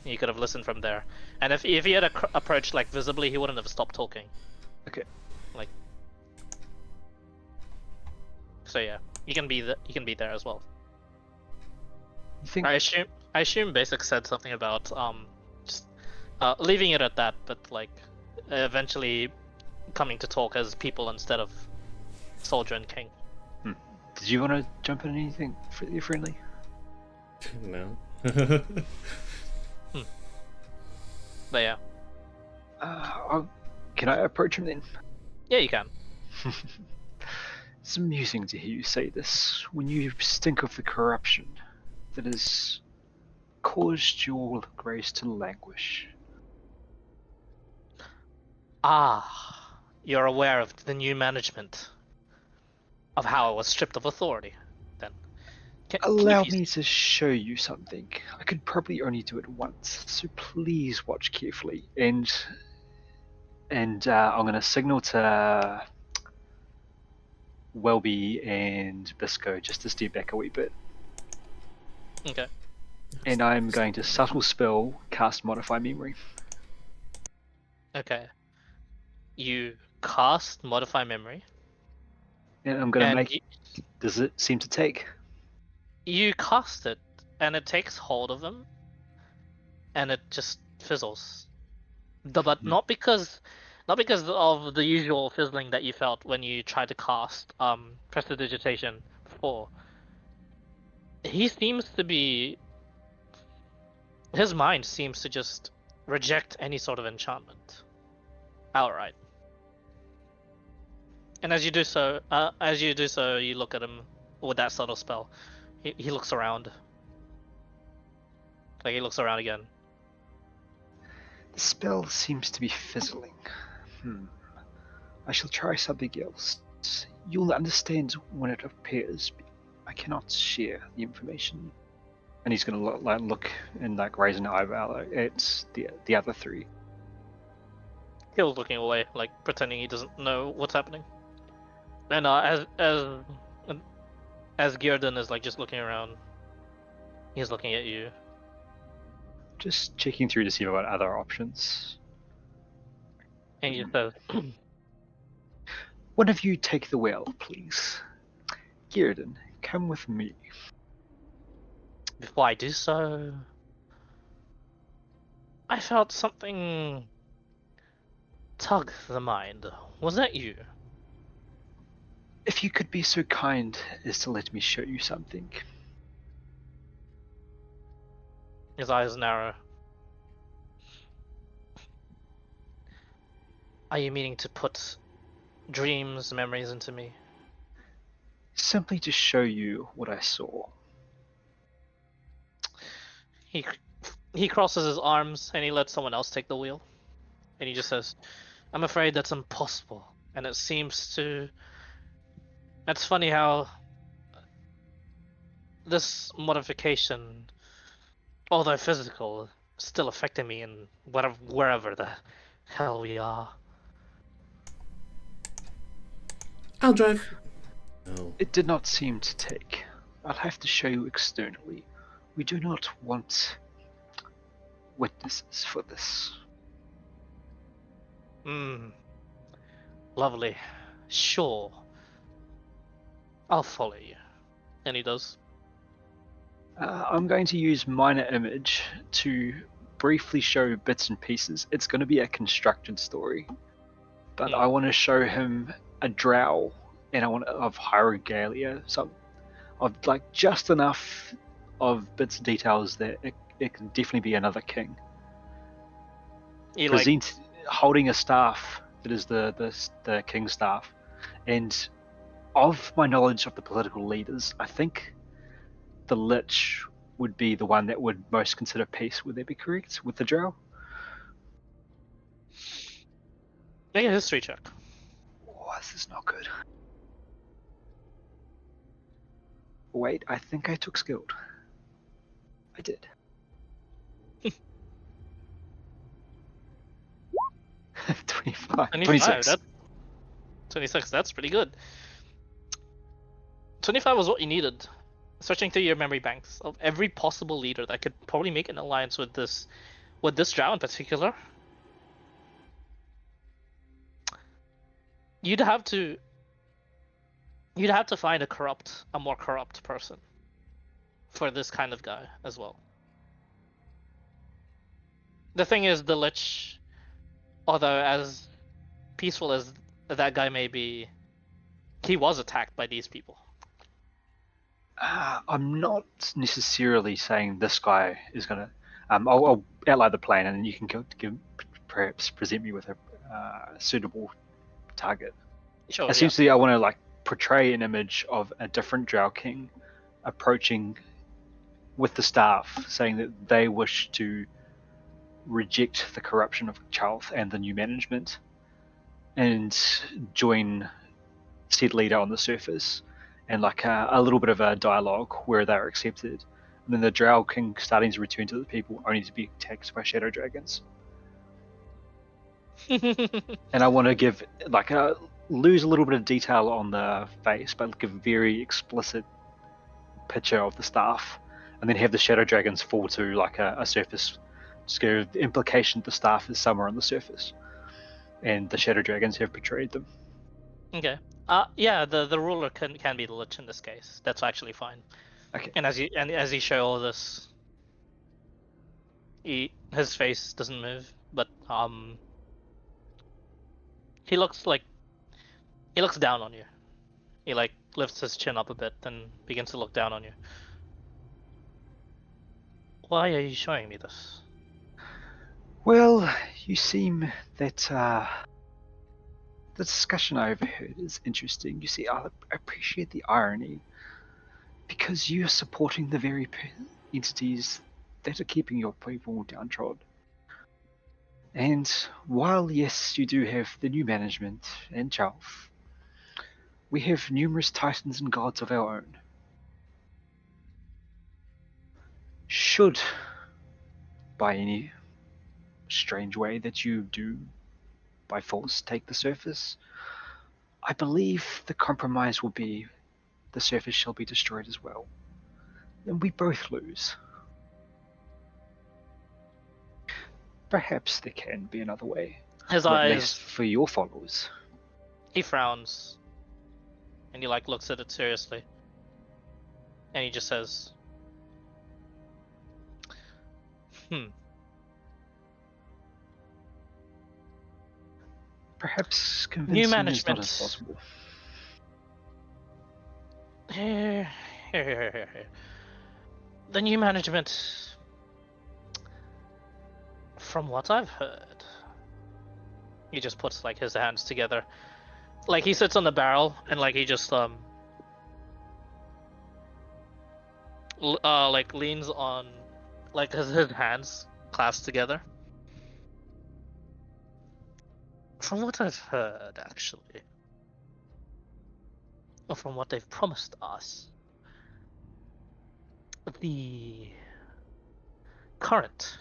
you could have listened from there. And if he had approached like visibly, he wouldn't have stopped talking. Okay. Like. So yeah, you can be there as well. You think I assume Basic said something about just leaving it at that, but like eventually coming to talk as people instead of soldier and king. Did you want to jump in anything friendly? No. But yeah, Can I approach him then? yeah, you can. It's amusing to hear you say this when you stink of the corruption that has caused your grace to languish. Ah, you're aware of the new management of how it was stripped of authority. Then, can Allow you me to show you something. I could probably only do it once, so please watch carefully. And I'm going to signal to Welby and Bisco just to step back a wee bit. Okay. And I'm going to subtle spell cast modify memory. Okay. You cast modify memory. And I'm gonna And make. Does it seem to take? you cast it, and it takes hold of him, and it just fizzles. But not because of the usual fizzling that you felt when you tried to cast prestidigitation before. He seems to be his mind seems to just reject any sort of enchantment outright. And as you do so, you look at him with that subtle spell. He looks around. Like he looks around again. The spell seems to be fizzling. I shall try something else. You'll understand when it appears. I cannot share the information. And he's gonna look and like raise an eyebrow at the other three. He's looking away, like pretending he doesn't know what's happening. And as Gearden is like just looking around, he's looking at you. Just checking through to see about other options. And he says, One of you take the wheel, please. Gearden, come with me. before I do so, I felt something tug the mind. Was that you? If you could be so kind as to let me show you something. His eyes narrow. Are you meaning to put dreams, memories into me? Simply to show you what I saw. He crosses his arms and he lets someone else take the wheel. And he just says, I'm afraid that's impossible. And it seems to... It's funny how this modification, although physical, is still affecting me in wherever the hell we are. I'll drive. Oh. It did not seem to take. I'll have to show you externally. We do not want witnesses for this. Lovely. Sure. I'll follow you. And he does. I'm going to use minor image to briefly show bits and pieces. It's going to be a constructed story, but I want to show him a drow, and I want of hierogalia, so of like just enough of bits and details that it can definitely be another king. He Present holding a staff that is the king's staff, and of my knowledge of the political leaders, I think the Lich would be the one that would most consider peace. Would that be correct with the drow? make a history check. Oh, this is not good. Wait, I think I took skilled. I did. 25. 26. 26, that's pretty good. 25 was what you needed. Searching through your memory banks of every possible leader that could probably make an alliance with this drow in particular. You'd have to find a more corrupt person for this kind of guy as well. The thing is, the Lich, although as peaceful as that guy may be, he was attacked by these people. I'm not necessarily saying this guy is gonna. I'll outline the plan, and then you can perhaps present me with a suitable target. Sure. Essentially, I want to like portray an image of a different drow king approaching with the staff, saying that they wish to reject the corruption of Charth and the new management, and join said leader on the surface, and like a little bit of a dialogue where they're accepted, and then the drow king starting to return to the people, only to be attacked by shadow dragons. And I want to give like lose a little bit of detail on the face, but give a very explicit picture of the staff, and then have the shadow dragons fall to like a surface. Just give the implication that the staff is somewhere on the surface, and the shadow dragons have betrayed them. Okay. Yeah, the ruler can be the lich in this case. That's actually fine. Okay. And as you show all this, his face doesn't move, but he looks down on you. He like lifts his chin up a bit and begins to look down on you. Why are you showing me this? Well, you seem that the discussion I overheard is interesting. You see, I appreciate the irony because you're supporting the very entities that are keeping your people downtrodden. And while, yes, you do have the new management and Chalf, we have numerous titans and gods of our own. Should, by any strange way that you do by force take the surface, I believe the compromise will be the surface shall be destroyed as well. And we both lose. Perhaps there can be another way, His or at least eyes, for your followers. he frowns, and he like looks at it seriously, and he just says, "Hmm. Perhaps New convincing is not management. as possible. Here. The new management, from what I've heard." He just puts like his hands together, like he sits on the barrel, and like he just like leans on, like his hands clasped together. From what I've heard, actually, or from what they've promised us, the current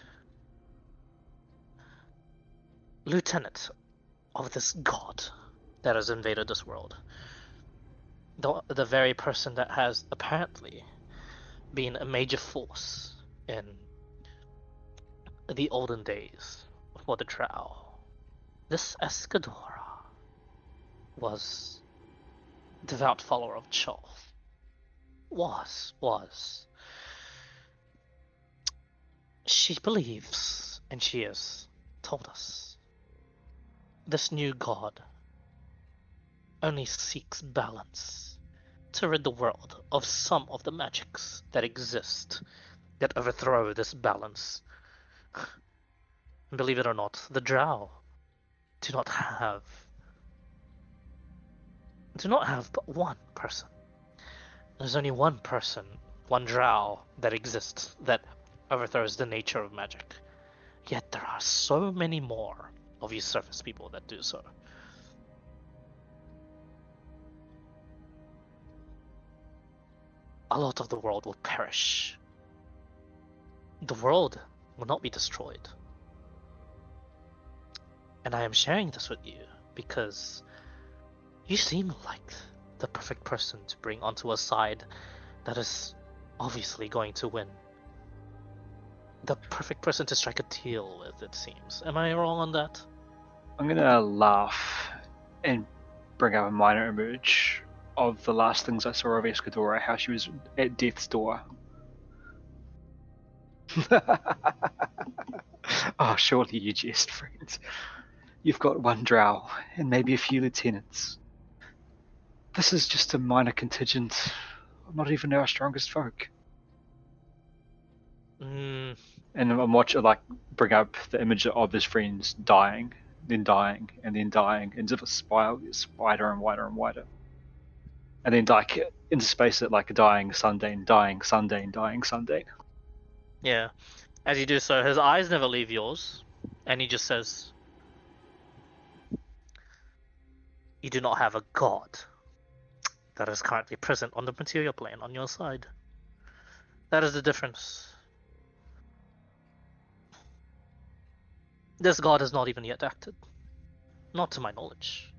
lieutenant of this god that has invaded this world, the very person that has apparently been a major force in the olden days for the Drow, this Escadora was devout follower of Chol. Was. She believes, and she has told us, this new god only seeks balance to rid the world of some of the magics that exist that overthrow this balance. Believe it or not, the Drow do not have but one person. There's only one person, one Drow that exists that overthrows the nature of magic. Yet there are so many more of you surface people that do so. A lot of the world will perish. The world will not be destroyed. And I am sharing this with you because you seem like the perfect person to bring onto a side that is obviously going to win. The perfect person to strike a deal with, it seems. Am I wrong on that? I'm gonna laugh and bring up a minor image of the last things I saw of Escadora, how she was at death's door. Oh, surely you jest, friend. You've got one drow, and maybe a few lieutenants. This is just a minor contingent, not even our strongest folk. Mm, And I'm watching, like, bring up the image of his friends dying, then dying, and then dying, and if a spiral gets wider and wider and wider. And then, like, into space at, like, dying Sundane, dying Sundane, dying Sundane. yeah. As you do so, his eyes never leave yours, and he just says, "You do not have a god that is currently present on the material plane on your side. That is the difference. This god has not even yet acted. Not to my knowledge.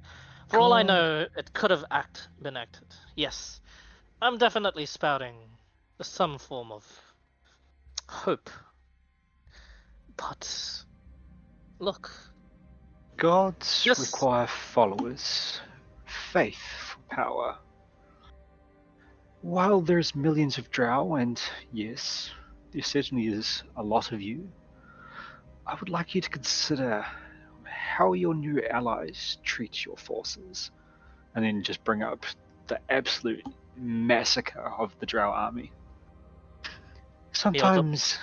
For all I God. know, it could have been acted. Yes, I'm definitely spouting some form of hope. But look, Gods this require followers. faith for power. While there's millions of drow, and yes, there certainly is a lot of you, I would like you to consider how your new allies treat your forces, and then just bring up the absolute massacre of the drow army. Sometimes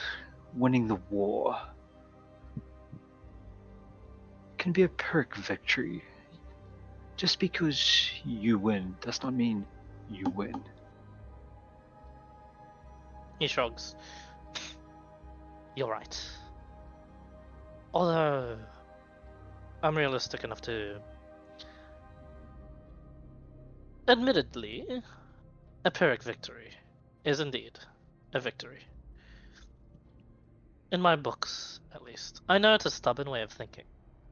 winning the war can be a Pyrrhic victory. Just because you win does not mean you win. He shrugs. You're right. Although, I'm realistic enough to... Admittedly, a Pyrrhic victory is indeed a victory. In my books, at least. I know it's a stubborn way of thinking,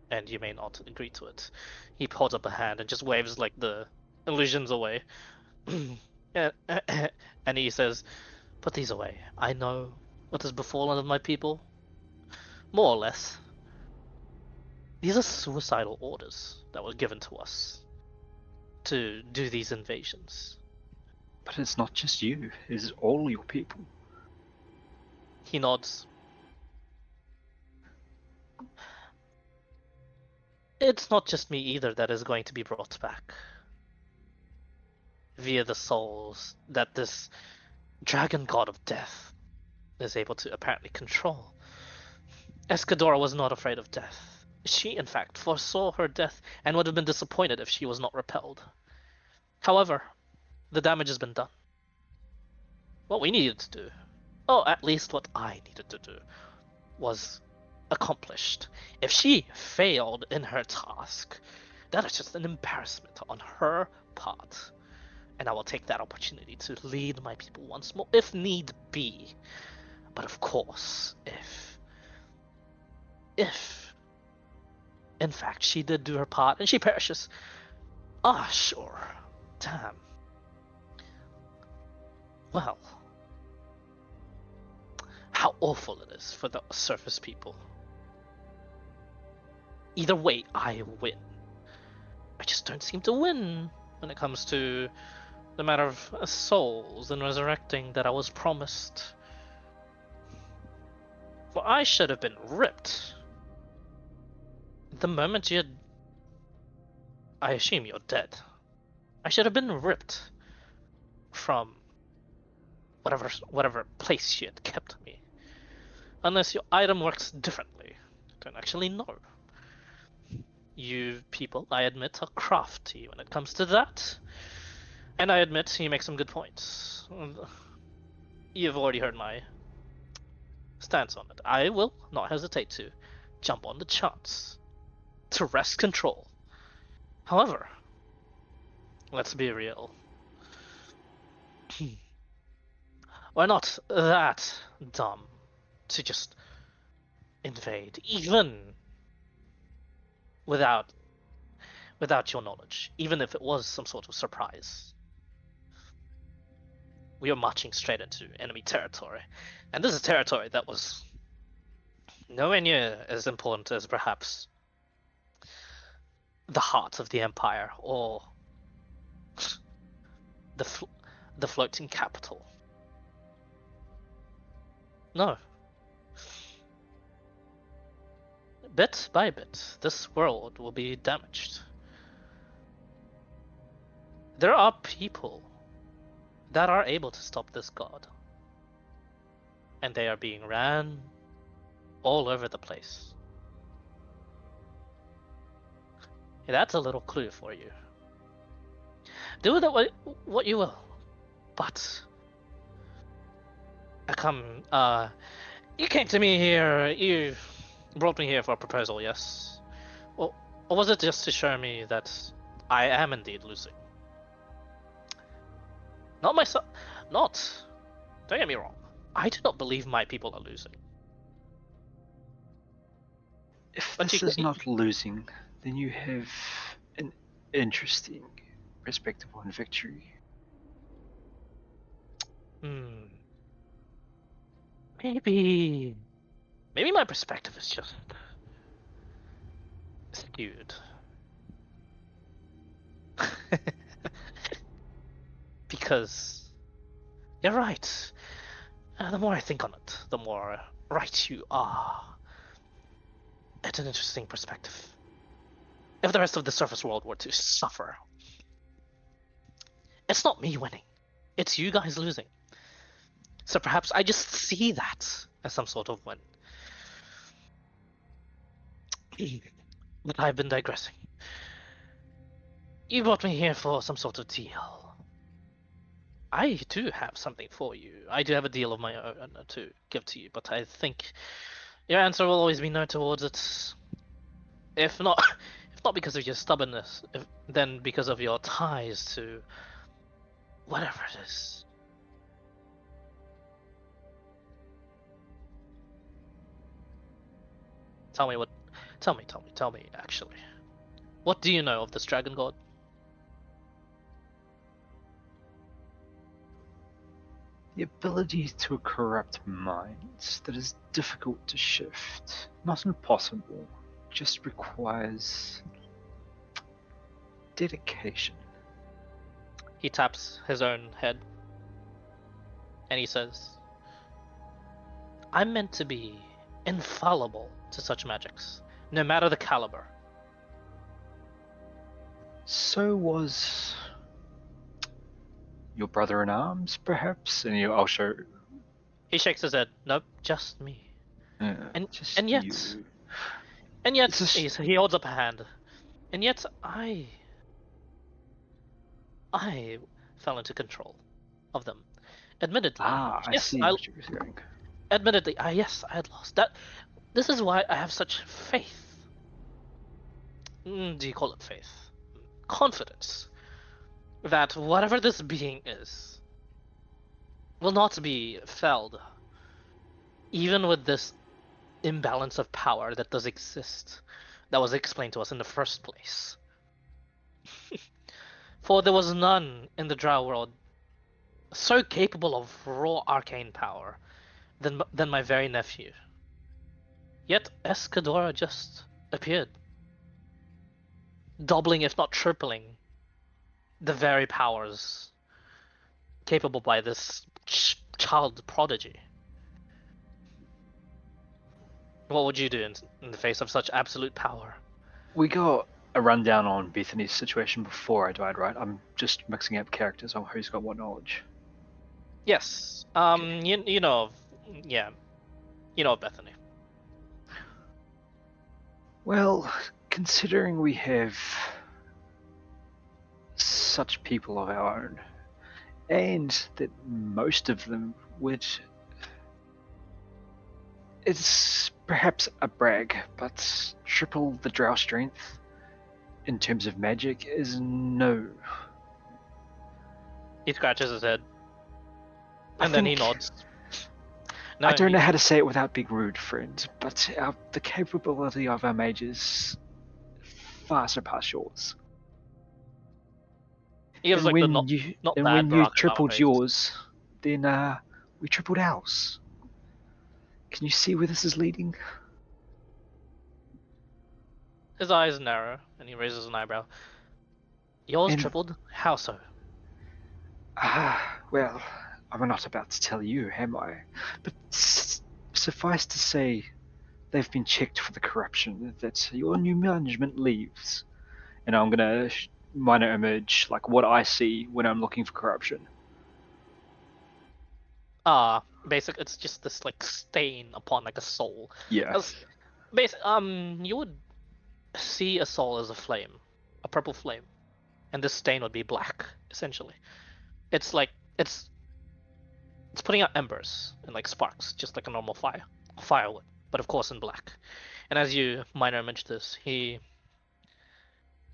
and you may not agree to it. He holds up a hand and just waves like the illusions away. And he says, "Put these away. I know what has befallen of my people. More or less. These are suicidal orders that were given to us to do these invasions." But it's not just you, it's all your people. He nods. It's not just me either that is going to be brought back via the souls that this dragon god of death is able to apparently control. Escadora was not afraid of death. She, in fact, foresaw her death and would have been disappointed if she was not repelled. However, the damage has been done. What we needed to do, or at least what I needed to do, was accomplished. If she failed in her task, that is just an embarrassment on her part. And I will take that opportunity to lead my people once more, if need be. But of course, if, in fact, she did do her part and she perishes, sure, damn. Well, how awful it is for the surface people. Either way, I win. I just don't seem to win when it comes to the matter of souls and resurrecting that I was promised. For I should have been ripped. The moment you had... I assume you're dead. I should have been ripped from whatever place you had kept me. Unless your item works differently. I don't actually know. You people, I admit, are crafty when it comes to that. And I admit you make some good points. You've already heard my stance on it. I will not hesitate to jump on the chance to wrest control. However, let's be real. We're not that dumb to just invade, even without your knowledge, even if it was some sort of surprise. We are marching straight into enemy territory, and this is territory that was nowhere near as important as perhaps the heart of the empire or the floating capital. No. Bit by bit, this world will be damaged. There are people that are able to stop this god. And they are being ran all over the place. That's a little clue for you. Do with it what you will. But you came to me here, you brought me here for a proposal, yes? Or was it just to show me that I am indeed losing? Not myself. Don't get me wrong. I do not believe my people are losing. If But this is not losing, then you have an interesting perspective on victory. Maybe my perspective is just skewed. because you're right. The more I think on it, the more right you are. It's an interesting perspective. If the rest of the surface world were to suffer, it's not me winning. It's you guys losing. So perhaps I just see that as some sort of win. But I've been digressing. You brought me here for some sort of deal. I do have something for you. I do have a deal of my own to give to you, but I think your answer will always be no towards it. If not, if not because of your stubbornness, then because of your ties to whatever it is. Tell me what. Tell me. Actually, what do you know of this dragon god? The ability to corrupt minds that is difficult to shift. Not impossible, just requires dedication. He taps his own head, and he says, "I'm meant to be infallible to such magics, no matter the caliber." So was your brother in arms, perhaps? And I'll show. He shakes his head. Nope, just me. And just and yet, you. and yet, It's a he holds up a hand. And yet, I fell into control of them. Admittedly, I yes, see what you're saying. admittedly, yes, I had lost. This is why I have such faith. Do you call it faith? Confidence that whatever this being is will not be felled, even with this imbalance of power that does exist, that was explained to us in the first place. For there was none in the Drow world so capable of raw arcane power than my very nephew. Yet Escadora just appeared, doubling if not tripling the very powers capable by this child prodigy. What would you do in the face of such absolute power? We got a rundown on Bethany's situation before I died, right? I'm just mixing up characters on who's got what knowledge. Yes. You know, yeah, you know Bethany. Well, considering we have such people of our own, and that most of them would. It's perhaps a brag, but triple the drow strength in terms of magic is no. He scratches his head, I and then he think- nods. No, I don't know how to say it without being rude, friend, but the capability of our mages far surpass yours. He gives And like when the you not and bad when you Barack Obama tripled face. yours, then we tripled ours. Can you see where this is leading? His eyes narrow, and he raises an eyebrow. Yours And- tripled? How so? Well, I'm not about to tell you, am I? But suffice to say, they've been checked for the corruption that your new management leaves. And I'm gonna minor image like what I see when I'm looking for corruption. Basic. It's just this like stain upon like a soul. Yeah. You would see a soul as a flame, a purple flame, and this stain would be black, essentially. It's like it's putting out embers and like sparks, just like a normal firewood, but of course in black. And as you minor image this, he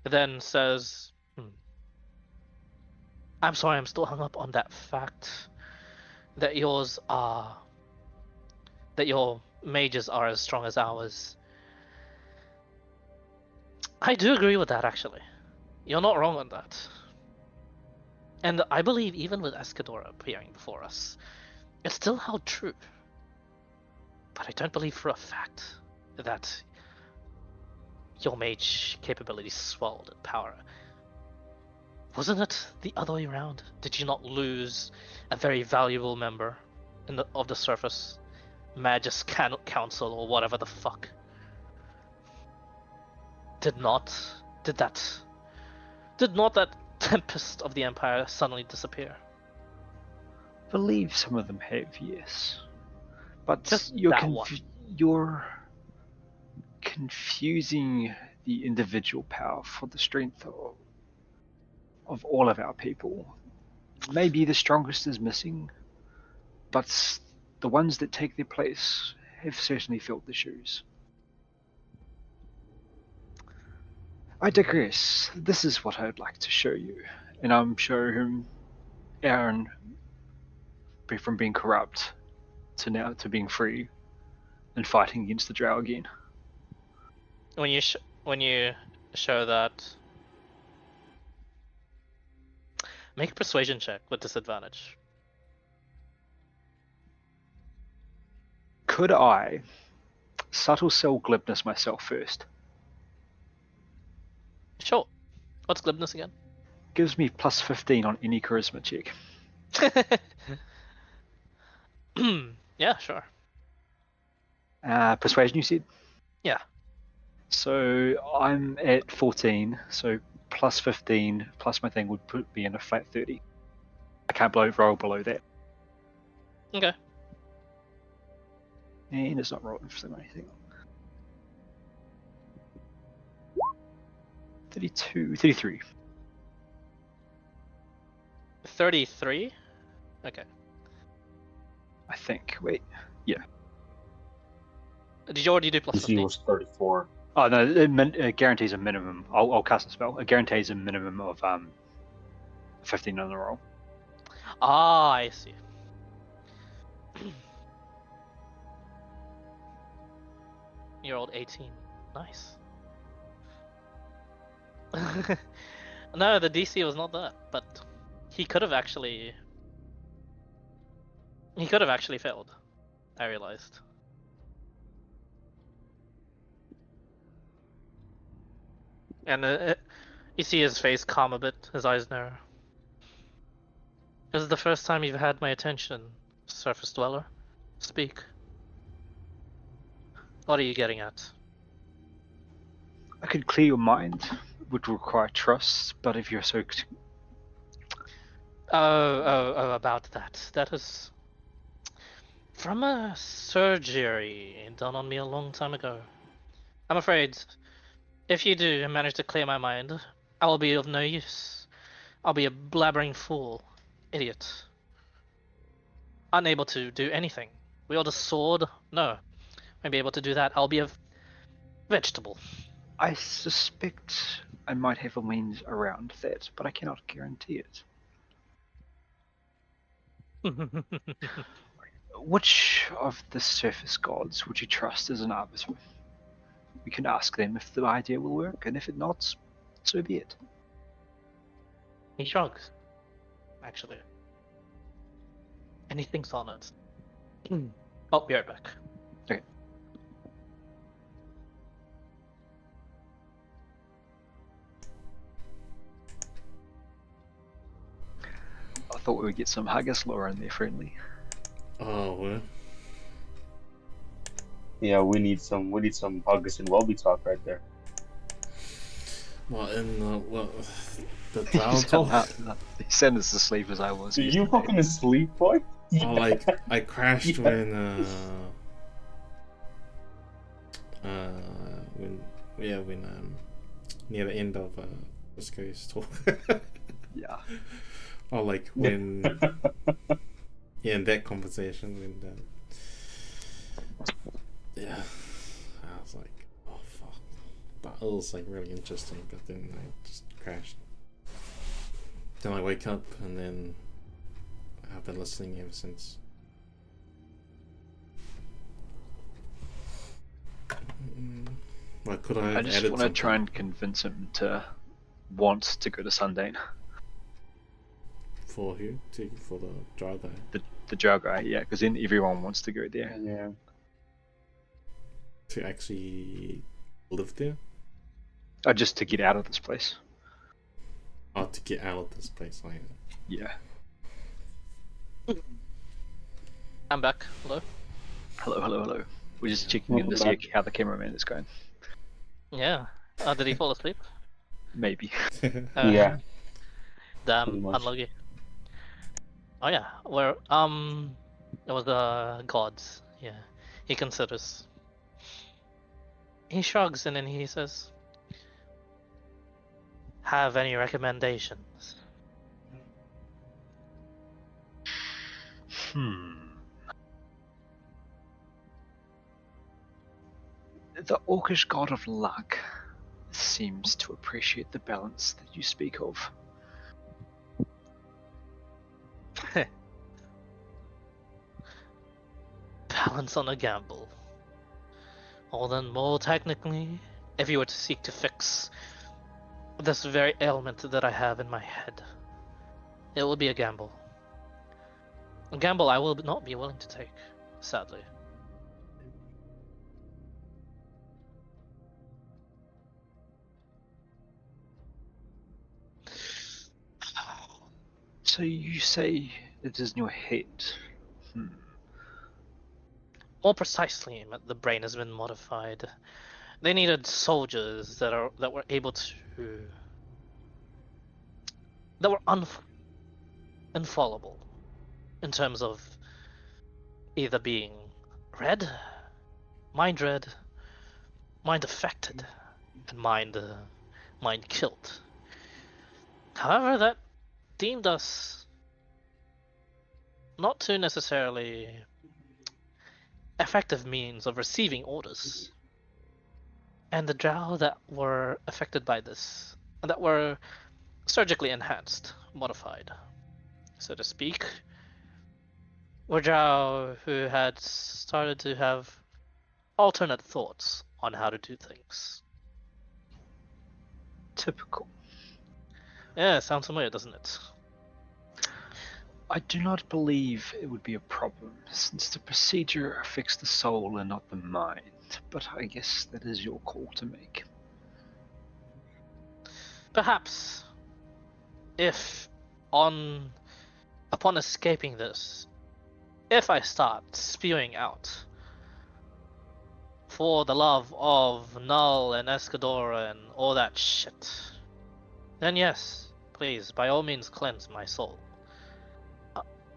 then says, "I'm sorry, I'm still hung up on that fact that that your mages are as strong as ours." I do agree with that, actually. You're not wrong on that. And I believe even with Escadora appearing before us, it still held true. But I don't believe for a fact that your mage capabilities swelled in power. Wasn't it the other way around? Did you not lose a very valuable member of the Surface Magus Council or whatever the fuck? Did not that Tempest of the Empire suddenly disappear? Believe some of them have, yes. But Just you're that one. you're confusing the individual power for the strength of all of our people. Maybe the strongest is missing, but the ones that take their place have certainly filled the shoes. I digress. This is what I'd like to show you, and I'm showing Aaron from being corrupt to now to being free and fighting against the Drow again. When you show that, make a persuasion check with disadvantage. Could I subtle sell glibness myself first? Sure. What's glibness again? Gives me plus 15 on any charisma check. Yeah, sure. Persuasion, you said? Yeah. So I'm at 14, so plus 15 plus my thing would put me in a flat 30. I can't roll below that. Okay. And it's not rolling for anything. 32, 33. 33? Okay. I think. Wait. Did you already do plus DC 15? was 34. Oh no, it guarantees a minimum. I'll cast a spell. It guarantees a minimum of 15 on the roll. Ah, I see. You rolled 18. Nice. No, the DC was not that, but he could have actually. He could have actually failed. I realized. And you see his face calm a bit, his eyes narrow. This is the first time you've had my attention, Surface Dweller. Speak. What are you getting at? I could clear your mind. Would require trust, but if you're so Oh, about that. That is from a surgery done on me a long time ago. I'm afraid if you do manage to clear my mind, I will be of no use. I'll be a blabbering fool, idiot, unable to do anything. Wield a sword? No. Won't be able to do that. I'll be a vegetable. I suspect I might have a means around that, but I cannot guarantee it. Which of the surface gods would you trust as an arbiter? We can ask them if the idea will work, and if it not, so be it. He shrugs, actually. And he thinks on it. Oh, be right back. Okay. I thought we would get some Haggis lore in there friendly. Oh, well. Yeah, we need some August and Welby talk right there. Well, in the He Drow talk. sent us to sleep as I was. Are you yesterday. fucking asleep, boy? Oh, like I crashed when near the end of this guy's talk. Yeah. Or like when in that conversation when yeah, I was like, oh fuck, but it was like really interesting, but then I just crashed. Then I wake up and then I've been listening ever since. Like, could I have I just added want to something? try and convince him to want to go to Sundane. For who? For the Drow guy? The Drow guy, yeah, because then everyone wants to go there. Yeah. To actually live there? Just to get out of this place. Oh, to get out of this place, like. Yeah. I'm back. Hello. Hello. We're just checking in to Welcome see how the cameraman is going. Yeah. Did he fall asleep? Maybe. Yeah, Damn, pretty much. unlucky. Oh yeah, where it was the gods. Yeah, he considers. He shrugs and then he says, "Have any recommendations?" The orcish god of luck seems to appreciate the balance that you speak of. Balance on a gamble. Or then, more technically, if you were to seek to fix this very ailment that I have in my head, it will be a gamble. A gamble I will not be willing to take, sadly. So you say it is in your head. More precisely, the brain has been modified. They needed soldiers that were able to that were infallible in terms of either being read, read, mind affected, and mind killed. However, that deemed us not too necessarily effective means of receiving orders. And the drow that were affected by this, that were surgically enhanced, modified, so to speak, were drow who had started to have alternate thoughts on how to do things. Typical. Yeah, sounds familiar, doesn't it? I do not believe it would be a problem, since the procedure affects the soul and not the mind, but I guess that is your call to make. Perhaps if upon escaping this, if I start spewing out for the love of Null and Escadora and all that shit, then yes, please, by all means cleanse my soul.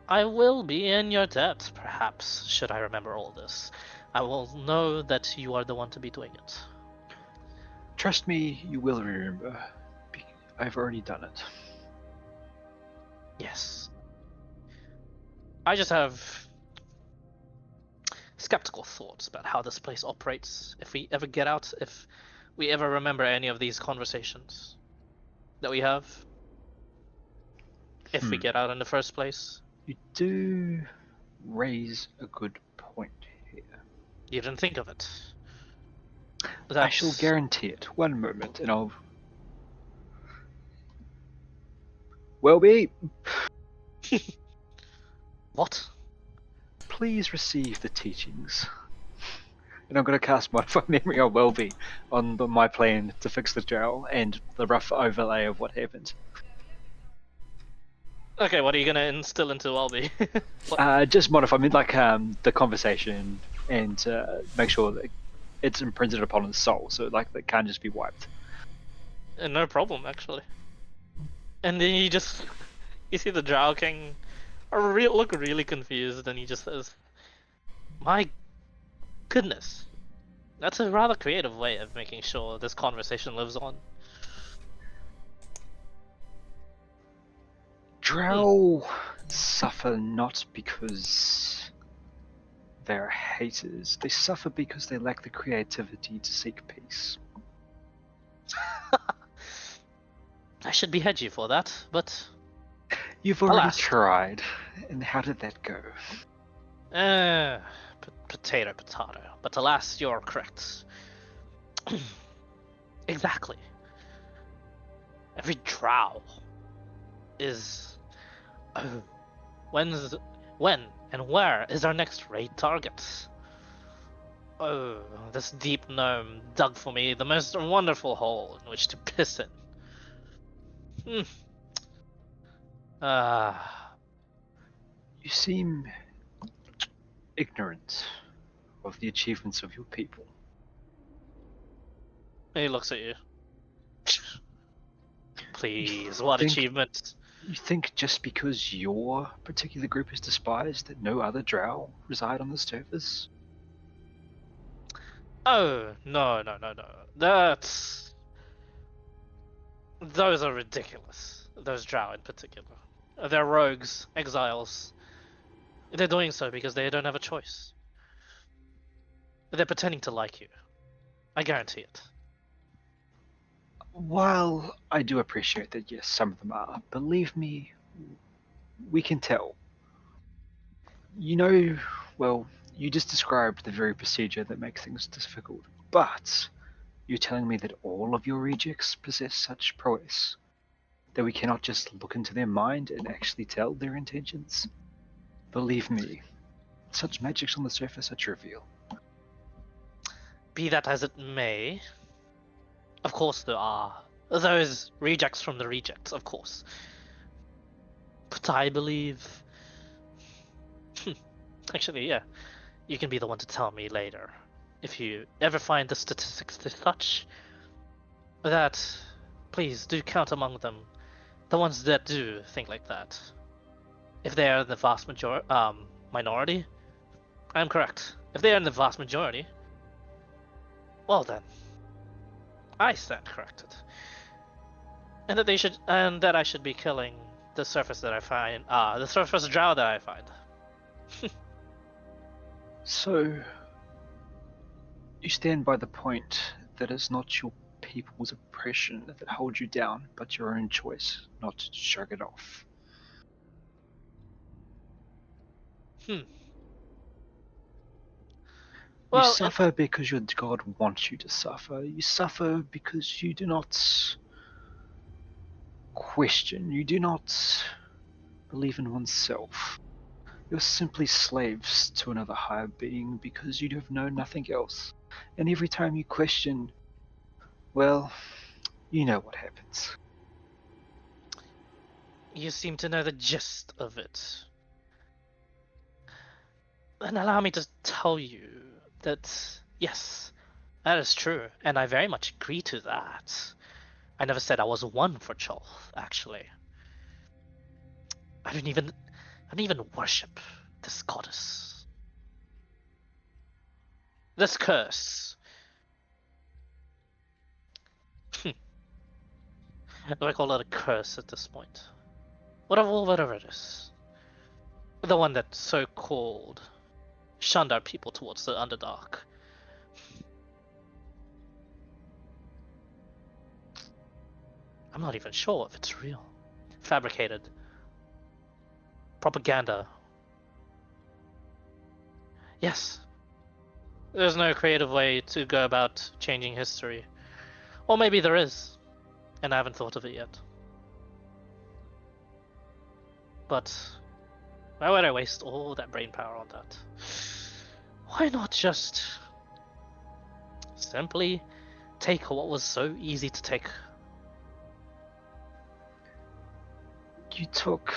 I will be in your debt, perhaps, should I remember all this. I will know that you are the one to be doing it. Trust me, you will remember. I've already done it. Yes. I just have skeptical thoughts about how this place operates if we ever get out, if we ever remember any of these conversations that we have. If we get out in the first place. You do raise a good point here. You didn't think of it. I shall guarantee it. One moment, and I'll. Welby, What? please receive the teachings. And I'm going to cast Modify Memory on Welby on my plan to fix the jail and the rough overlay of what happened. Okay, what are you gonna instill into Welby? Just modify, the conversation and make sure that it's imprinted upon his soul, so that can't just be wiped. No problem, actually. And then you see the Drow King look really confused, and he just says, "My goodness, that's a rather creative way of making sure this conversation lives on." Drow suffer not because they're haters. They suffer because they lack the creativity to seek peace. I should behead you for that, but You've already alas. tried, and how did that go? Potato. But alas, you're correct. Exactly. Every drow is. When and where is our next raid target? Oh, this deep gnome dug for me the most wonderful hole in which to piss in. Ah, You seem ignorant of the achievements of your people. he looks at you. Please, You what think achievement? you think just because your particular group is despised that no other drow reside on the surface? Oh, no, no, no, no. Those are ridiculous. Those drow in particular. They're rogues, exiles. They're doing so because they don't have a choice. They're pretending to like you. I guarantee it. While I do appreciate that, yes, some of them are, believe me, we can tell. You know, well, you just described the very procedure that makes things difficult, but you're telling me that all of your rejects possess such prowess that we cannot just look into their mind and actually tell their intentions? Believe me, such magics on the surface are trivial. Be that as it may, of course there are. Those rejects from the rejects, of course. But I believe. Actually, yeah. You can be the one to tell me later. If you ever find the statistics to such that, please do count among them the ones that do think like that. If they are the vast minority, I am correct. If they are in the vast majority, well then, I stand corrected. And that I should be killing the surface that I find, the surface drow that I find. So, you stand by the point that it's not your people's oppression that holds you down, but your own choice not to shrug it off. Hmm. You Well, suffer because your god wants you to suffer. You suffer because you do not question, you do not believe in oneself. You're simply slaves to another higher being because you have known nothing else. And every time you question, well, you know what happens. you seem to know the gist of it. And allow me to tell you that, yes, that is true, and I very much agree to that. I never said I was one for Chol, actually. I don't even worship this goddess. This curse. I call it a curse at this point. Whatever it is. The one that so-called shunned our people towards the Underdark. I'm not even sure if it's real. Fabricated. Propaganda. Yes. There's no creative way to go about changing history. Or maybe there is, and I haven't thought of it yet. But why would I waste all that brain power on that? Why not just simply take what was so easy to take? You took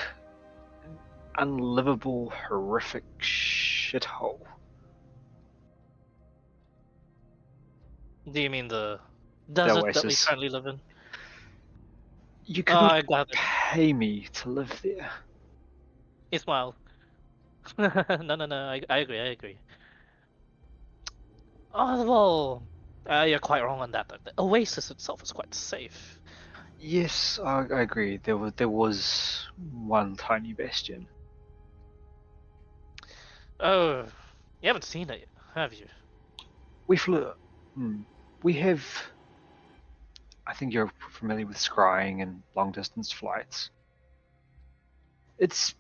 an unlivable, horrific shithole. Do you mean the The desert that we Oasis. currently live in? You Oh, could not I gathered. pay me to live there. He smiled. No, I agree, I agree. Oh, well, you're quite wrong on that. The Oasis itself is quite safe. Yes, I agree. There was one tiny bastion. Oh, you haven't seen it, have you? We flew. Hmm. We have. I think you're familiar with scrying and long distance flights. It's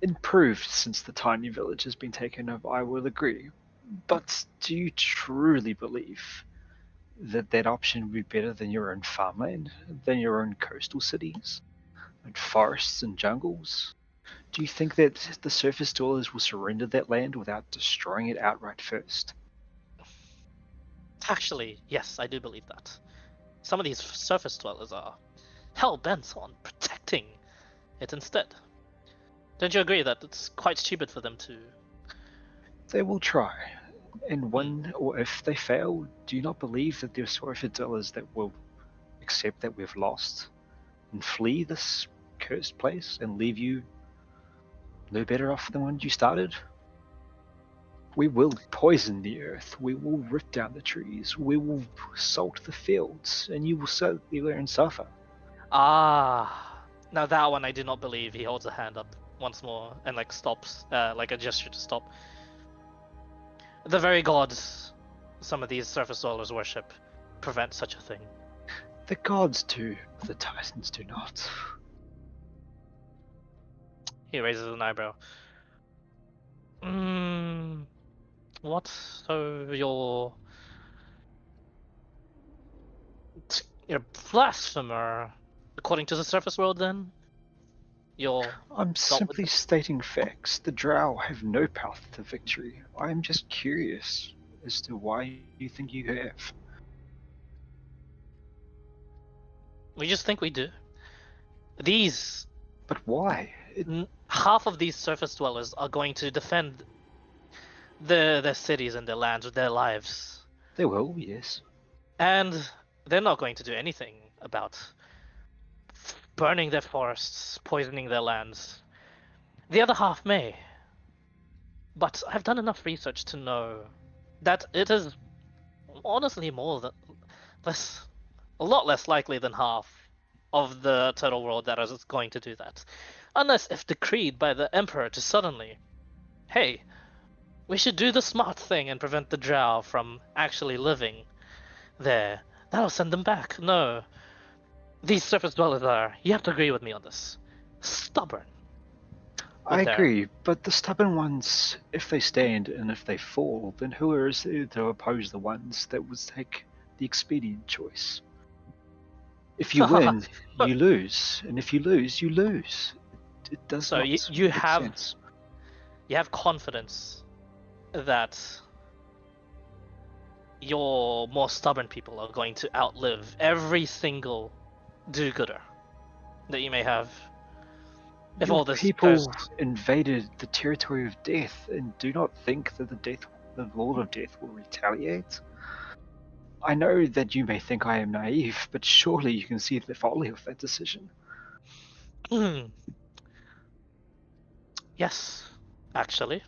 improved since the tiny village has been taken over, I will agree. But do you truly believe that that option would be better than your own farmland, than your own coastal cities, and forests and jungles? Do you think that the surface dwellers will surrender that land without destroying it outright first? Actually, yes, I do believe that. Some of these surface dwellers are hell bent on protecting it instead. Don't you agree that it's quite stupid for them to? They will try. And when or if they fail, do you not believe that there are Sorcerer dwellers that will accept that we've lost and flee this cursed place and leave you no better off than when you started? We will poison the earth, we will rip down the trees, we will salt the fields, and you will sit there and suffer. Ah, now that one I do not believe. He holds a hand up once more and like stops, like a gesture to stop. The very gods some of these surface dwellers worship prevent such a thing. The gods do, the Titans do not. He raises an eyebrow. What? So you're a blasphemer, according to the surface world? Then you're I'm not simply with stating facts. The Drow have no path to victory. I am just curious as to why you think you have. We just think we do. These But why? half of these surface dwellers are going to defend their cities and their lands with their lives, They will, yes. and they're not going to do anything about burning their forests, poisoning their lands. The other half may, but I've done enough research to know that it is honestly more than a lot less likely than half of the total world that is going to do that, unless if decreed by the emperor to suddenly, hey, we should do the smart thing and prevent the drow from actually living there. That'll send them back. No, these surface dwellers are, you have to agree with me on this, stubborn. I agree, but the stubborn ones, if they stand and if they fall, then who is there to oppose the ones that would take the expedient choice? If you win, you lose, and if you lose, you lose. It does So not you make have sense. you have confidence that your more stubborn people are going to outlive every single do-gooder that you may have. If Your all this people invaded the territory of death, and do not think that the Lord of Death will retaliate. I know that you may think I am naive, but surely you can see the folly of that decision. Yes, actually,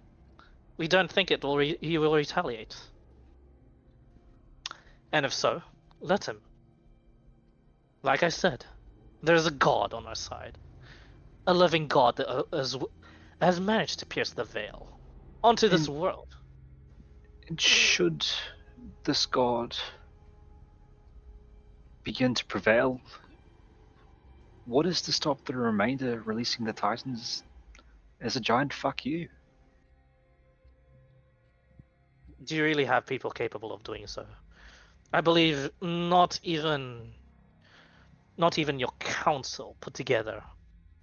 we don't think he will retaliate. And if so, let him. Like I said, there's a god on our side, a living god that has managed to pierce the veil onto this world. And should this god begin to prevail, what is to stop the remainder releasing the Titans as a giant fuck you? Do you really have people capable of doing so? I believe not even your council put together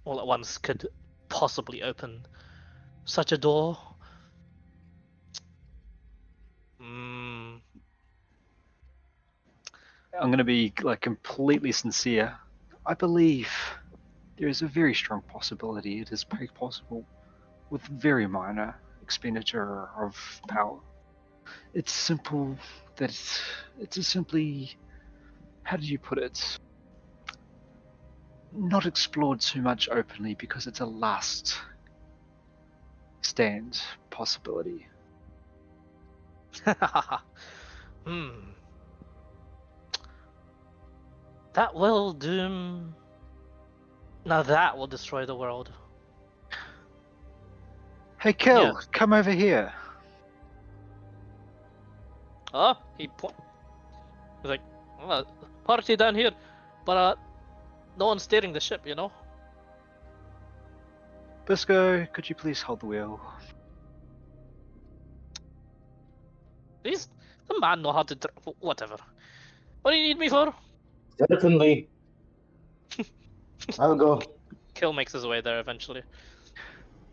all at once could possibly open such a door. I'm going to be like completely sincere. I believe there is a very strong possibility it is very possible with very minor expenditure of power. It's simple that it's a simply, how did you put it? Not explored too much openly because it's a last stand possibility. That will doom. Now that will destroy the world. Hey, Kill, Yeah. come over here. Oh, he's like, party down here, but no one's steering the ship, you know? Bisco, could you please hold the wheel? The man know how to whatever. What do you need me for? Certainly. I'll go. Kill makes his way there eventually.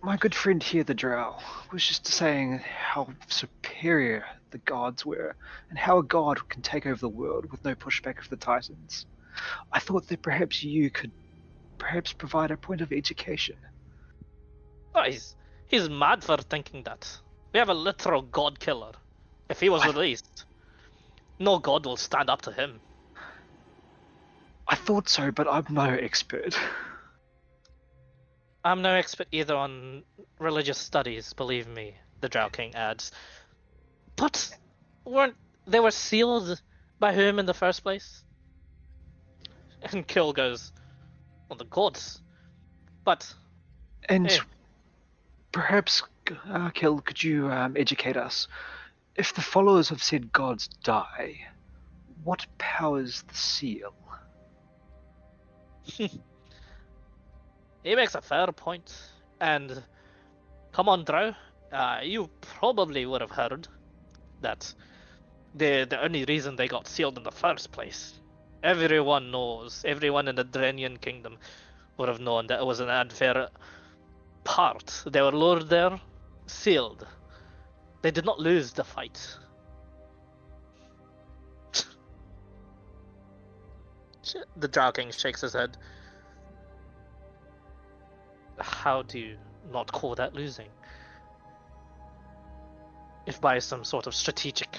My good friend here, the Drow, was just saying how superior the gods were, and how a god can take over the world with no pushback of the Titans. I thought that perhaps you could perhaps provide a point of education. Oh, he's mad for thinking that. We have a literal god killer. If he was I- released, no god will stand up to him. I thought so, but I'm no expert. I'm no expert either on religious studies, believe me, the Drow King adds. But weren't they were sealed by whom in the first place? And Kill goes, well, the gods. But And hey, perhaps, Kel, could you educate us? If the followers of said gods die, what powers the seal? he makes a fair point. And come on, Drow, you probably would have heard that the only reason they got sealed in the first place. Everyone knows, everyone in the Drenian kingdom would have known that it was an unfair part. They were lured there, sealed. They did not lose the fight. The Drow King shakes his head. How do you not call that losing? If by some sort of strategic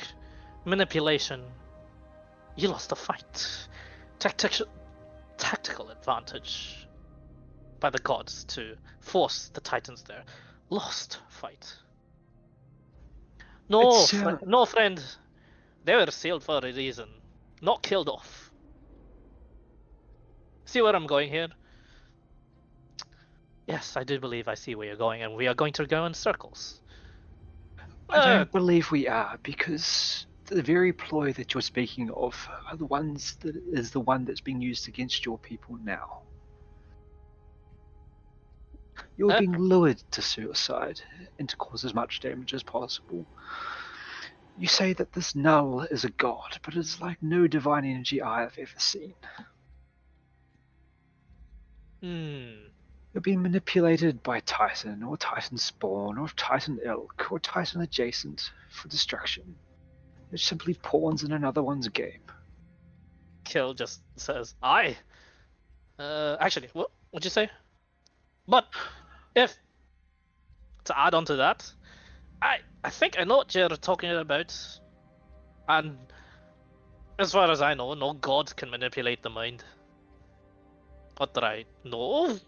manipulation you lost the fight, tactical advantage by the gods to force the Titans there, lost fight. No, no friend, they were sealed for a reason, not killed off. See where I'm going here? Yes, I do believe I see where you're going, and we are going to go in circles. I don't believe we are, because the very ploy that you're speaking of are the ones that is the one that's being used against your people now. You're being lured to suicide and to cause as much damage as possible. You say that this Null is a god, but it's like no divine energy I have ever seen. You're being manipulated by Titan, or Titan spawn, or Titan ilk, or Titan adjacent for destruction. They're simply pawns in another one's game. Kill just says, "I." Actually, what'd you say? But if to add on to that, I think I know what you're talking about, and as far as I know, no god can manipulate the mind. What did I know?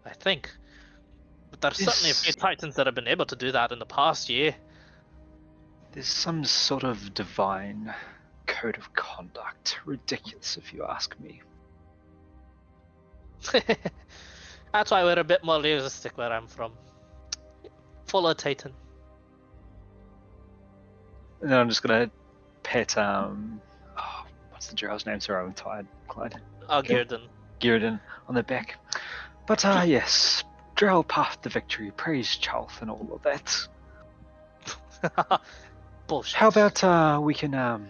I think. But there's certainly a few Titans that have been able to do that in the past year. There's some sort of divine code of conduct. Ridiculous, if you ask me. That's why we're a bit more realistic where I'm from. Follow Titan. And then I'm just gonna pet what's the drow's name? Sorry, I'm tired, Clyde. Gearden. Gearden on the back. But yes, drow path to victory, praise Chalth and all of that. Bullshit. How about we can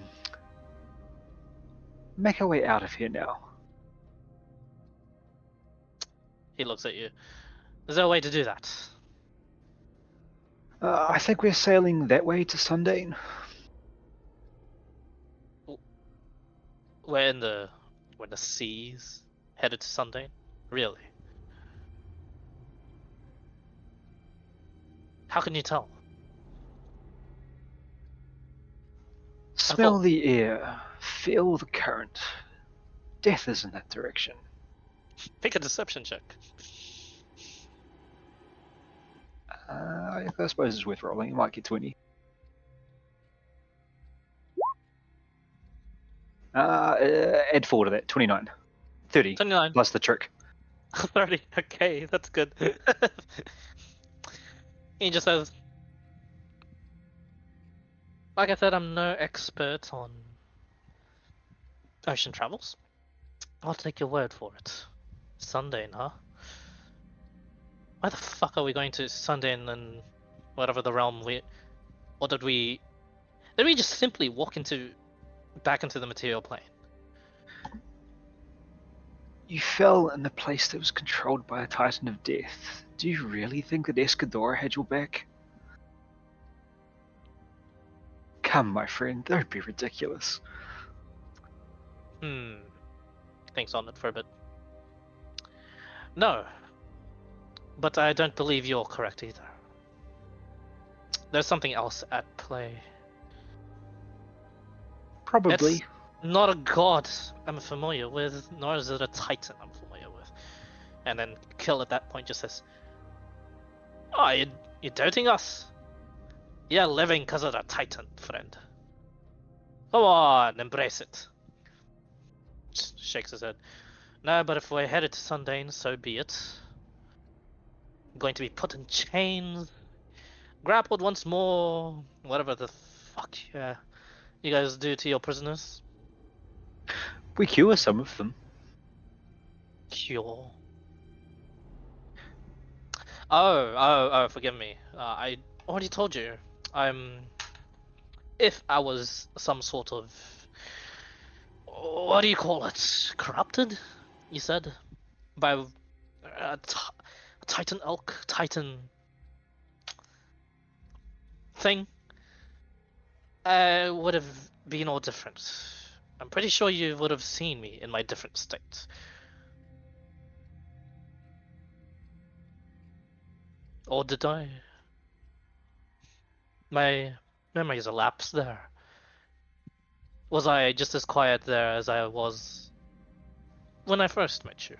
make our way out of here now? He looks at you. Is there a way to do that? I think we're sailing that way to Sundane. We're in the seas, headed to Sundane. Really? How can you tell? Smell the air, feel the current. Death is in that direction. Pick a deception check. I suppose it's worth rolling. You might get 20. Add 4 to that. 29. 30. 29. Plus the trick. 30. Okay, that's good. He just says, like I said, I'm no expert on ocean travels. I'll take your word for it. Sundane, huh? Why the fuck are we going to Sundane and whatever the realm we... Or did we just simply walk back into the material plane? You fell in the place that was controlled by a Titan of Death. Do you really think that Escadora had your back? Come, my friend, don't be ridiculous. Thinks on it for a bit. No. But I don't believe you're correct either. There's something else at play. Probably. It's not a god I'm familiar with, nor is it a titan I'm familiar with. And then Kill at that point just says, "Oh, you're doubting us? You're living because of the titan, friend. Come on, embrace it." Just shakes his head. No, but if we're headed to Sundane, so be it. I'm going to be put in chains, grappled once more, whatever the fuck you guys do to your prisoners. We cure some of them. Cure. Oh, forgive me. I already told you. If I was some sort of, what do you call it? Corrupted? You said? By a Titan elk? Titan thing? I would have been all different. I'm pretty sure you would have seen me in my different state. Or did I? My memories elapsed there. Was I just as quiet there as I was when I first met you?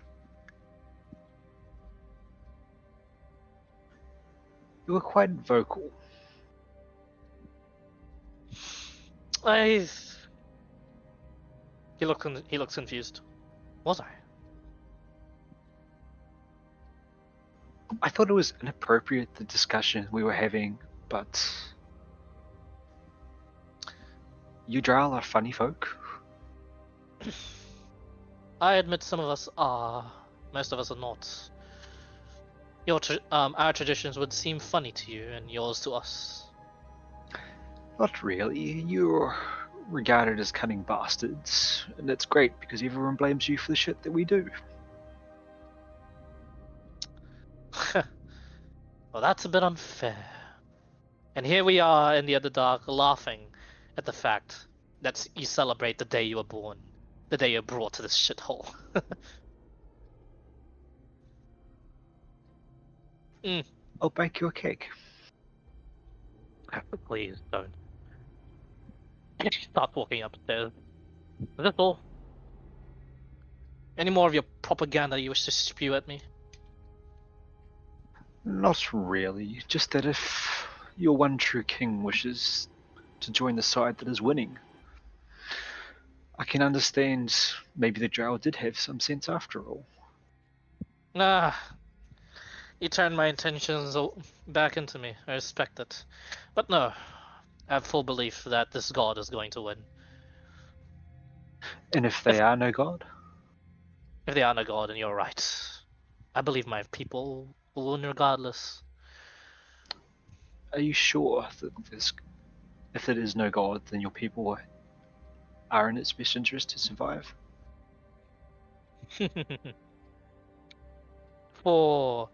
You were quite vocal. I. He looks confused. Was I? I thought it was inappropriate, the discussion we were having, but you Drow are funny folk. I admit some of us are. Most of us are not. Our traditions would seem funny to you, and yours to us. Not really. You're regarded as cunning bastards, and it's great because everyone blames you for the shit that we do. Well, that's a bit unfair. And here we are in the Underdark laughing at the fact that you celebrate the day you were born, the day you're brought to this shithole. I'll bake you a cake. Please don't. Start walking upstairs. Is that all? Any more of your propaganda you wish to spew at me? Not really. Just that if your one true king wishes to join the side that is winning, I can understand maybe the Drow did have some sense after all. Ah, you turned my intentions back into me. I respect it. But no, I have full belief that this god is going to win. And if they are no god? If they are no god, and you're right. I believe my people will win regardless. Are you sure that if it is no god, then your people are in its best interest to survive? For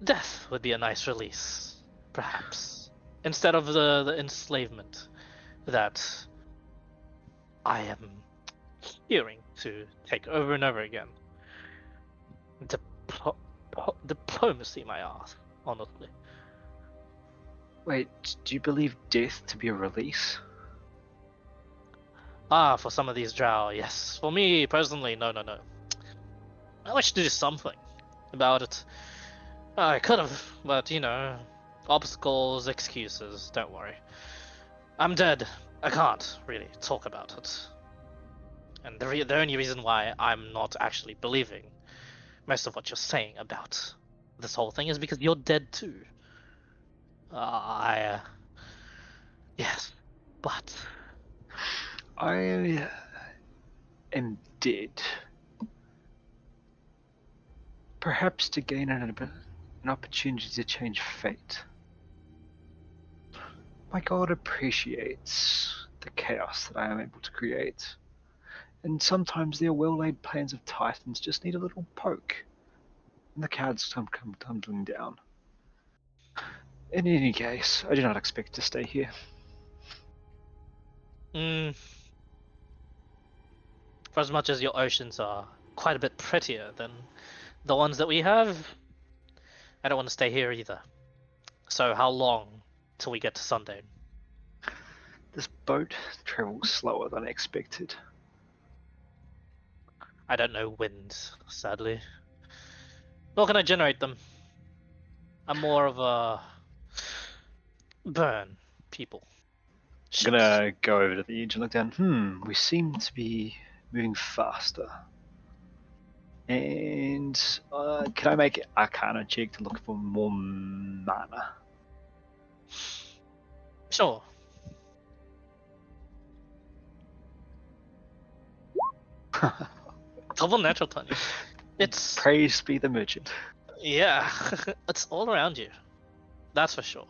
death would be a nice release, perhaps. Instead of the enslavement that I am hearing to take over and over again. Diplomacy, my ass, honestly. Wait, do you believe death to be a release? Ah, for some of these drow, yes. For me, personally, no. I wish to do something about it. I could have, but obstacles, excuses, don't worry. I'm dead. I can't really talk about it. And the only reason why I'm not actually believing most of what you're saying about this whole thing is because you're dead too. Yes, but I am dead. Perhaps to gain an opportunity to change fate. My god appreciates the chaos that I am able to create. And sometimes their well-laid plans of titans just need a little poke. And the cards come tumbling down. In any case, I do not expect to stay here. For as much as your oceans are quite a bit prettier than The ones that we have, I don't want to stay here either. So how long till we get to Sunday? This boat travels slower than expected. I don't know winds, sadly. Nor can I generate them. I'm more of a burn people. I'm gonna go over to the edge and look down. We seem to be moving faster. And can I make an Arcana check to look for more mana? Sure. Double natural 20. It's Praise be the merchant. yeah, it's all around you. That's for sure.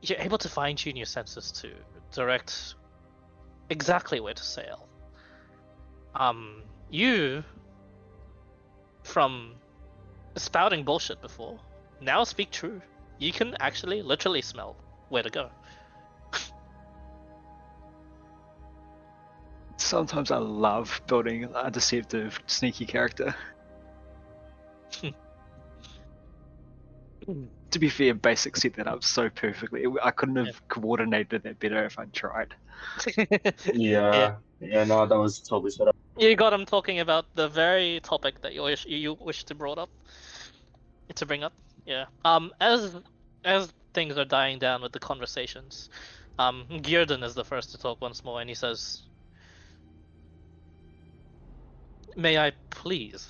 You're able to fine tune your senses to direct exactly where to sail. You from spouting bullshit before now speak true. You can actually literally smell where to go. Sometimes I love building a deceptive, sneaky character. To be fair, Basic set that up so perfectly. I couldn't have coordinated that better if I'd tried. Yeah. Yeah, no, that was totally set up. You got him talking about the very topic that you wish to bring up. Yeah. As things are dying down with the conversations, Gearden is the first to talk once more, and he says, "May I please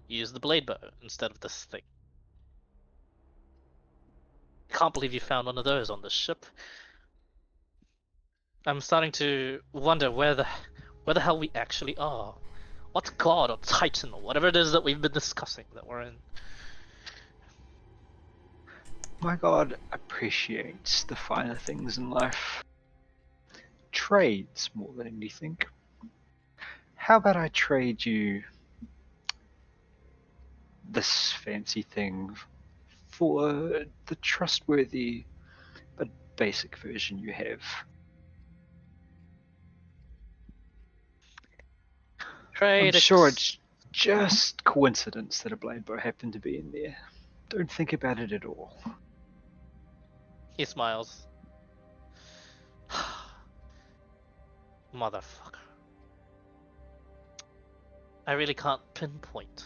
use the blade bow instead of this thing? Can't believe you found one of those on this ship. I'm starting to wonder where the hell we actually are. What god or titan or whatever it is that we've been discussing that we're in." My god appreciates the finer things in life. Trades more than anything. How about I trade you this fancy thing for the trustworthy but basic version you have? I'm Trade sure it's just coincidence that a blade bow happened to be in there. Don't think about it at all. He smiles. Motherfucker. I really can't pinpoint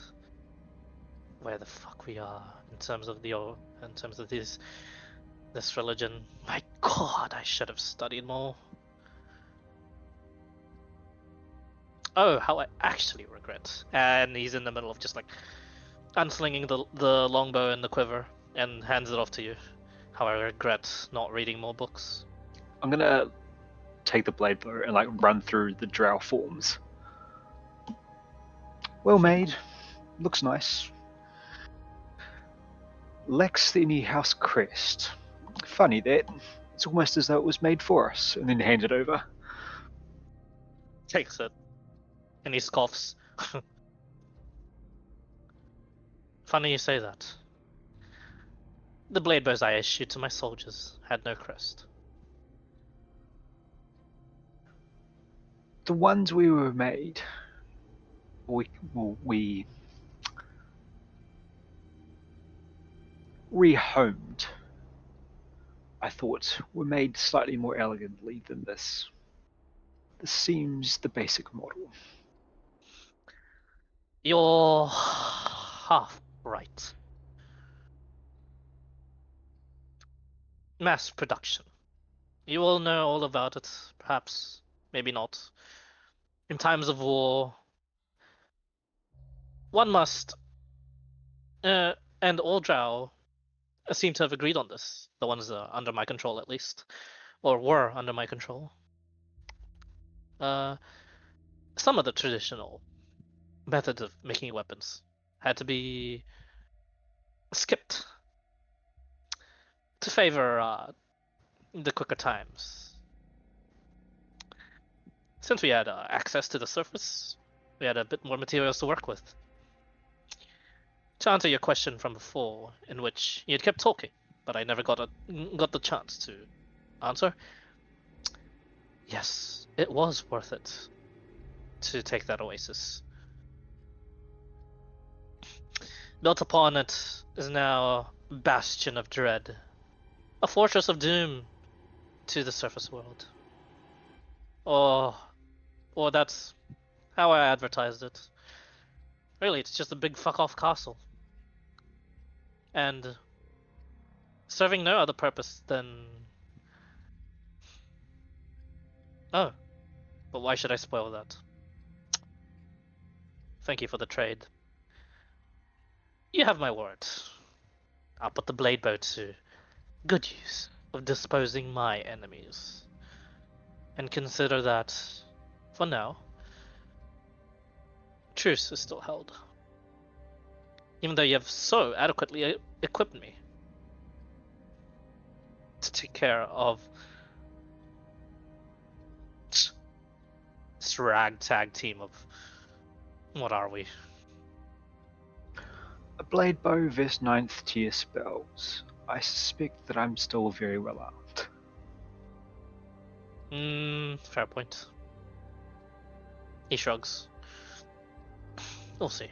where the fuck we are in terms of this religion. My god, I should have studied more. Oh, how I actually regret. And he's in the middle of just like unslinging the longbow and the quiver and hands it off to you. How I regret not reading more books. I'm gonna take the blade bow and like run through the drow forms. Well made, looks nice. Lacks any house crest. Funny that. It's almost as though it was made for us, and then hand it over. Takes it. And he scoffs. Funny you say that. The blade bows I issued to my soldiers had no crest. The ones we were made, we rehomed, I thought, were made slightly more elegantly than this. This seems the basic model. You're half right. Mass production. You all know all about it, perhaps, maybe not. In times of war, one must, and all Drow seem to have agreed on this. The ones under my control, at least, or were under my control. Uh, some of the traditional methods of making weapons had to be skipped to favor the quicker times. Since we had access to the surface, we had a bit more materials to work with. To answer your question from before, in which you had kept talking, but I never got the chance to answer. Yes, it was worth it to take that oasis. Built upon it is now a bastion of dread, a fortress of doom to the surface world. Or that's how I advertised it. Really, it's just a big fuck off castle. And serving no other purpose than. Oh, but why should I spoil that? Thank you for the trade. You have my word. I'll put the blade bow to good use of disposing my enemies. And consider that, for now, truce is still held. Even though you have so adequately equipped me to take care of this ragtag team of. What are we? A blade bow vs 9th tier spells. I suspect that I'm still very well armed. Fair point. He shrugs. We'll see.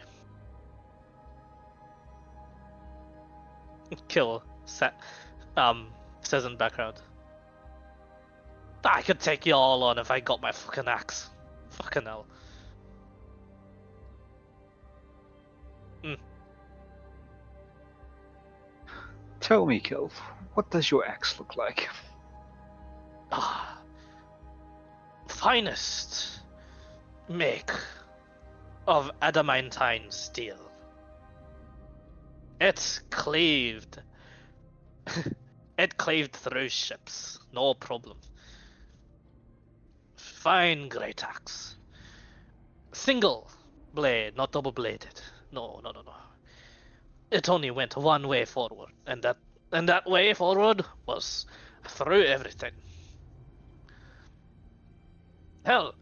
Kill says in background. I could take you all on if I got my fucking axe. Fucking hell. Tell me, Kill, what does your axe look like? Finest make of adamantine steel. It cleaved. It cleaved through ships, no problem. Fine great axe. Single blade, not double bladed. No. It only went one way forward, and that way forward was through everything. Hell,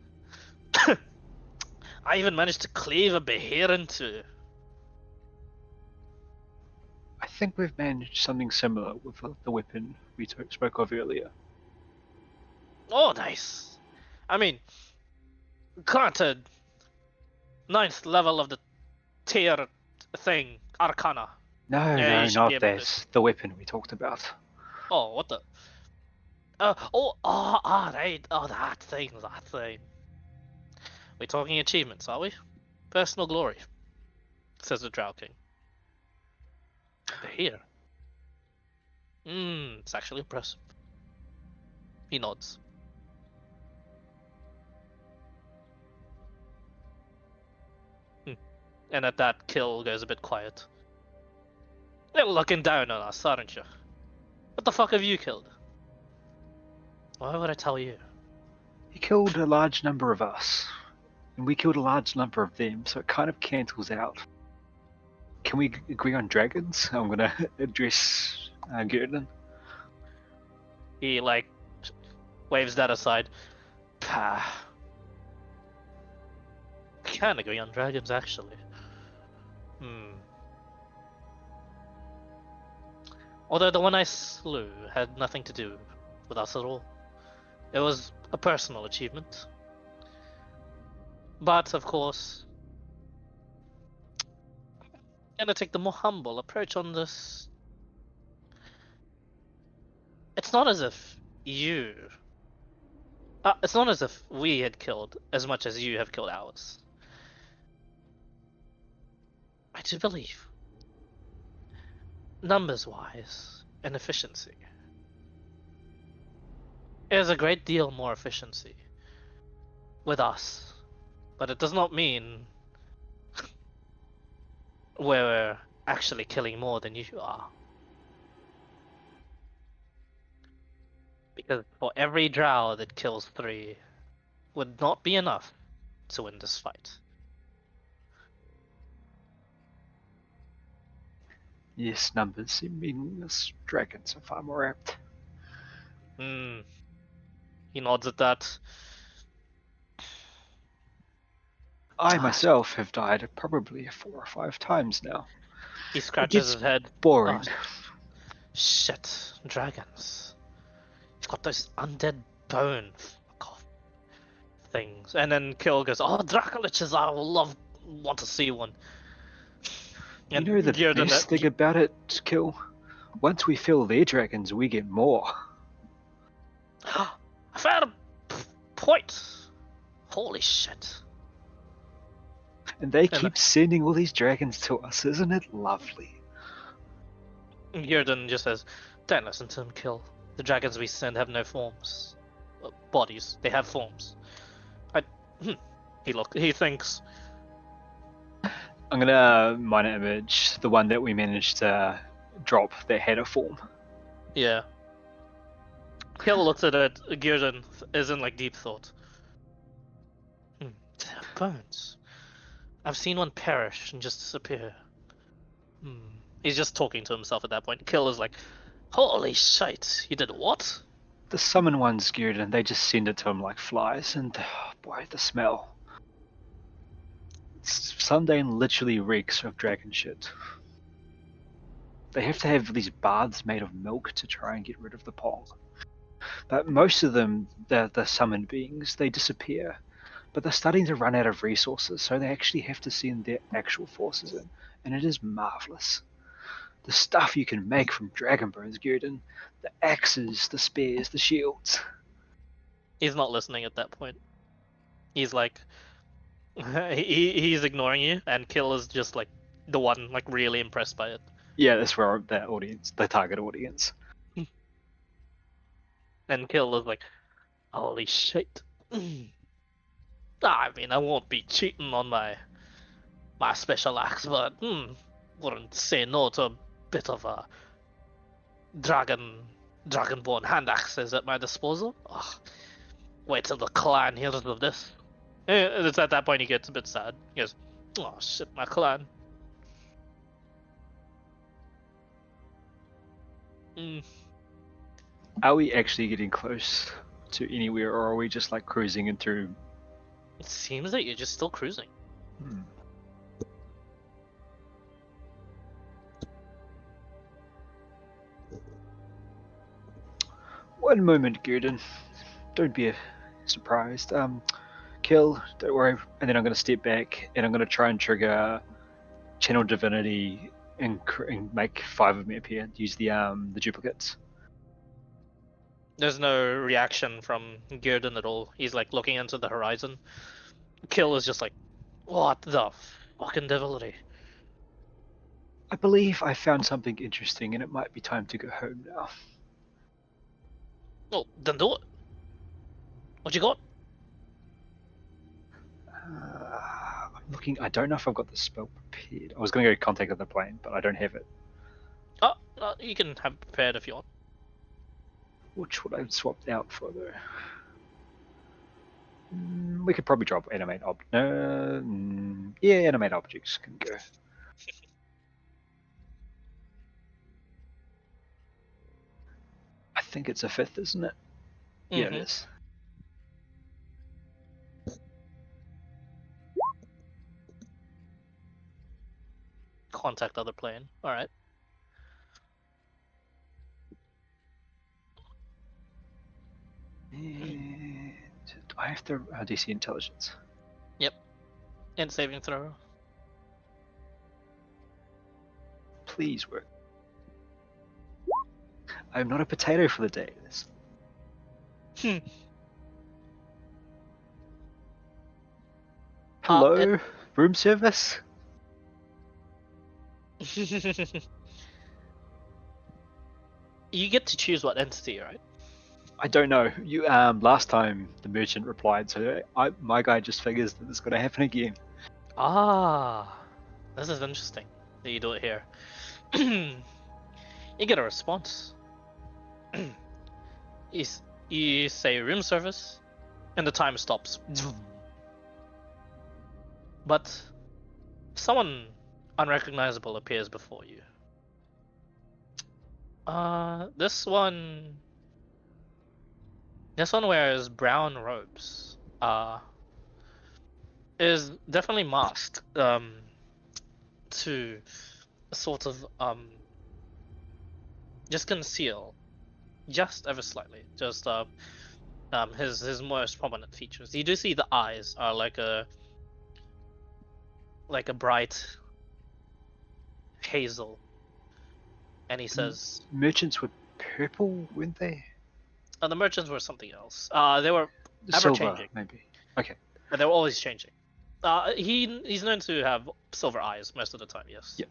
I even managed to cleave a bear in two. I think we've managed something similar with the weapon we spoke of earlier. Oh, nice. I mean, granted, 9th level of the tier thing, Arcana. No, Yeah, you should not be able to- that. The weapon we talked about. Oh, what the? Right. Oh, that thing. We're talking achievements, are we? Personal glory, says the Drow King. They're here. It's actually impressive. He nods. And at that, Kill goes a bit quiet. They're looking down on us, aren't you? What the fuck have you killed? Why would I tell you? He killed a large number of us, and we killed a large number of them, so it kind of cancels out. Can we agree on dragons? I'm gonna address Gurden. He, waves that aside. Pah. Can't agree on dragons, actually. Although the one I slew had nothing to do with us at all. It was a personal achievement. But, of course, I'm gonna take the more humble approach on this. It's not as if you... it's not as if we had killed as much as you have killed ours. I do believe, numbers-wise and efficiency, there's a great deal more efficiency with us, but it does not mean we're actually killing more than you are. Because for every drow that kills 3 would not be enough to win this fight. Yes, numbers seem meaningless. Dragons are far more apt. He nods at that. I myself have died probably 4 or 5 times now. He scratches his head. Boring. Shit, dragons. He's got those undead bone things. And then Kill goes, oh, Dracoliches, I will want to see one. You And know the Gearden, best thing about it, Kill? Once we fill their dragons, we get more. I found a point. Holy shit. And they And keep sending all these dragons to us, isn't it lovely? Gearden just says, "Don't listen to him, Kill. The dragons we send have no forms. Bodies. They have forms." He thinks. I'm gonna minor image the one that we managed to drop that had a form. Yeah. Kill looks at it. Gearden is in like deep thought. They have bones. I've seen one perish and just disappear. He's just talking to himself at that point. Kill is like, holy shit, you did what? The summon one's geared and they just send it to him like flies, and oh boy, the smell. Sundane literally reeks of dragon shit. They have to have these baths made of milk to try and get rid of the pong. But most of them, the summoned beings, they disappear. But they're starting to run out of resources, so they actually have to send their actual forces in, and it is marvelous. The stuff you can make from dragon bones, Gurden, the axes, the spears, the shields. He's not listening at that point. He's like, he's ignoring you, and Kill is just like the one like really impressed by it. Yeah, that's where the audience, the target audience. And Kill is like, holy shit. I mean, I won't be cheating on my special axe, but wouldn't say no to a bit of a dragonborn hand axes at my disposal. Ugh. Wait till the clan hears of this. And it's at that point he gets a bit sad. He goes, "Oh shit, my clan." Are we actually getting close to anywhere, or are we just like cruising into? It seems that you're just still cruising. One moment, Gurden. Don't be surprised. Kill, don't worry. And then I'm going to step back and I'm going to try and trigger Channel Divinity and make 5 of me appear. Use the duplicates. There's no reaction from Gearden at all. He's like looking into the horizon. Kill is just like, what the fucking devilry? I believe I found something interesting and it might be time to go home now. Well, then do it. What you got? I'm looking. I don't know if I've got the spell prepared. I was going to go contact of the plane, but I don't have it. Oh, you can have prepared if you want. Which would I swap out for though? We could probably drop animate yeah, animate objects can go. I think it's a 5th, isn't it? Yeah, it is. Contact other plane. All right. And do I have to DC intelligence? Yep. And saving throw. Please work. I'm not a potato for the day. Hello, room service. You get to choose what entity, right? I don't know. You last time the merchant replied, so my guy just figures that it's going to happen again. Ah, this is interesting that you do it here. You get a response. You say room service, and the time stops. But someone unrecognizable appears before you. This one wears brown robes. Is definitely masked. To sort of just conceal, just ever slightly, just his most prominent features. You do see the eyes are like a bright hazel, and he says, Merchants were purple, weren't they? the merchants were something else. They were ever Silver, changing, maybe. Okay. but they were always changing. He's known to have silver eyes most of the time. Yes. Yeah.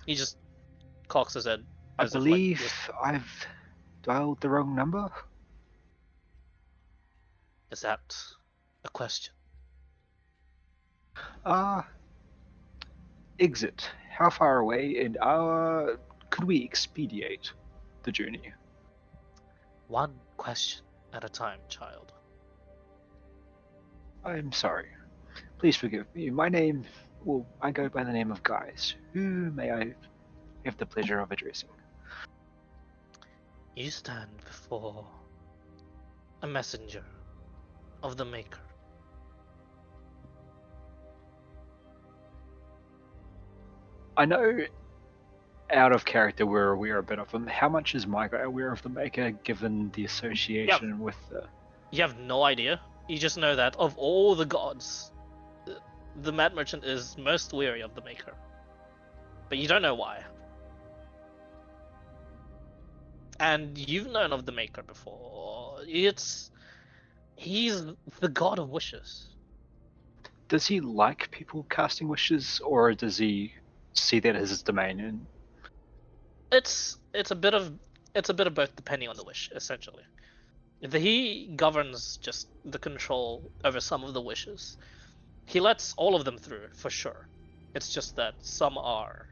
He just cocks his head I as if like, believe yes, I've dialed the wrong number. is that a question? Exit. How far away, and could we expedite the journey? One question at a time, child. I'm sorry. Please forgive me. My name, well, I go by the name of Guys. Who may I have the pleasure of addressing? You stand before a messenger of the Maker. I know out of character we're aware a bit of him. How much is my guy aware of the Maker given the association with the... You have no idea. You just know that of all the gods, the Mad Merchant is most weary of the Maker. But you don't know why. And you've known of the Maker before. He's the god of wishes. Does he like people casting wishes, or does he see that as his domain? And It's a bit of both depending on the wish, essentially. He governs just the control over some of the wishes. He lets all of them through, for sure. It's just that some are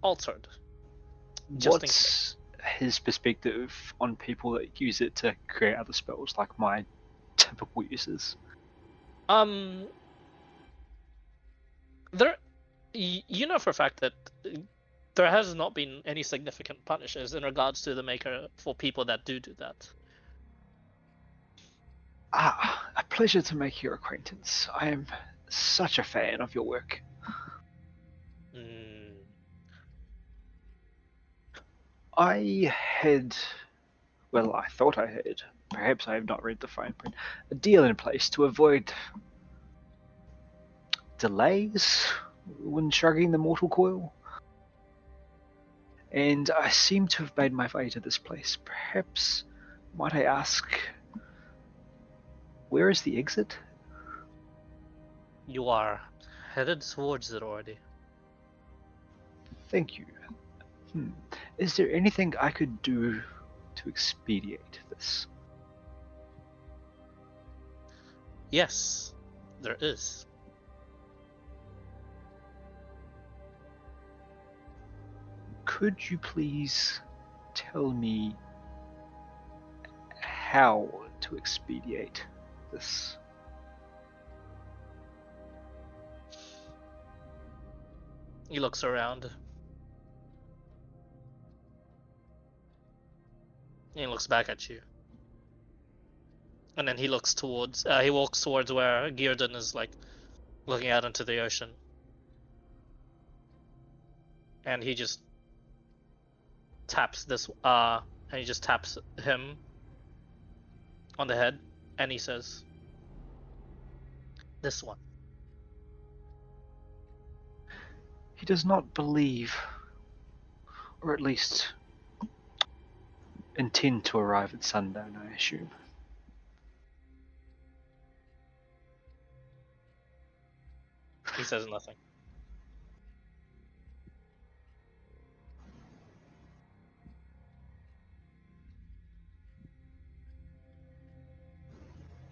altered. Just in case. what's his perspective on people that use it to create other spells, like my typical users? There, you know for a fact that there has not been any significant punishes in regards to the Maker for people that do that. A pleasure to make your acquaintance. I am such a fan of your work. Mm, I had, well, I thought I had, perhaps I have not read the fine print, a deal in place to avoid delays when shrugging the mortal coil. And I seem to have made my way to this place. Perhaps, might I ask, where is the exit? you are headed towards it already. Thank you. Is there anything I could do to expedite this? Yes, there is. Could you please tell me how to expedite this? He looks around. He looks back at you. And then he looks towards, he walks towards where Gearden is like looking out into the ocean. And he just taps and he just taps him on the head and he says, "This one." He does not believe, or at least intend to arrive at sundown, I assume. He says nothing.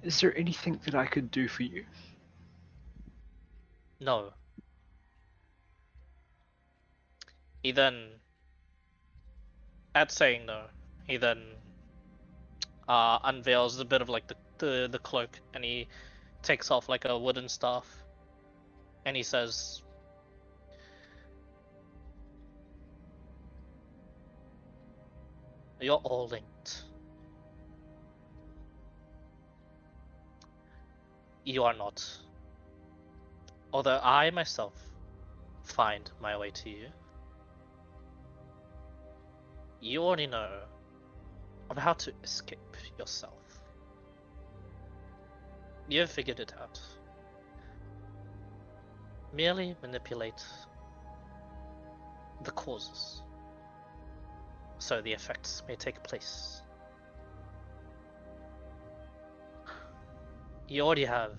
Is there anything that I could do for you? No. He then, at saying no, he then unveils a bit of like the cloak and he takes off like a wooden staff and he says, "You're all linked. You are not. Although I myself find my way to you, you already know of how to escape yourself. You have figured it out. merely manipulate the causes, so the effects may take place. You already have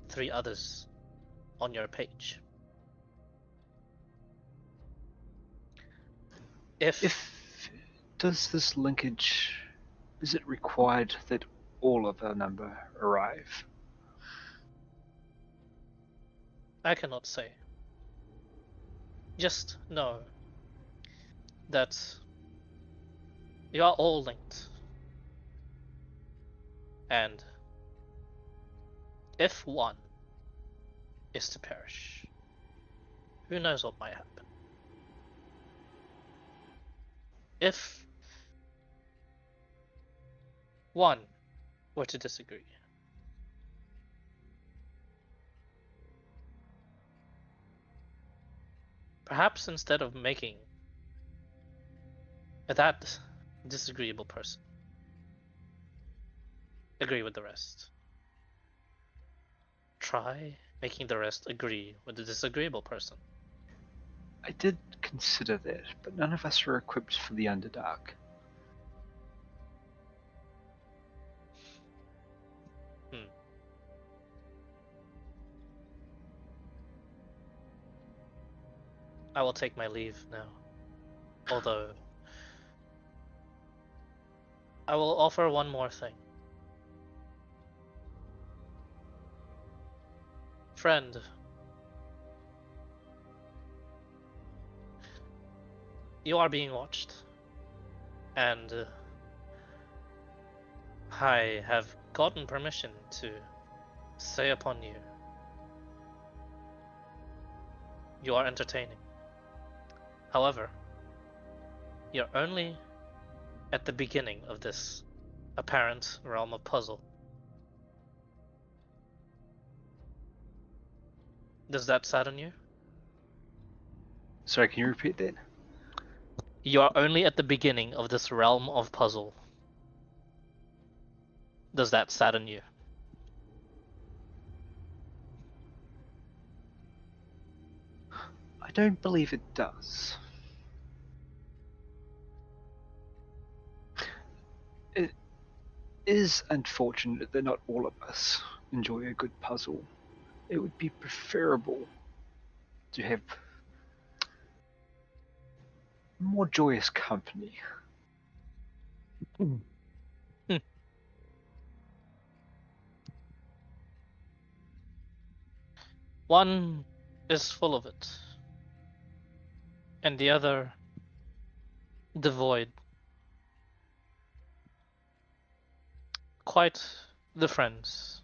3 others on your page. If does this linkage, is it required that all of our number arrive? I cannot say. Just know that you are all linked. And if one is to perish, who knows what might happen? If one were to disagree, perhaps instead of making that disagreeable person agree with the rest, try making the rest agree with the disagreeable person. I did consider that, but none of us are equipped for the Underdark. I will take my leave now. Although, I will offer one more thing. Friend, you are being watched, and I have gotten permission to say upon you, you are entertaining. However, you're only at the beginning of this apparent realm of puzzle. Does that sadden you? Sorry, can you repeat that? You are only at the beginning of this realm of puzzle. Does that sadden you? I don't believe it does. It is unfortunate that not all of us enjoy a good puzzle. It would be preferable to have more joyous company. One is full of it, and the other devoid. Quite the friends.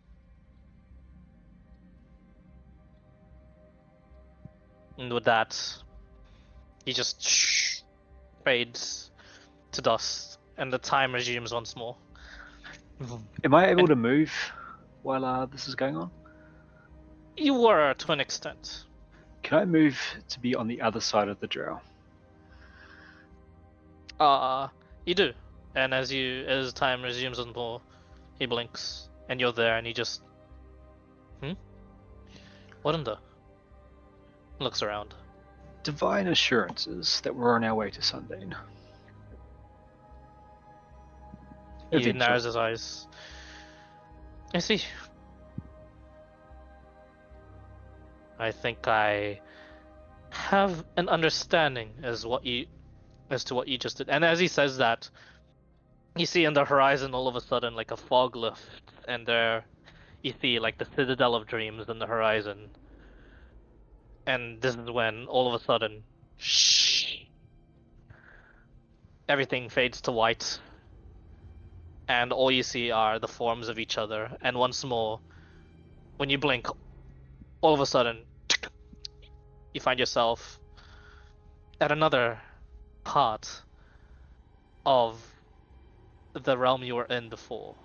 And with that, he just fades to dust, and the time resumes once more. Am I able to move while this is going on? You were to an extent. Can I move to be on the other side of the drow? You do. And as time resumes once more, he blinks, and you're there, and he just, what in the? Looks around. Divine assurances that we're on our way to Sundane. He Eventually. narrows his eyes. I see. I think I have an understanding as to what you just did. And as he says that, you see on the horizon all of a sudden like a fog lifts, and there you see like the Citadel of Dreams on the horizon. And this is when all of a sudden, everything fades to white, and all you see are the forms of each other. And once more, when you blink, all of a sudden, you find yourself at another part of the realm you were in before.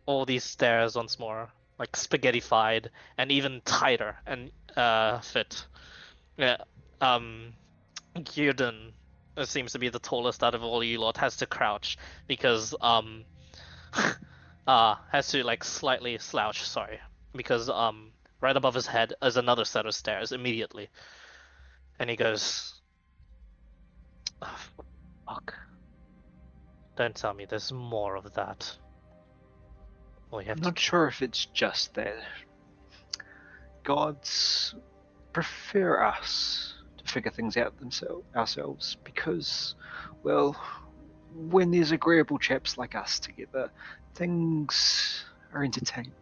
All these stairs once more, like spaghettified and even tighter and fit. Yeah, Gierden seems to be the tallest out of all you lot, has to crouch because has to like slightly slouch. Sorry, because right above his head is another set of stairs immediately, and he goes, oh, "Fuck! Don't tell me there's more of that." We have I'm to. not sure if it's just that. Gods prefer us to figure things out ourselves because, well, when there's agreeable chaps like us together, things are entertaining.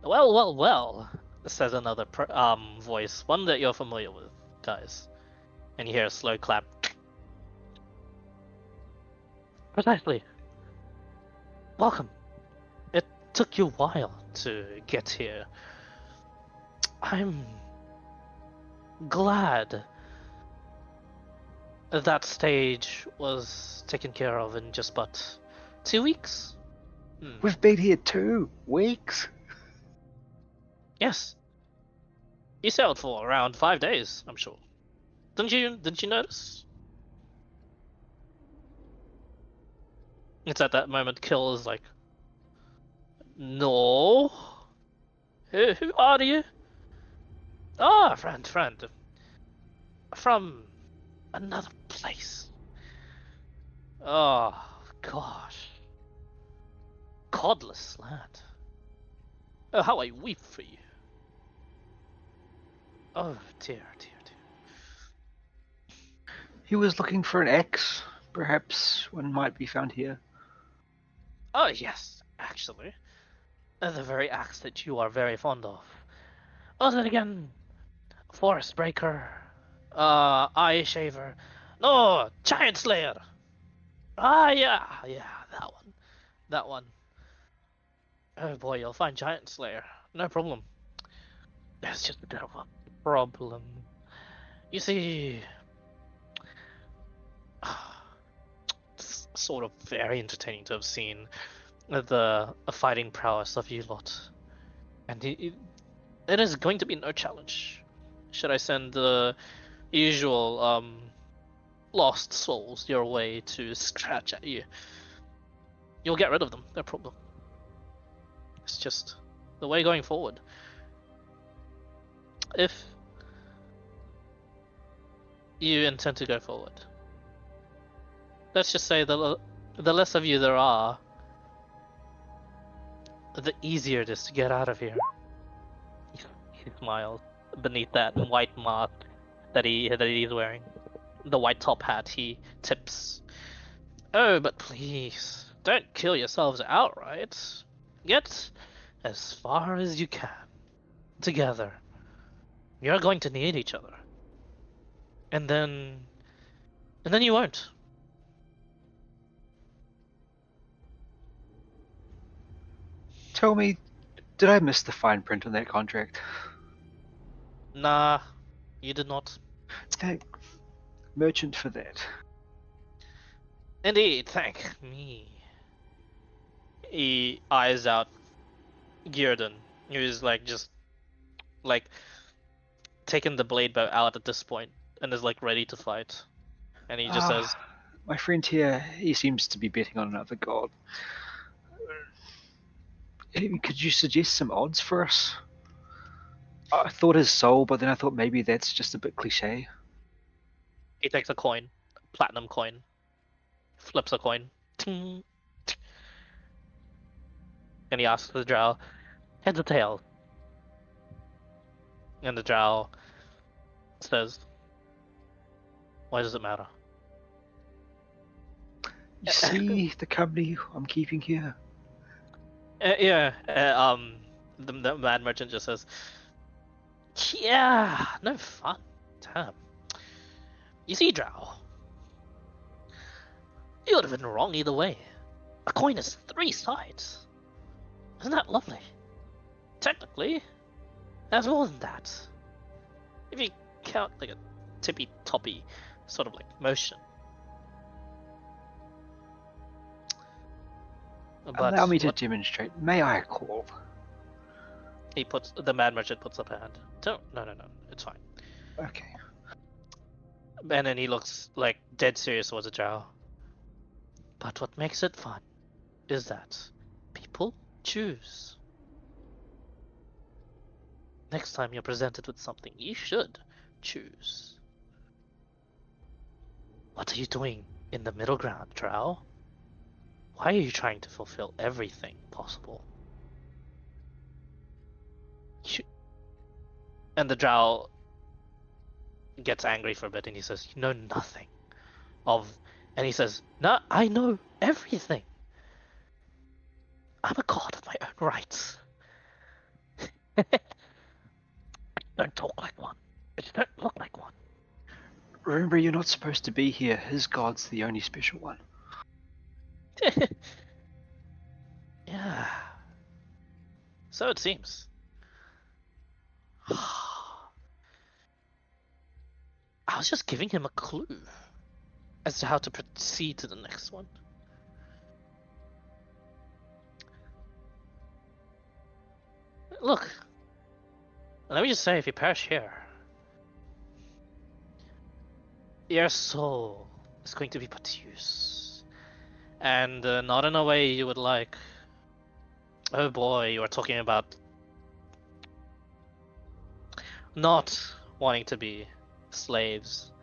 Well, says another voice, one that you're familiar with, guys. And you hear a slow clap. Precisely. Welcome. It took you a while to get here. I'm glad that stage was taken care of in just but 2 weeks. We've been here 2 weeks. Yes. You sailed for around 5 days, I'm sure. Didn't you notice? It's at that moment Kill is like, no. Who are you? Ah, friend. From another place. Oh, gosh. Godless land. Oh, how I weep for you. Oh, dear. He was looking for an axe. Perhaps one might be found here. Oh, yes, actually. The very axe that you are very fond of. Oh, then again, Forest Breaker, Eye Shaver. No, Giant Slayer. Ah, yeah, that one. Oh boy, you'll find Giant Slayer. No problem. There's just a bit of a problem. You see, it's sort of very entertaining to have seen the fighting prowess of you lot, and it is going to be no challenge. Should I send the usual lost souls your way to scratch at you? You'll get rid of them, no problem. It's just the way going forward. If you intend to go forward, let's just say the less of you there are, the easier it is to get out of here. He smiles beneath that white mask that he's wearing. The white top hat he tips. Oh, but please, don't kill yourselves outright. Get as far as you can. Together. You're going to need each other. And then you won't. Tell me, did I miss the fine print on that contract? Nah, you did not. Thank merchant for that. Indeed, thank me. He eyes out Gearden, who's like just like taking the blade bow out at this point and is like ready to fight. And he just says, My friend here, he seems to be betting on another god. Could you suggest some odds for us? I thought his soul, but then I thought maybe that's just a bit cliche. he takes a coin, platinum coin, flips a coin, ting, and he asks the drow, heads or tails? And the drow says, why does it matter? You see the company I'm keeping here? Yeah, the mad merchant just says, yeah, no fun. Damn. You see, drow, you would have been wrong either way. A coin has 3 sides. Isn't that lovely? Technically, there's more than that. If you count like a tippy-toppy sort of like motion. But Allow me to demonstrate. May I call? The mad merchant puts up a hand. No, it's fine. Okay. And then he looks like dead serious towards the drow. But what makes it fun is that people choose. Next time you're presented with something, you should choose. What are you doing in the middle ground, Drow? Why are you trying to fulfill everything possible? And the Drow gets angry for a bit and he says, "You know nothing of..." And he says, "No, I know everything. I'm a god of my own rights." Don't talk like one. Just don't look like one. Remember, you're not supposed to be here. His god's the only special one. Yeah. So it seems. I was just giving him a clue as to how to proceed to the next one. Look, let me just say, if you perish here, your soul is going to be put to use. And not in a way you would like. Oh boy, you are talking about not wanting to be slaves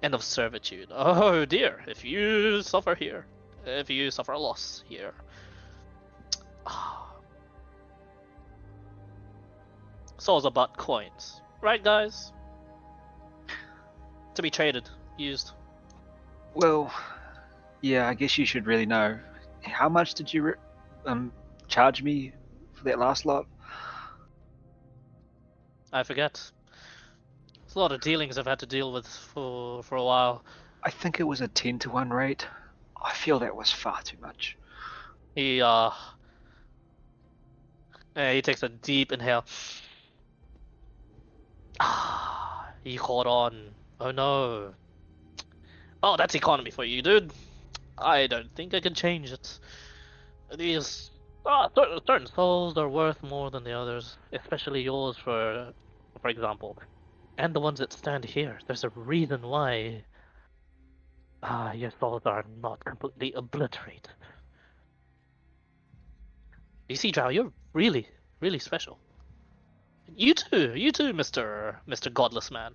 and of servitude. Oh dear, if you suffer here, if you suffer a loss here. Souls are but coins, right guys? To be traded, used. Well, yeah, I guess you should really know. How much did you charge me for that last lot? I forget. It's a lot of dealings I've had to deal with for a while. I think it was a 10-to-1 rate. I feel that was far too much. He he takes a deep inhale. He caught on. Oh no. Oh, that's economy for you, dude. I don't think I can change it. These certain souls are worth more than the others, especially yours, for example, and the ones that stand here. There's a reason why your souls are not completely obliterated. You see, Drow, you're really, really special. You too, Mr. Godless Man.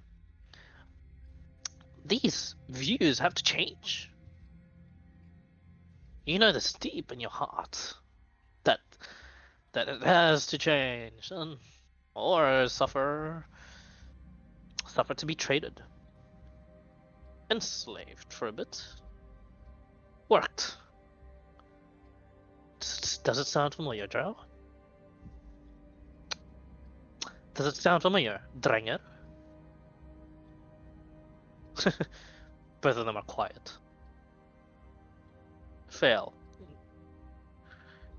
These views have to change. You know this deep in your heart that it has to change, or suffer to be traded, enslaved for a bit, worked. Does it sound familiar, Drow? Does it sound familiar, Drenger? Both of them are quiet. Fail.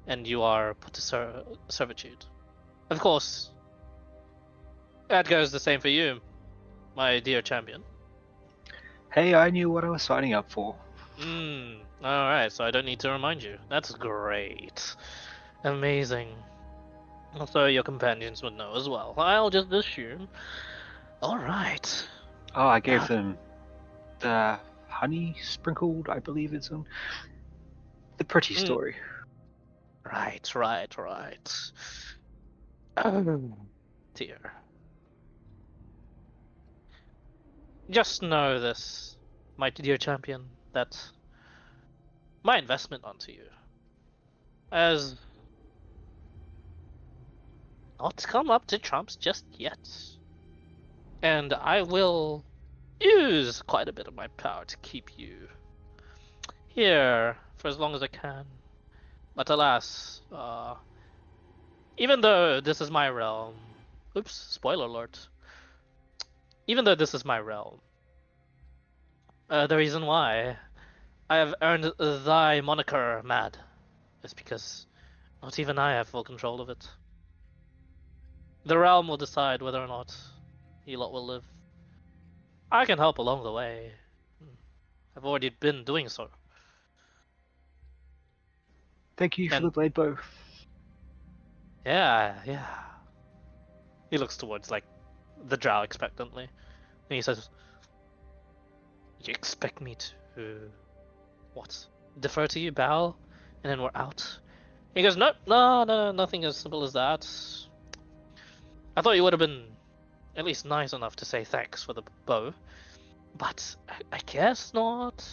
And you are put to servitude. Of course, that goes the same for you, my dear champion. Hey, I knew what I was signing up for. Alright, so I don't need to remind you. That's great. Amazing. Also, your companions would know as well. I'll just assume. Alright. Oh, I gave them the honey sprinkled, I believe it's on. The pretty story. Right. Oh, dear. Just know this, my dear champion, that my investment onto you has not come up to trumps just yet. And I will use quite a bit of my power to keep you here for as long as I can. But alas, even though this is my realm, oops, spoiler alert. Even though this is my realm, the reason why I have earned thy moniker, Mad, is because not even I have full control of it. The realm will decide whether or not you lot will live. I can help along the way. I've already been doing so. Thank you for the blade bow. Yeah. He looks towards, like, the Drow expectantly. And he says, "You expect me to... what? Defer to you, bow, and then we're out?" He goes, "No, nothing as simple as that. I thought you would have been at least nice enough to say thanks for the bow, but I guess not.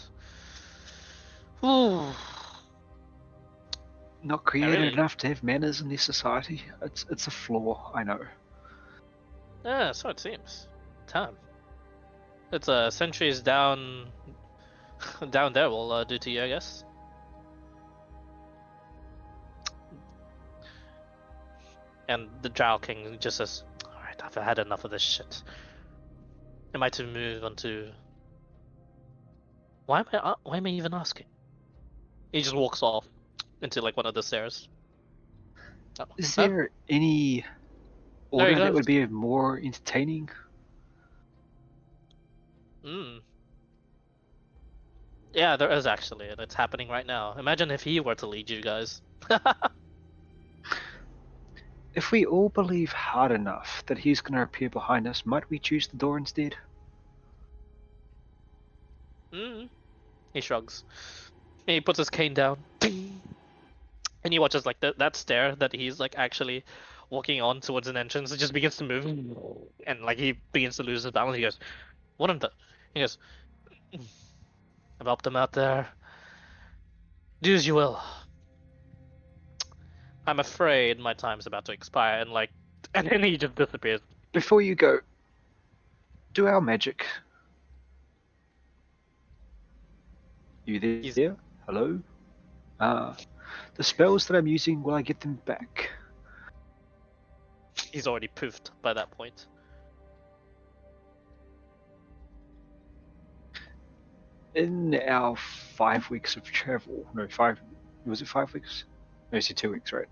Ooh. Not creative really- enough to have manners in this society. It's a flaw, I know. Yeah, so it seems. Damn. It's centuries down, down there will do to you, I guess. And the Drow King just says, "Alright, I've had enough of this shit. Am I to move on to... Why am I even asking?" He just walks off into like one of the stairs. Oh, Is huh? there any There he order that goes. would be more entertaining? Yeah, there is actually, and it's happening right now. Imagine if he were to lead you guys. If we all believe hard enough that he's going to appear behind us, might we choose the door instead? He shrugs. And he puts his cane down. Ding! And he watches like that stair that he's like actually walking on towards an entrance. It just begins to move, and like he begins to lose his balance. He goes, "What in the?" He goes, "I've helped him out there. Do as you will. I'm afraid my time's about to expire." And like, and then he just disappears. Before you go, do our magic. You there? He's- Hello? The spells that I'm using, will I get them back? He's already poofed by that point. In our 5 weeks of travel, no, was it 5 weeks? No, you said 2 weeks, right?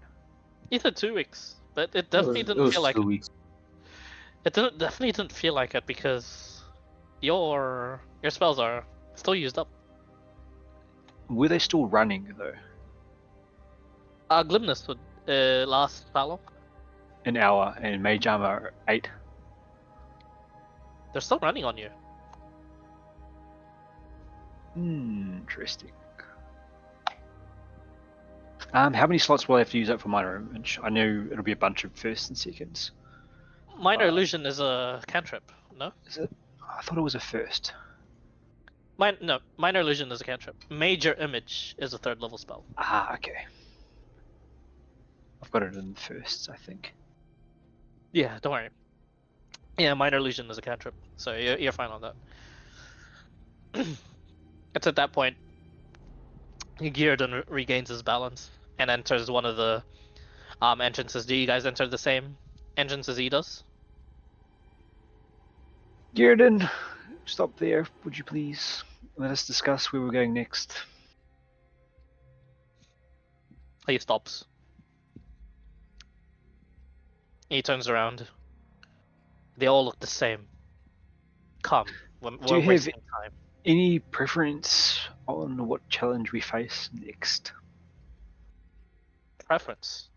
He said 2 weeks, but it definitely didn't feel like 2 weeks. it. Definitely didn't feel like it because your spells are still used up. Were they still running, though? Glimness would last how long? An hour, and Mage Armor 8. They're still running on you. Interesting. How many slots will I have to use up for Minor Image? I know it'll be a bunch of firsts and seconds. Minor illusion is a cantrip, no? Is it? I thought it was a first. No, minor illusion is a cantrip. Major image is a 3rd level spell. Ah, okay. I've got it in firsts, I think. Yeah, don't worry. Yeah, minor illusion is a cantrip, so you're fine on that. It's at that point Gearden regains his balance and enters one of the entrances. Do you guys enter the same entrance as he does? Gearden, stop there, would you please? Let us discuss where we're going next. He stops. He turns around. They all look the same. Come, we're Do you have wasting time. any preference on what challenge we face next? Preference.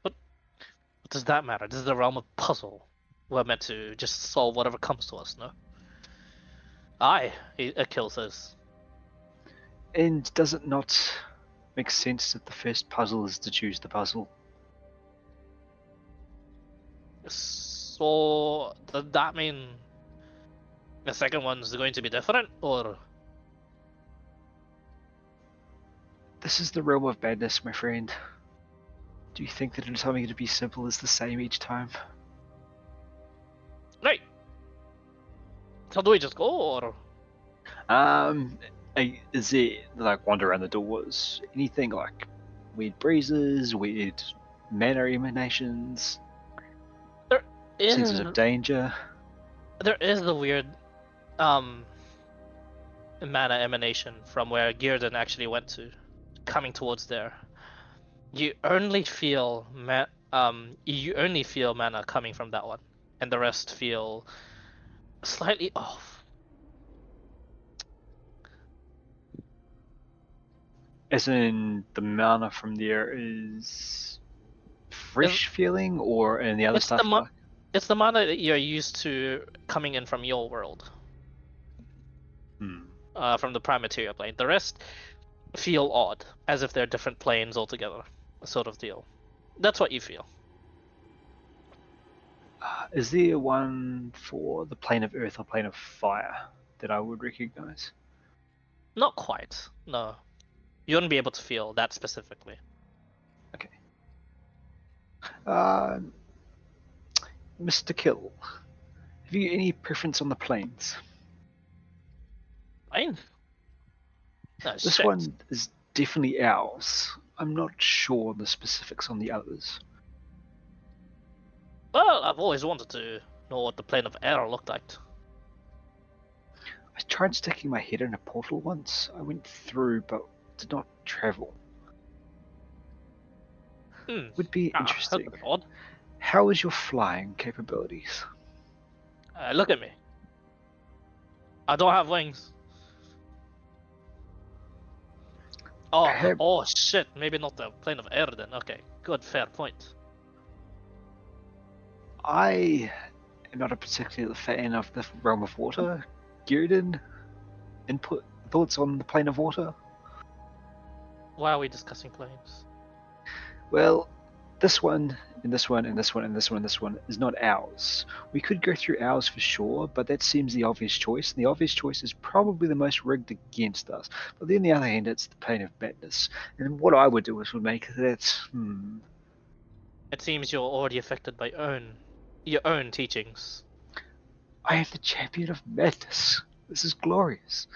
What does that matter? This is the realm of puzzle. We're meant to just solve whatever comes to us, no? Aye, Akil says. And does it not make sense that the first puzzle is to choose the puzzle? So, does that mean the second one's going to be different, or? This is the realm of madness, my friend. Do you think that it's something to be simple as the same each time? Right. So do we just go, or? Is it like wander around the doors? Anything like weird breezes, weird mana emanations, senses of danger? There is the weird mana emanation from where Gearden actually went to, coming towards there. You only feel mana coming from that one, and the rest feel slightly off. As in, the mana from there is fresh feeling, or and the other It's stuff? It's the mana that you're used to coming in from your world, from the prime material plane. The rest feel odd, as if they're different planes altogether, sort of deal. That's what you feel. Is there one for the plane of earth or plane of fire that I would recognize? Not quite. No, you wouldn't be able to feel that specifically. Uh, Mr. Kill, have you any preference on the planes? Fine. No This shit. one is definitely ours. I'm not sure the specifics on the others. Well, I've always wanted to know what the plane of air looked like. I tried sticking my head in a portal once. I went through, but did not travel. Would be That's interesting. a bit odd. How is your flying capabilities? Look at me. I don't have wings. Oh, Perhaps oh shit. Maybe not the plane of air then. Okay, good, fair point. I am not a particular fan of the realm of water. Gildan, input thoughts on the plane of water? Why are we discussing planes? Well, this one, and this one, and this one, and this one, and this one is not ours. We could go through ours for sure, but that seems the obvious choice, and the obvious choice is probably the most rigged against us. But then on the other hand, it's the plane of madness. And what I would do is would make that, It seems you're already affected by your own teachings. I am the champion of madness. This is glorious.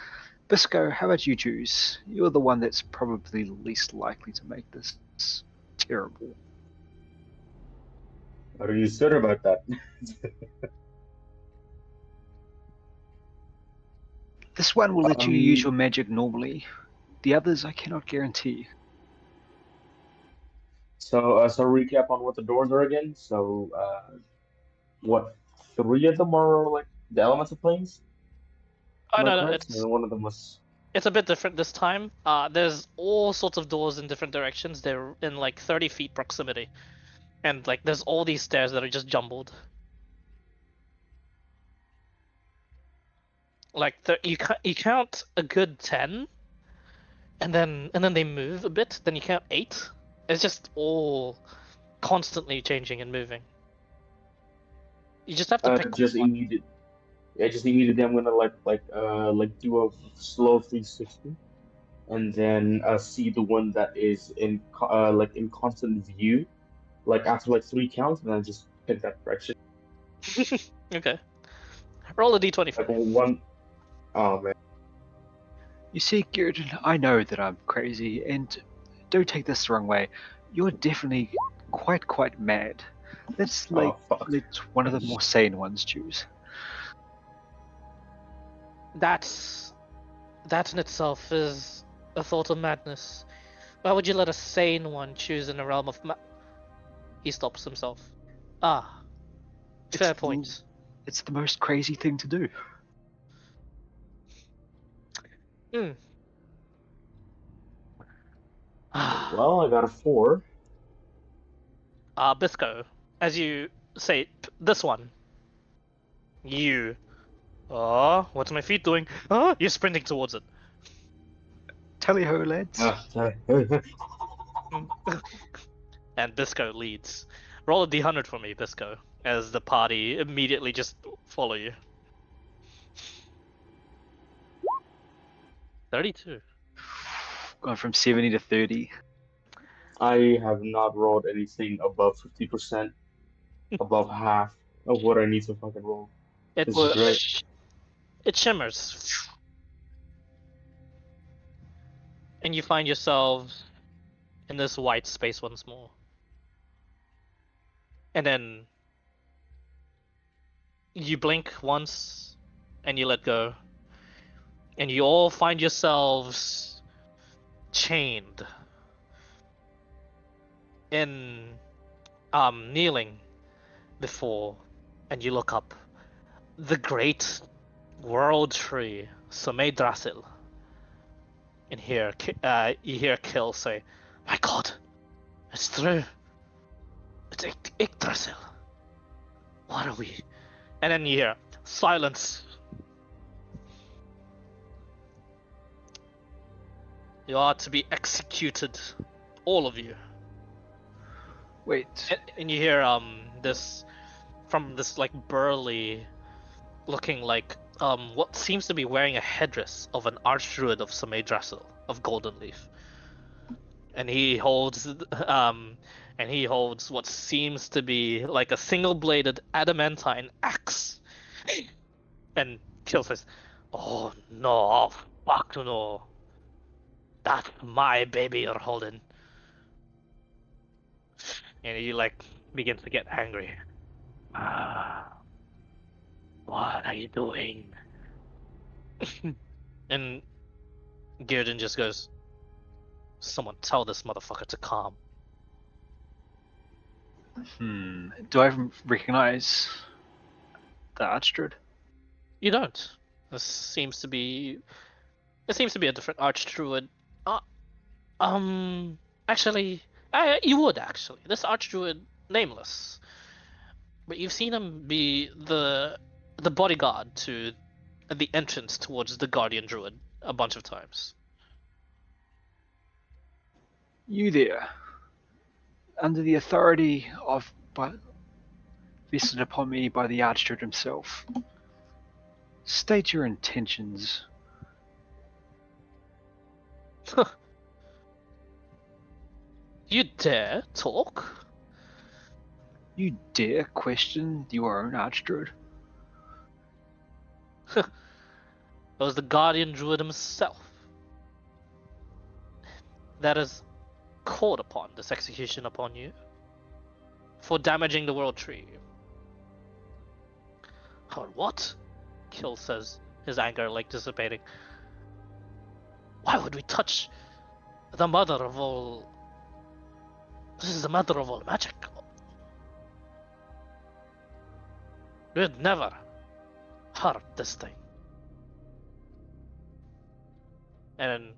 Bisco, how about you choose? You're the one that's probably least likely to make this terrible. Are you sure about that? This one will let you use Um, your magic normally. The others I cannot guarantee. so recap on what the doors are again. What, three of them are like the elemental planes? Oh Am I no, correct? And then one of them was. it's a bit different this time. There's all sorts of doors in different directions. They're in like 30 feet proximity, and like there's all these stairs that are just jumbled. Like you count a good 10, and then they move a bit. Then you count 8. It's just all constantly changing and moving. You just have to pick Just one. immediate. Yeah, just immediately I'm gonna like do a slow 360 and then see the one that is like in constant view, like after like three counts, and then just pick that direction. Okay. Roll a d20 for Like me. one. Oh man. You see, Gildan, I know that I'm crazy, and don't take this the wrong way. You're definitely quite mad. Let's Oh fuck. let one of the more sane ones choose. That in itself is a thought of madness. Why would you let a sane one choose in a realm of He stops himself. Ah, fair point. It's the most crazy thing to do. Hmm. Well, I got a 4. Bisco, as you say, this one. You. Oh, what's my feet doing? Oh, you're sprinting towards it. Tally ho, lads. And Bisco leads. Roll a d100 for me, Bisco, as the party immediately just follow you. 32. Gone from 70 to 30. I have not rolled anything above 50%, above half of what I need to fucking roll. It This is great. it shimmers, and you find yourselves in this white space once more. And then you blink once, and you let go, and you all find yourselves chained in kneeling before, and you look up. The great world tree, Sumedrasil. And here, you hear Kill say, "My God, it's true. It's Yggdrasil. What are we?" And then you hear silence. You are to be executed, all of you. Wait, And you hear this from this like burly looking like what seems to be wearing a headdress of an archdruid of some Yggdrasil of Golden Leaf. And he holds what seems to be like a single-bladed adamantine axe. And Kill says, "Oh no, fuck no. That's my baby you're holding." And he like begins to get angry. What are you doing? And Gearden just goes, "Someone tell this motherfucker to calm." Do I recognize the Archdruid? You don't. This seems to be. It seems to be a different archdruid. Actually, you would actually. This archdruid, nameless, but you've seen him be the bodyguard to the entrance towards the Guardian Druid a bunch of times. You there, under the authority vested upon me by the Archdruid himself. State your intentions. You dare talk? You dare question your own Archdruid? It was the Guardian Druid himself that has called upon this execution upon you for damaging the World Tree. What? Kill says, his anger like dissipating. Why would we touch the mother of all? This is the mother of all magic. We'd never hurt this thing. And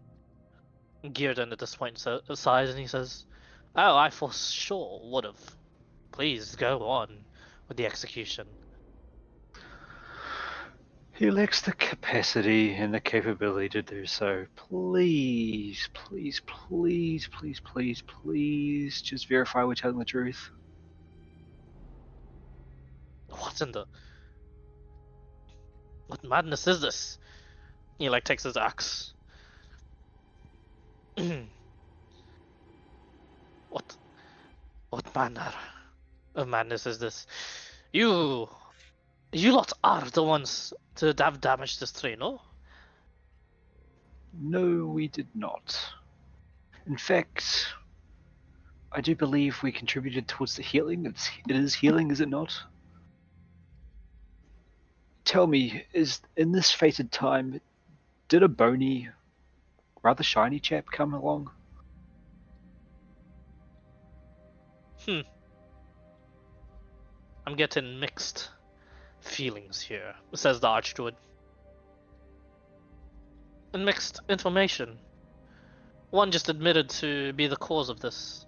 Gearden at this point sighs and he says, "Oh, I for sure would have. Please go on with the execution." He lacks the capacity and the capability to do so. Please, please, please, please, please, please, just verify we're telling the truth. What madness is this? He like takes his axe. What manner of madness is this? You lot are the ones to have damaged this tree, no? No, we did not. In fact, I do believe we contributed towards the healing. It is healing, is it not? Tell me, is in this fated time, did a bony, rather shiny chap come along? I'm getting mixed feelings here, says the Archdruid. And mixed information. One just admitted to be the cause of this.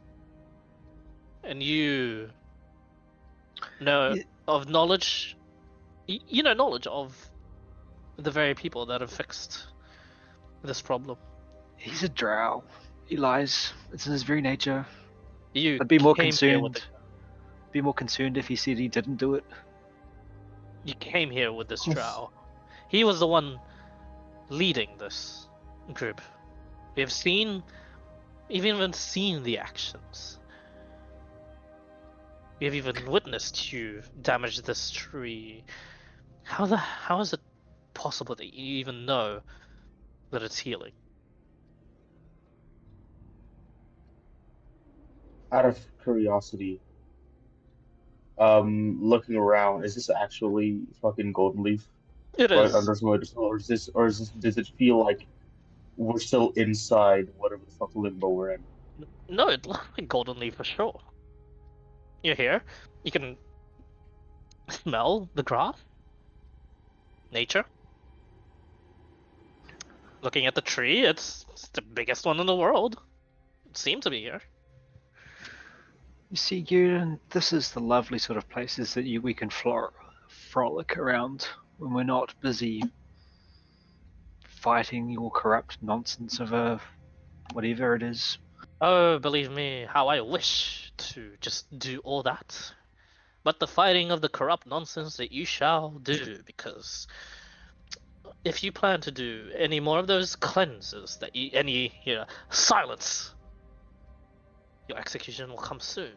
And you know of knowledge. You know knowledge of the very people that have fixed this problem. He's a drow. He lies. It's in his very nature. You I'd be more came here concerned. Be more concerned if he said he didn't do it. You came here with this drow. He was the one leading this group. We've even seen the actions. We have even witnessed you damage this tree. How is it possible that you even know that it's healing? Out of curiosity, looking around, is this actually fucking Golden Leaf? It Right is. under does it feel like we're still inside whatever the fuck limbo we're in? No, it looks like Golden Leaf for sure. You're here. You can smell the grass. Nature. Looking at the tree, it's the biggest one in the world. It seemed to be here. You see, Gudrun, this is the lovely sort of places that we can frolic around when we're not busy fighting your corrupt nonsense of whatever it is. Oh, believe me, how I wish to just do all that. but the fighting of the corrupt nonsense that you shall do, because if you plan to do any more of those cleanses, silence, your execution will come soon.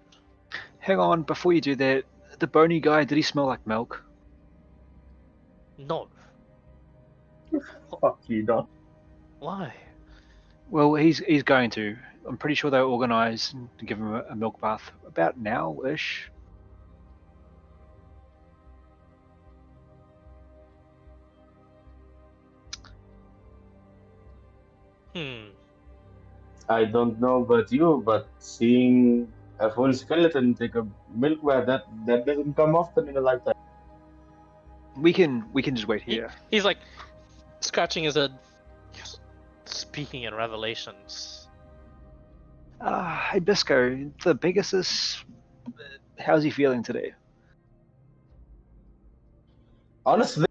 Hang on, before you do that, the bony guy, did he smell like milk? No. Fuck you, Don. Why? Well, he's going to. I'm pretty sure they'll organise to give him a milk bath about now-ish. I don't know about you, but seeing a full skeleton take a milk bath, that doesn't come often in a lifetime. We can just wait here. He's like scratching his head, speaking in revelations. Hey Bisco, the Pegasus, how's he feeling today? Honestly,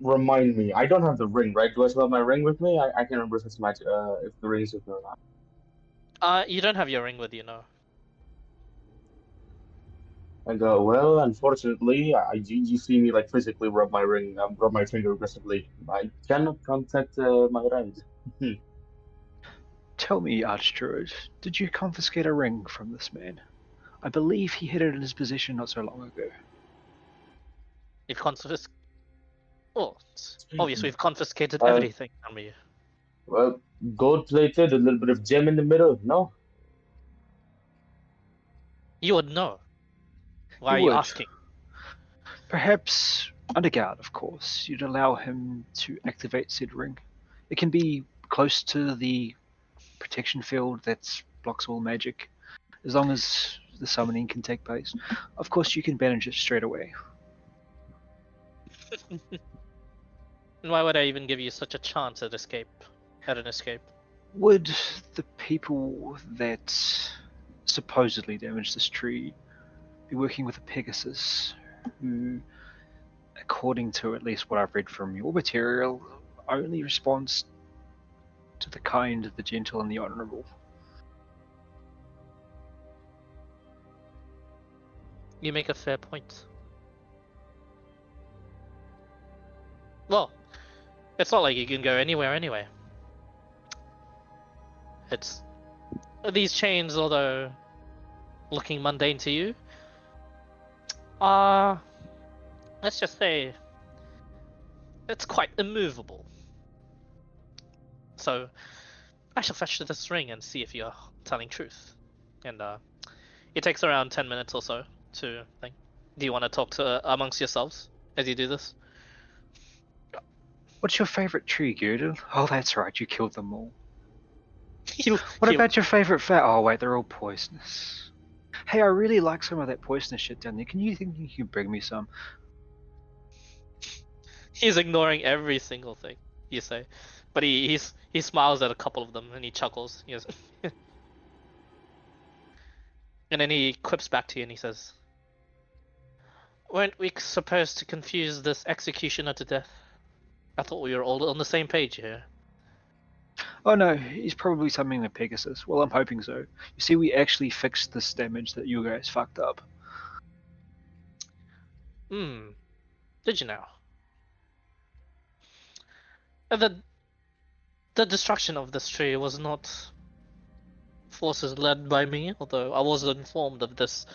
remind me. I don't have the ring, right? Do I still have my ring with me? I can't remember if it's if the ring is with me or not. You don't have your ring with you, no. I go, well, unfortunately, you see me like physically rub my ring, rub my finger aggressively. I cannot contact my ride. Tell me, Archdruid, did you confiscate a ring from this man? I believe he had it in his possession not so long ago. We've confiscated. Oh, obviously we've confiscated Uh, everything from you. Well, gold plated, a little bit of gem in the middle. No, You would know. Why He are you would. asking? Perhaps, under guard, of course, you'd allow him to activate said ring. It can be close to the protection field that blocks all magic, as long as the summoning can take place. Of course, you can banish it straight away. And why would I even give you such a chance at an escape? Would the people that supposedly damaged this tree be working with a Pegasus who, according to at least what I've read from your material, only responds to the kind, the gentle, and the honourable? You make a fair point. Well, it's not like you can go anywhere anyway. It's these chains, although looking mundane to you, let's just say it's quite immovable. So I shall fetch this ring and see if you're telling truth. And it takes around 10 minutes or so to think. Do you want to talk to amongst yourselves as you do this? What's your favourite tree, Gödel? Oh, that's right, you killed them all. You- What you- about your favourite fat? Oh, wait, they're all poisonous. Hey, I really like some of that poisonous shit down there. Can you think you can bring me some? He's ignoring every single thing you say, but he smiles at a couple of them and he chuckles. He goes, and then he quips back to you and he says, "Weren't we supposed to confuse this executioner to death? I thought we were all on the same page here." Oh no, he's probably summoning a Pegasus. Well, I'm hoping so. You see, we actually fixed this damage that you guys fucked up. Did you now? The destruction of this tree was not forces led by me, although I was informed of this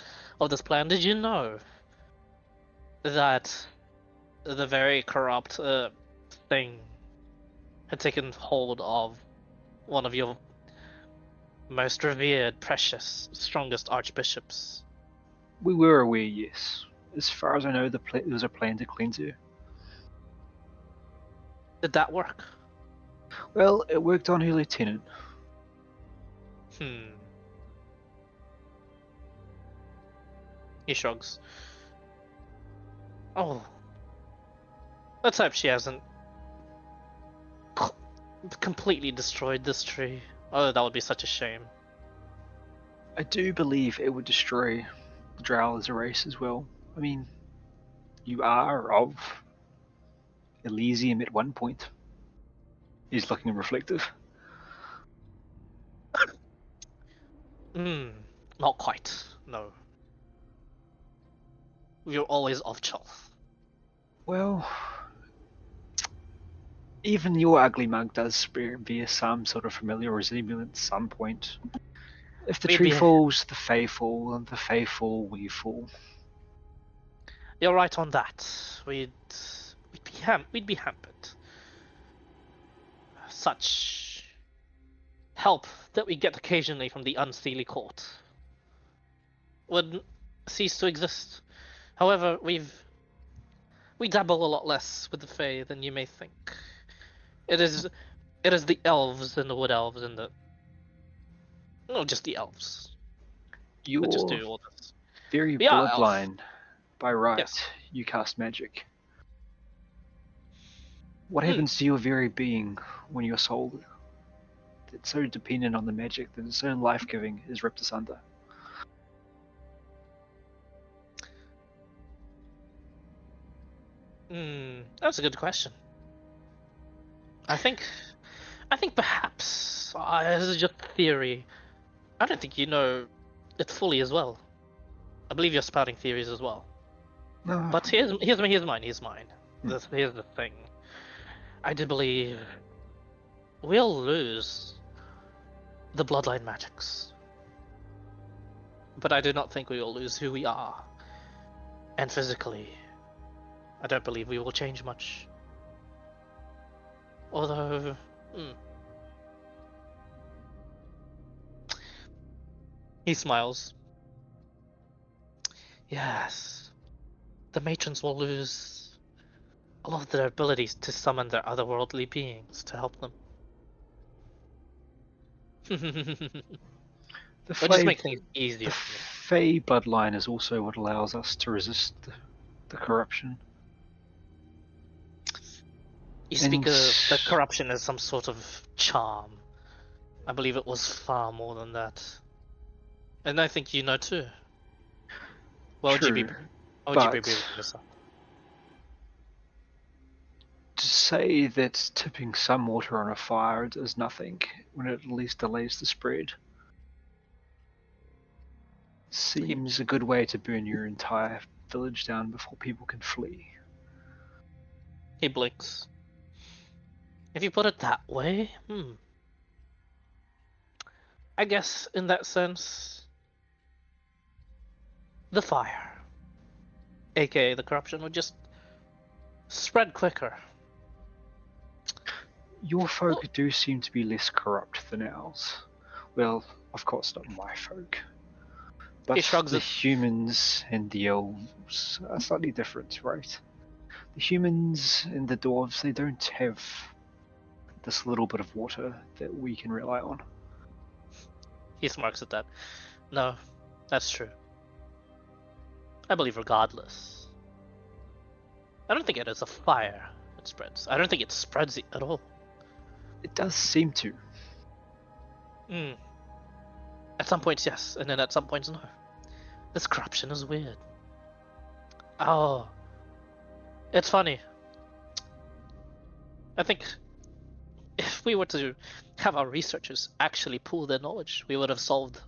plan. Did you know that the very corrupt thing had taken hold of one of your most revered, precious, strongest archbishops? We were aware, yes. As far as I know, there was a plan to cleanse her. Did that work? Well, it worked on her lieutenant. He shrugs. Oh. Let's hope she hasn't completely destroyed this tree. Oh, that would be such a shame. I do believe it would destroy the Drow as a race as well. I mean, you are of Elysium at one point. He's looking reflective. Not quite. No. You're always off shelf. Well, even your ugly mug does bear some sort of familiar resemblance at some point. If the We'd tree be- falls, the Fae fall, and the Fae fall, we fall. You're right on that. We'd be hampered. Such help that we get occasionally from the unsteely court would cease to exist. However, we dabble a lot less with the Fae than you may think. It is the elves and the wood elves and the no, just the elves that just You're do all this. very We are elf. bloodline. By right, Yes. you cast magic. What Hmm. happens to your very being when your soul, that's so dependent on the magic that its own life-giving, is ripped asunder? That's a good question. I think perhaps this is just theory. I don't think you know it fully as well. I believe you're spouting theories as well. No, But here's mine. Here's the thing. I do believe we'll lose the bloodline magics, but I do not think we will lose who we are. And physically, I don't believe we will change much. Although, he smiles. Yes, the matrons will lose a lot of their abilities to summon their otherworldly beings to help them. the But just Fae, make things easier the for me. Fae bloodline is also what allows us to resist the corruption. You speak And of the corruption as some sort of charm. I believe it was far more than that. And I think you know too. Why would you be true, bringing but this up? to say that tipping some water on a fire does nothing when it at least delays the spread seems a good way to burn your entire village down before people can flee. He blinks. If you put it that way, I guess in that sense, the fire, aka the corruption, would just spread quicker. Your folk do seem to be less corrupt than ours. Well, of course not my folk. But He shrugs the it. humans and the elves are slightly different, right? The humans and the dwarves, they don't have this little bit of water that we can rely on. He smirks at that. No, that's true. I believe regardless. I don't think it is a fire that spreads. I don't think it spreads at all. It does seem to. At some points, yes, and then at some points, no. This corruption is weird. Oh, it's funny. I think if we were to have our researchers actually pool their knowledge, we would have solved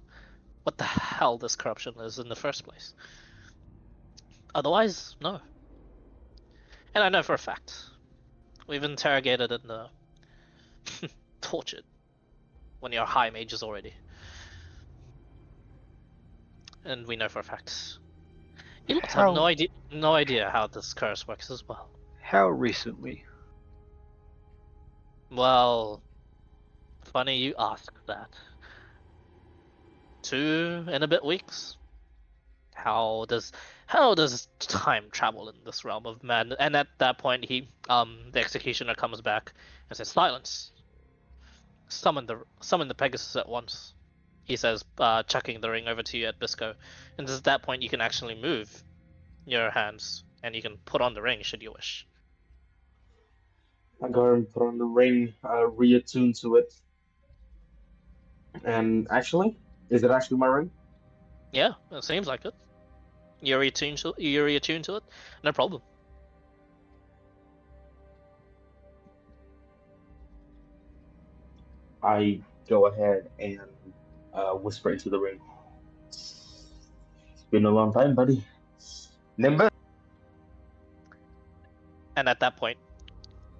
what the hell this corruption is in the first place. Otherwise, no. And I know for a fact. We've interrogated and tortured when you're high mages already. And we know for a fact. You lot have no idea how this curse works as well. How recently? Well, funny you ask that. 2 and a bit weeks. How does time travel in this realm of man? And at that point, the executioner comes back and says, "Silence! Summon the Pegasus at once." He says, chucking the ring over to you at Bisco. And at that point, you can actually move your hands and you can put on the ring should you wish. I go and put on the ring, reattune to it. And actually, is it actually my ring? Yeah, it seems like it. You're reattuned to it. No problem. I go ahead and whisper into the ring. It's been a long time, buddy. Nimbus? And at that point,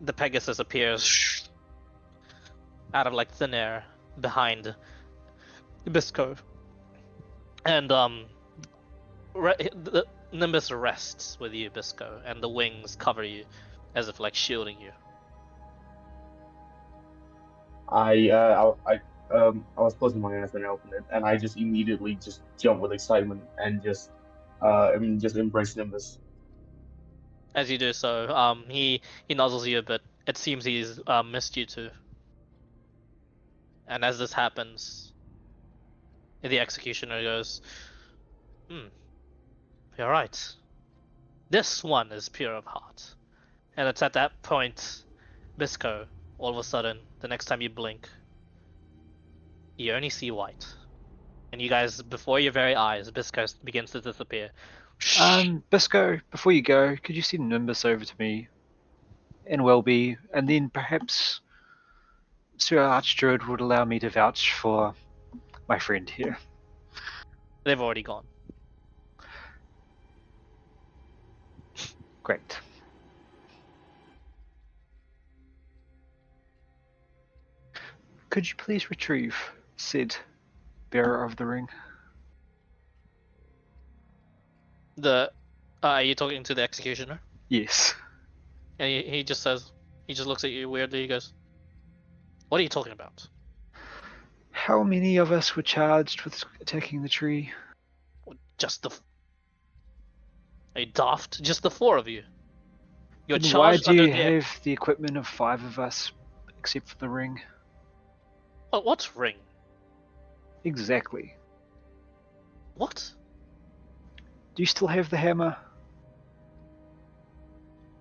the Pegasus appears out of like thin air behind Bisco, and the Nimbus rests with you, Bisco, and the wings cover you as if like shielding you. I was closing my eyes when I opened it, and I just immediately just jumped with excitement and just embrace Nimbus. As you do so, he nuzzles you a bit. It seems he's missed you too. And as this happens, the executioner goes, you're right. This one is pure of heart. And it's at that point, Bisco, all of a sudden, the next time you blink, you only see white. And you guys, before your very eyes, Bisco begins to disappear. Bisco, before you go, could you send Nimbus over to me and Welby, and then perhaps Sir Archdruid would allow me to vouch for my friend here. They've already gone. Great. Could you please retrieve said bearer of the ring? Are you talking to the executioner? Yes. And he just says, he just looks at you weirdly. He goes, "What are you talking about?" How many of us were charged with attacking the tree? Just the. Are you daft? Just the four of you. You're Then why charged do under you the. have the equipment of 5 of us, except for the ring? What ring? Exactly. What? Do you still have the hammer?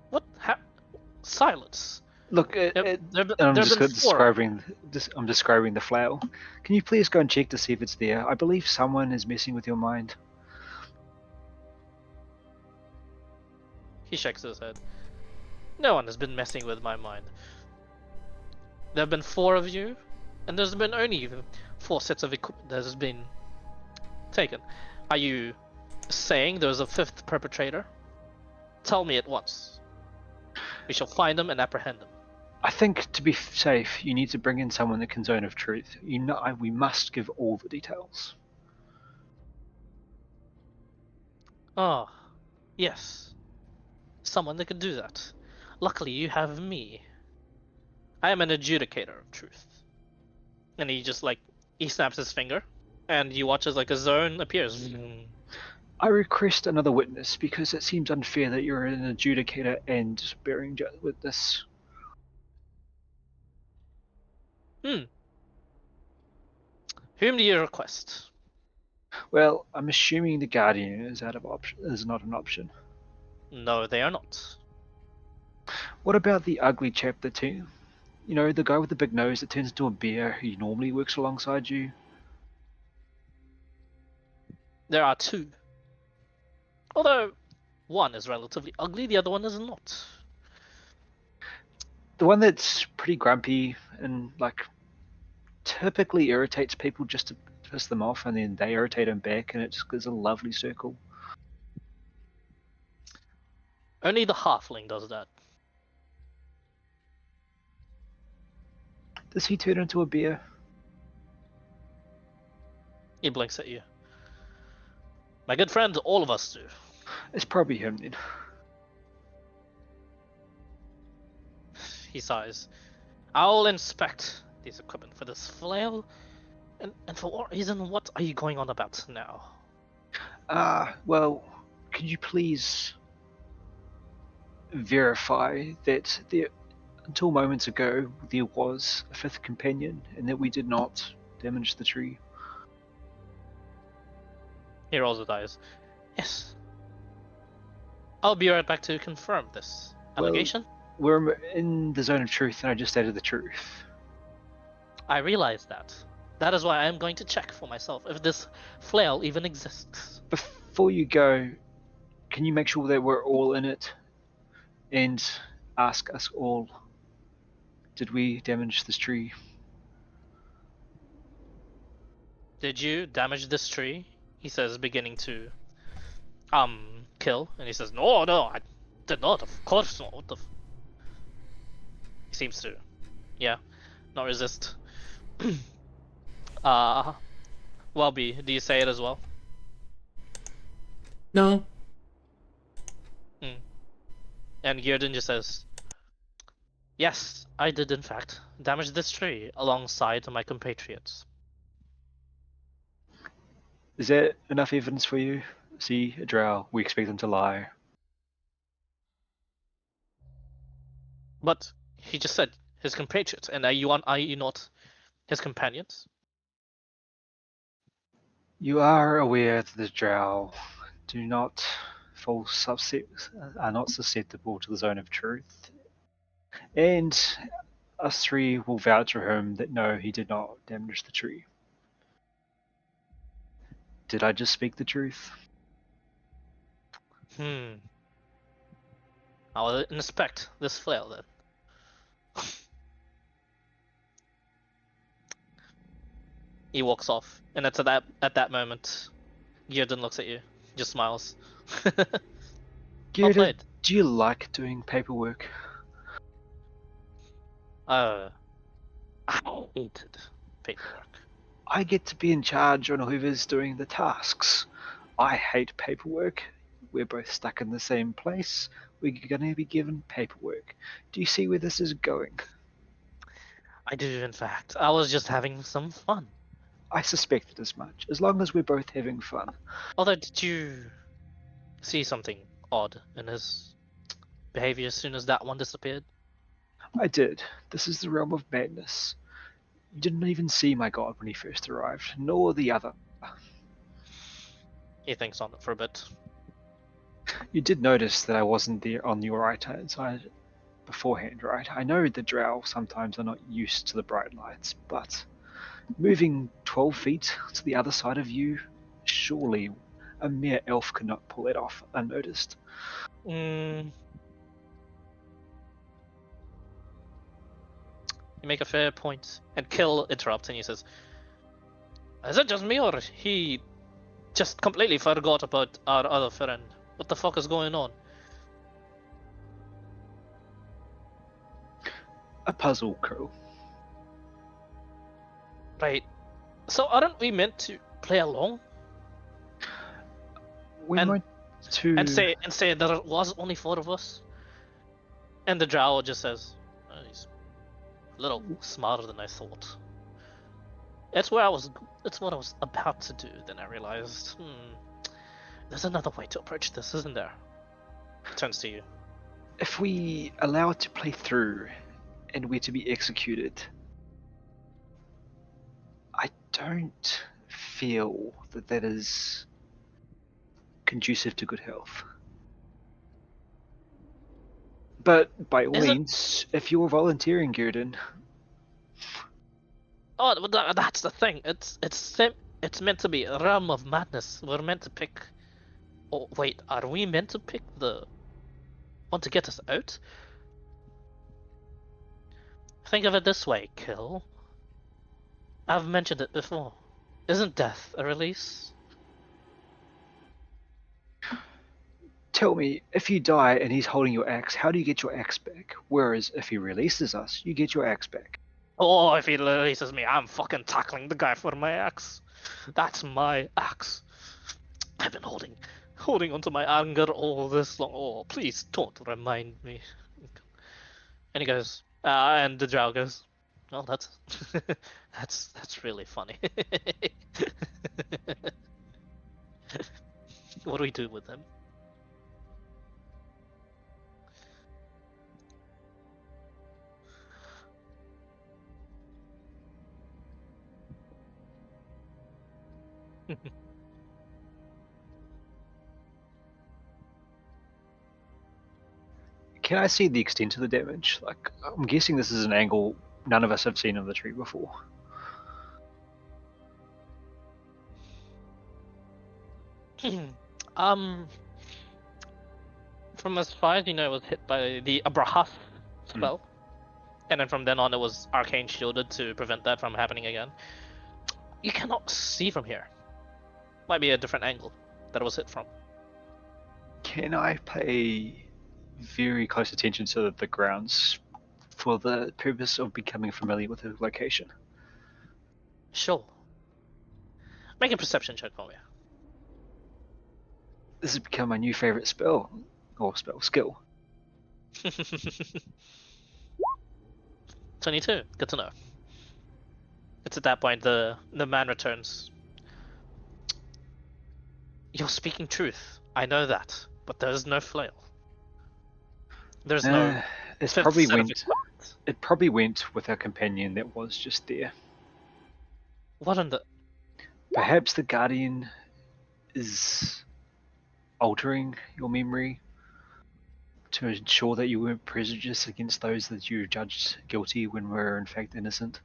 What? Silence. Look, I'm just describing. I'm describing the flail. Can you please go and check to see if it's there? I believe someone is messing with your mind. He shakes his head. No one has been messing with my mind. There have been 4 of you, and there's been only 4 sets of equipment that has been taken. Are you saying there's a 5th perpetrator? Tell me at once. We shall find him and apprehend him. I think to be safe, you need to bring in someone that can zone of truth. We must give all the details. Ah, yes. Someone that can do that. Luckily, you have me. I am an adjudicator of truth. And he just he snaps his finger, and you watch as a zone appears. I request another witness because it seems unfair that you're an adjudicator and bearing witness. Whom do you request? Well, I'm assuming the Guardian is is not an option. No, they are not. What about the ugly chap that you know, the guy with the big nose that turns into a bear who normally works alongside you? There are 2. Although, one is relatively ugly, the other one is not. The one that's pretty grumpy and typically irritates people just to piss them off, and then they irritate him back, and it just gives a lovely circle. Only the halfling does that. Does he turn into a bear? He blinks at you. My good friend, all of us do. It's probably him then. He sighs. I'll inspect this equipment for this flail. And for what reason? What are you going on about now? Well, could you please verify that until moments ago there was a 5th companion and that we did not damage the tree? He rolls his eyes. Yes. I'll be right back to confirm this allegation. Well, we're in the zone of truth, and I just stated the truth. I realize that. That is why I am going to check for myself if this flail even exists. Before you go, can you make sure that we're all in it and ask us all, did we damage this tree? Did you damage this tree? He says, beginning to kill, and he says, "No, I did not. Of course not. What the?" He seems to, yeah, not resist. Welby, do you say it as well? No. And Gearden just says, "Yes, I did in fact damage this tree alongside my compatriots." Is that enough evidence for you? See, a drow, we expect them to lie. But he just said his compatriots, and are you not his companions? You are aware that the drow do not are not susceptible to the zone of truth. And us three will vouch for him that no, he did not damage the tree. Did I just speak the truth? I'll inspect this flail then. He walks off, and it's at that moment, Gearden looks at you, just smiles. Well Gerda, played. do you like doing paperwork? I hated paperwork. I get to be in charge on whoever's doing the tasks. I hate paperwork. We're both stuck in the same place. We're going to be given paperwork. Do you see where this is going? I do, in fact. I was just having some fun. I suspected as much, as long as we're both having fun. Although, did you see something odd in his behavior as soon as that one disappeared? I did. This is the realm of madness. You didn't even see my god when he first arrived, nor the other. He thinks on it for a bit. You did notice that I wasn't there on your right hand side beforehand, right? I know the drow sometimes are not used to the bright lights, but moving 12 feet to the other side of you, surely a mere elf could not pull it off unnoticed. You make a fair point. And Kill interrupts and he says, "Is it just me or he just completely forgot about our other friend? What the fuck is going on?" A puzzle, Crow. Right. So aren't we meant to play along We're And- meant to. and say there was only 4 of us? And the drow just says, "Oh, he's a little smarter than I thought." It's what I was about to do. Then I realized, there's another way to approach this, isn't there? Turns to you. If we allow it to play through and we're to be executed, I don't feel that that is conducive to good health. But by all Is it- means, if you're volunteering, Gurdon, Oh, but that's the thing. It's meant to be a realm of madness. We're meant to pick. Oh wait, are we meant to pick the one to get us out? Think of it this way, Kill. I've mentioned it before. Isn't death a release? tell me, if you die and he's holding your axe, how do you get your axe back? Whereas if he releases us, you get your axe back. Oh, if he releases me, I'm fucking tackling the guy for my axe. That's my axe. I've been holding onto my anger all this long. Oh, please don't remind me. And he goes, and the drow goes, "Well, that's that's really funny." What do we do with them? Can I see the extent of the damage? Like, I'm guessing this is an angle none of us have seen of the tree before. um, from as far as you know, it was hit by the Abrahas spell, and then from then on, it was arcane shielded to prevent that from happening again. You cannot see from here. Might be a different angle that it was hit from. Can I pay very close attention to the grounds for the purpose of becoming familiar with the location? Sure. Make a perception check for me. This has become my new favorite spell, or skill. 22. Good to know. It's at that point the man returns. You're speaking truth. I know that, but there is no flail. There's no It fifth probably set of went. equipment. It probably went with our companion that was just there. What in the? Perhaps the Guardian is altering your memory to ensure that you weren't prejudiced against those that you judged guilty when were in fact innocent.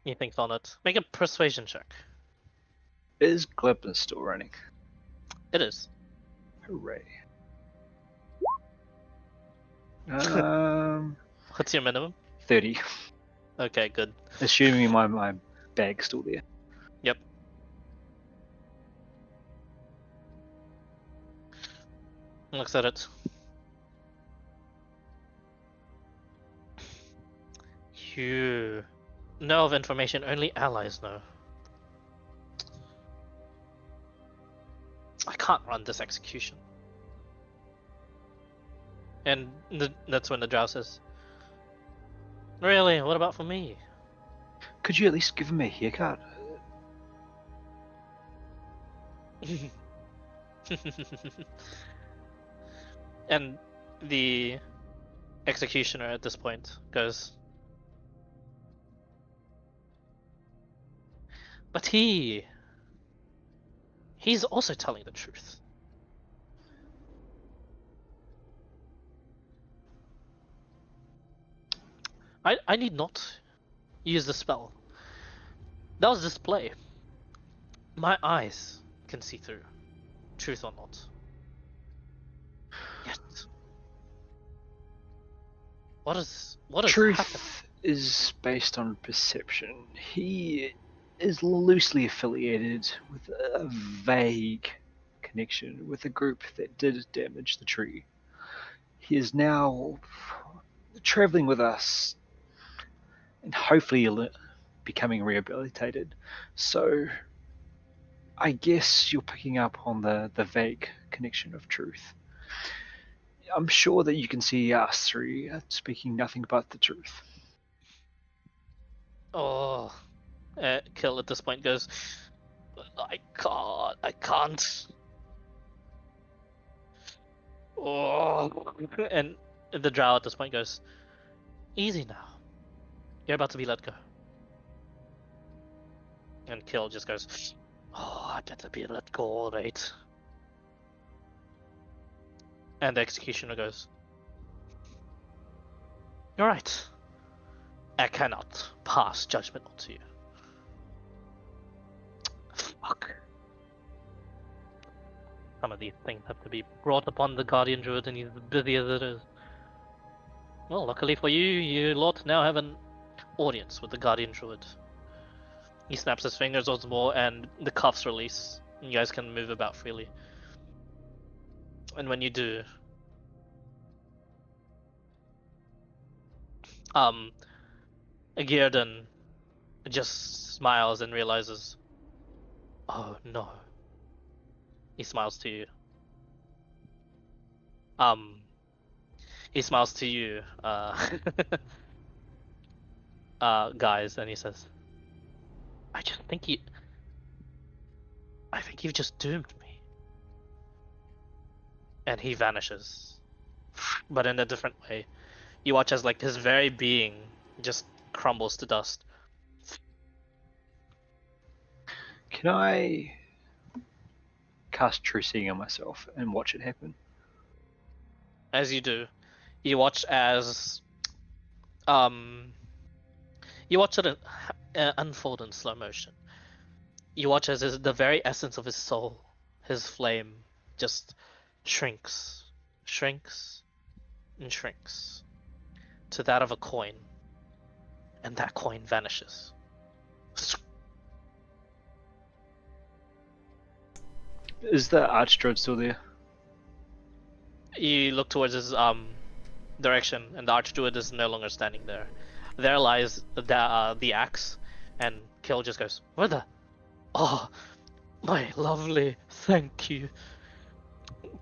He thinks on it. Make a persuasion check. Is Glibness still running? It is. Hooray. What's your minimum? 30. Okay, good. Assuming my bag's still there. Yep. Looks at it. You know of information only allies know. I can't run this execution. And that's when the drow says, really, what about for me? Could you at least give him a haircut? And the executioner at this point goes, but he's also telling the truth. I need not use the spell. That was display. My eyes can see through, truth or not. Yet, what is Truth happening? is based on perception. He is loosely affiliated with a vague connection with a group that did damage the tree. He is now traveling with us and hopefully becoming rehabilitated. So I guess you're picking up on the vague connection of truth. I'm sure that you can see us three speaking nothing but the truth. Oh, Kill at this point goes, I can't. Oh, and the drow at this point goes, easy now. You're about to be let go. And Kill just goes, oh, I better be let go, alright. And the executioner goes, you're right. I cannot pass judgment onto you. Fuck. Some of these things have to be brought upon the Guardian Druid, and he's busy as it is. Well, luckily for you, you lot now have an audience with the Guardian Druid. He snaps his fingers once more, and the cuffs release. You guys can move about freely. And when you do, Gearden just smiles and realizes, oh no. He smiles to you. He smiles to you, guys, and he says, I think you've just doomed me. And he vanishes. But in a different way. You watch as like his very being just crumbles to dust. Can I cast True Seeing on myself and watch it happen? As you do, you watch as you watch it unfold in slow motion. You watch as the very essence of his soul, his flame, just shrinks, shrinks, and shrinks to that of a coin, and that coin vanishes. Is the Archdruid still there? You look towards his direction, and the Archdruid is no longer standing there. There lies the axe, and Kill just goes, "Where the? Oh, my lovely, thank you."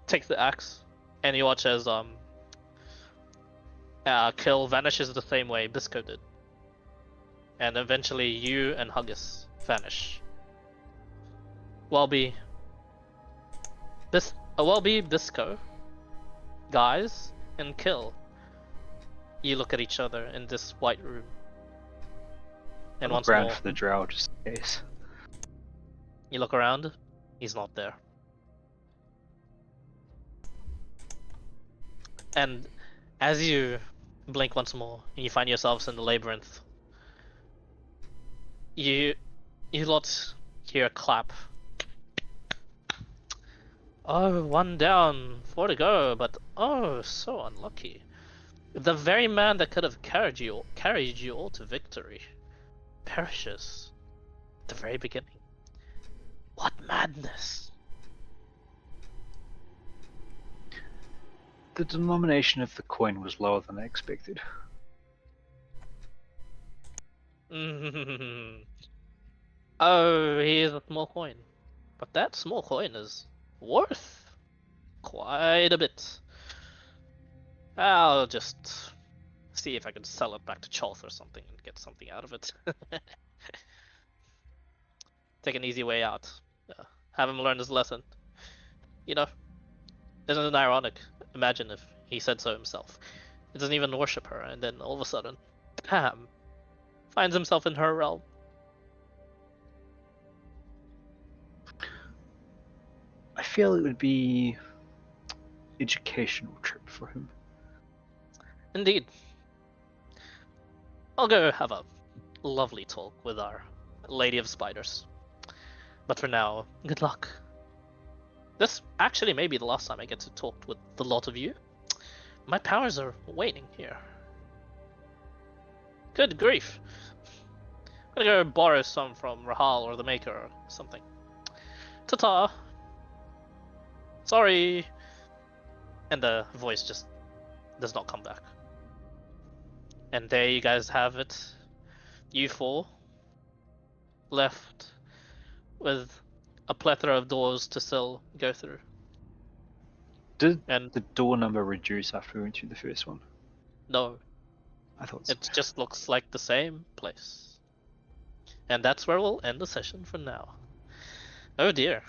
Takes the axe, and you watch as Kill vanishes the same way Bisco did, and eventually you and Huggus vanish. Welby, Bisco, guys, and Kill. You look at each other in this white room, and I'll once look around more for the drow just in case. you look around. He's not there. And as you blink once more, and you find yourselves in the labyrinth, you lot hear a clap. Oh, one down, 4 to go, but oh, so unlucky. The very man that could have carried you all to victory perishes at the very beginning. What madness! The denomination of the coin was lower than I expected. Oh, here's a small coin. But that small coin is worth quite a bit. I'll just see if I can sell it back to Cholth or something and get something out of it. Take an easy way out. Have him learn his lesson. You know, isn't it ironic? Imagine if he said so himself. He doesn't even worship her, and then all of a sudden, bam, finds himself in her realm. I feel it would be educational trip for him. Indeed. I'll go have a lovely talk with our Lady of Spiders. But for now, good luck. This actually may be the last time I get to talk with the lot of you. My powers are waning here. Good grief. I'm gonna go borrow some from Rahal or the Maker or something. Ta-ta! Sorry! And the voice just does not come back. And there you guys have it. You four left with a plethora of doors to still go through. Did And the door number reduce after we went through the first one? no, I thought so. it just looks like the same place. And that's where we'll end the session for now. Oh dear.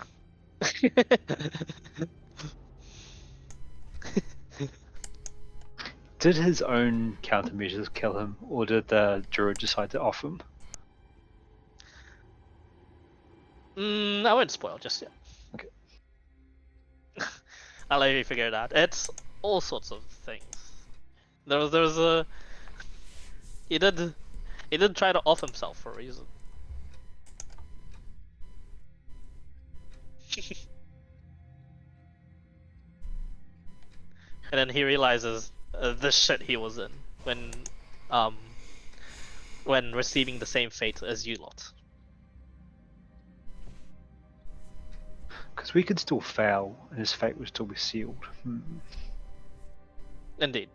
Did his own countermeasures kill him, or did the druid decide to off him? I won't spoil just yet. Okay. I'll let you figure it out. It's all sorts of things. There's a he did try to off himself for a reason. And then he realizes the shit he was in when receiving the same fate as you lot. Because we could still fail, and his fate would still be sealed. Indeed.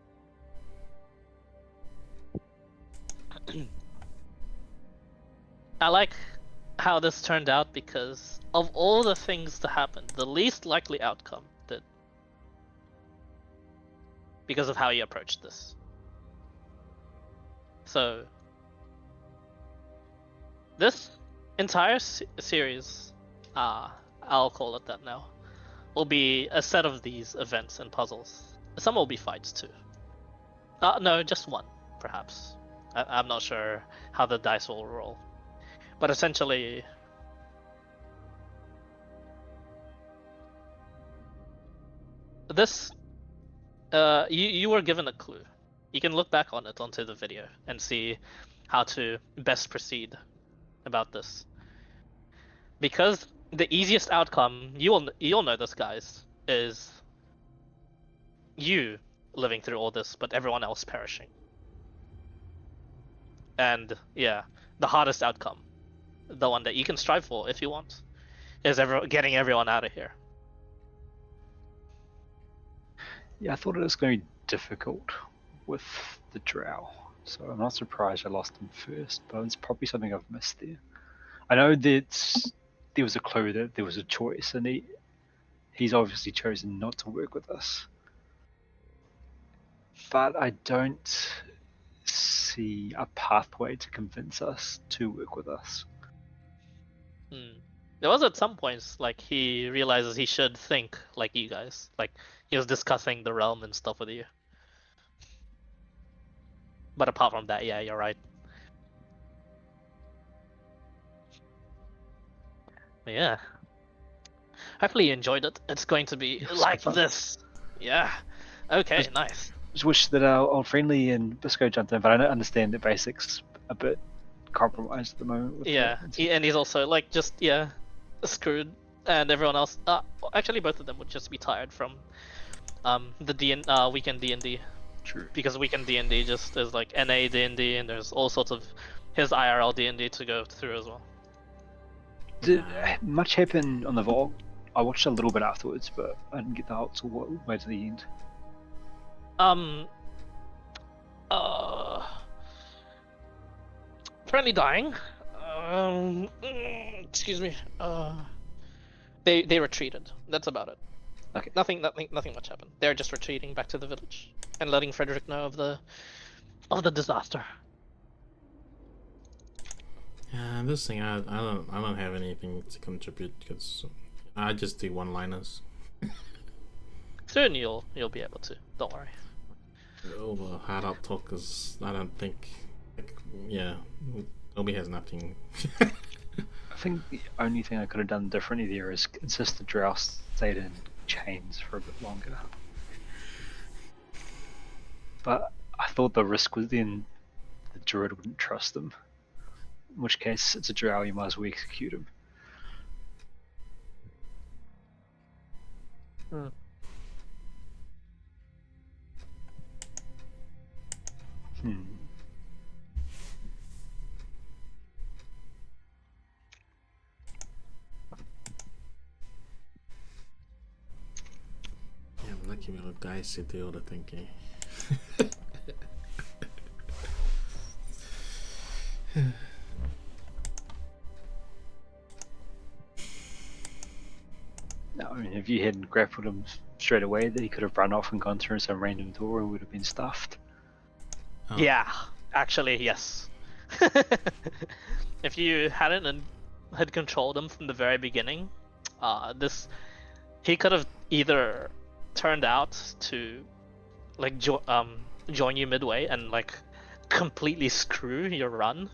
I like how this turned out because of all the things to happen, the least likely outcome did. Because of how you approached this. So, this entire series, I'll call it that now, will be a set of these events and puzzles. Some will be fights too. No, just one, perhaps. I'm not sure how the dice will roll. But essentially, this, you were given a clue. You can look back on it onto the video and see how to best proceed about this. Because the easiest outcome, you'll know this, guys, is you living through all this, but everyone else perishing. And yeah, the hardest outcome, the one that you can strive for if you want, is getting everyone out of here. Yeah, I thought it was going to be difficult with the drow, so I'm not surprised I lost him first, but it's probably something I've missed there. I know that there was a clue that there was a choice, and he's obviously chosen not to work with us. But I don't see a pathway to convince us to work with us. There was at some points like he realizes he should think like you guys. Like he was discussing the realm and stuff with you. But apart from that, yeah, you're right. But yeah. Hopefully you enjoyed it. It's going to be Yes, like fun. this. Yeah. Okay, Just- nice. Just wish that our old friendly and Bisco jumped in, but I don't understand the basics a bit compromised at the moment. With Yeah, the, and he's also like just screwed, and everyone else. Actually, both of them would just be tired from the weekend D&D, True. because weekend D&D just is like NA D&D, and there's all sorts of his IRL D&D to go through as well. Did much happen on the vault? I watched a little bit afterwards, but I didn't get the whole way to the end. Friendly dying. Excuse me. They retreated. That's about it. Okay. Nothing much happened. They're just retreating back to the village and letting Frederick know of the disaster. Yeah, this thing I don't have anything to contribute because I just do one-liners. Soon you'll be able to. Don't worry. All the hard up talk is I don't think Obi has nothing. I think the only thing I could have done differently there is insist the drow stayed in chains for a bit longer. But I thought the risk was then the druid wouldn't trust them. In which case, it's a drow, you might as well execute him. Yeah, I'm lucky little guys to do all the thinking. No, I mean, if you hadn't grappled him straight away, that he could have run off and gone through some random door and would have been stuffed. Oh. Yeah, actually, yes. If you hadn't and had controlled him from the very beginning, he could have either turned out to like join you midway and like completely screw your run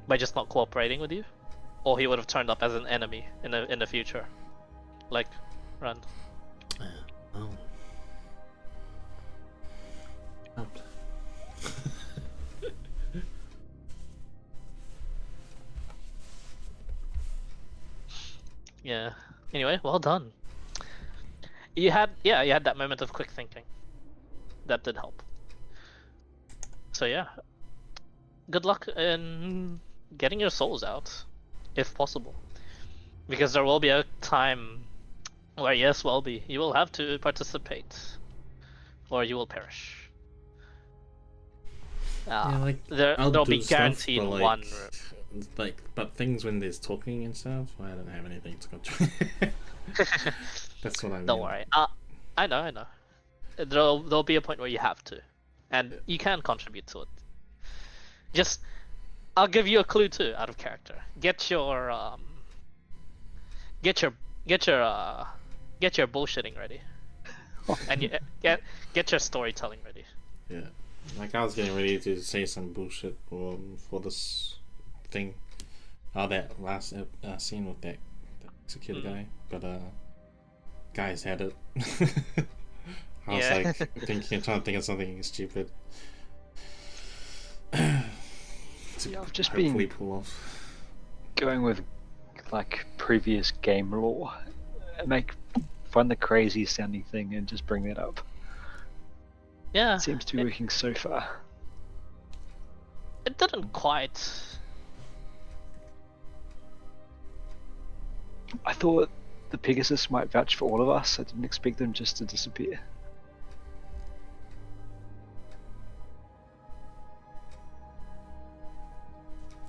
by just not cooperating with you, or he would have turned up as an enemy in the future. Like, run. Oh. Oh. Yeah. Anyway, well done. You had that moment of quick thinking. That did help. So yeah. Good luck in getting your souls out, if possible. Because there will be a time where, yes, Welby, you will have to participate, or you will perish. I'll there'll do be stuff, guaranteed but, like, one. But things when there's talking and stuff, I don't have anything to contribute. That's what I mean. Don't worry. I know. There'll be a point where you have to, and you can contribute to it. Just, I'll give you a clue too, out of character. Get your bullshitting ready, and get your storytelling ready. Yeah, like I was getting ready to say some bullshit for this thing. That last scene with that executed guy, but guys had it. I was like trying to think of something stupid. I've just been pull off. going with like previous game lore, find the craziest sounding thing and just bring that up. Yeah, It seems to be working so far. It didn't quite. I thought the Pegasus might vouch for all of us. I didn't expect them just to disappear.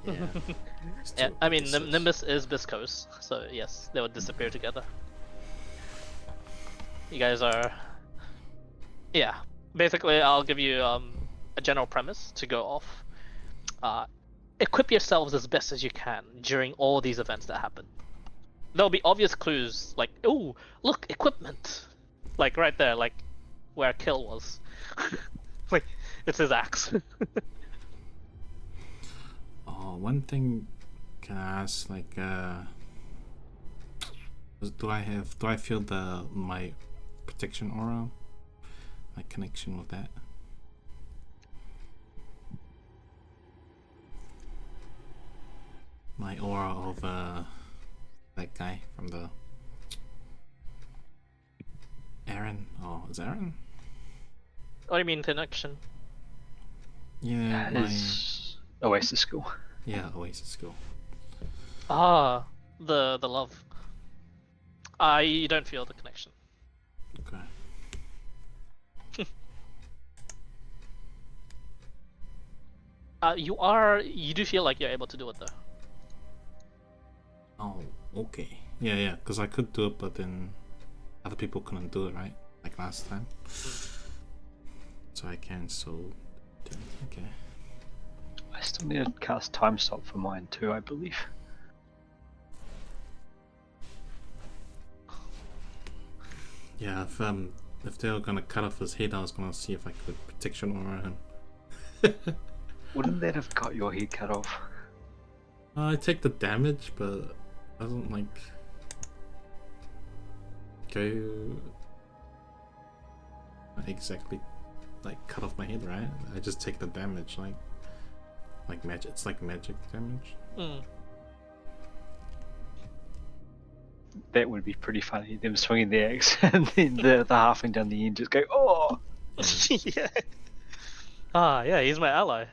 Yeah. Yeah, I mean, Nimbus is Biscos, so yes, they would disappear together. You guys are... Yeah. Basically, I'll give you a general premise to go off. Equip yourselves as best as you can during all these events that happen. There'll be obvious clues, like, ooh, look, equipment! Like, right there, like, where Kill was. Like, it's his axe. Oh, one thing can I ask, like, do I feel my protection aura? My connection with that? My aura of that guy from the Aaron. Oh, is Aaron? What do you mean connection? Yeah, my His Oasis school. Oasis school. Ah, the love. You don't feel the connection. Okay. You do feel like you're able to do it though. Oh, okay. Yeah, because I could do it, but then other people couldn't do it, right? Like last time. So I can, okay. I still need to cast Time Stop for mine too, I believe. Yeah, if they were gonna cut off his head, I was gonna see if I could protection aura him. Wouldn't that have got your head cut off? I take the damage, but it doesn't like go exactly like cut off my head, right? I just take the damage, like magic. It's like magic damage. That would be pretty funny. Them swinging the axe and then the halfling down the end just go, oh! Yeah. Ah, yeah, he's my ally.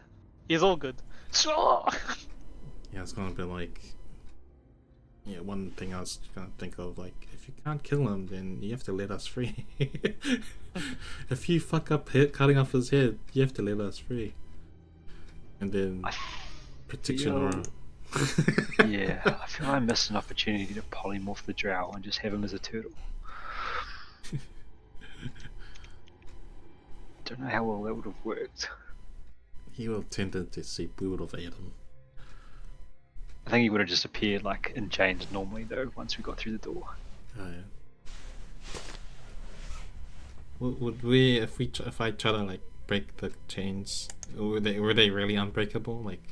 He's all good. Yeah, it's gonna be like, yeah, one thing I was gonna think of, like, if you can't kill him, then you have to let us free. If you fuck up cutting off his head, you have to let us free. And then protection aura. Yeah, I feel I missed an opportunity to polymorph the drow and just have him as a turtle. Don't know how well that would have worked. He would have tended to see, we would have ate him. I think he would have just appeared like in chains normally though, once we got through the door. Oh yeah. Would we, if I try to like break the chains, were they really unbreakable? Like,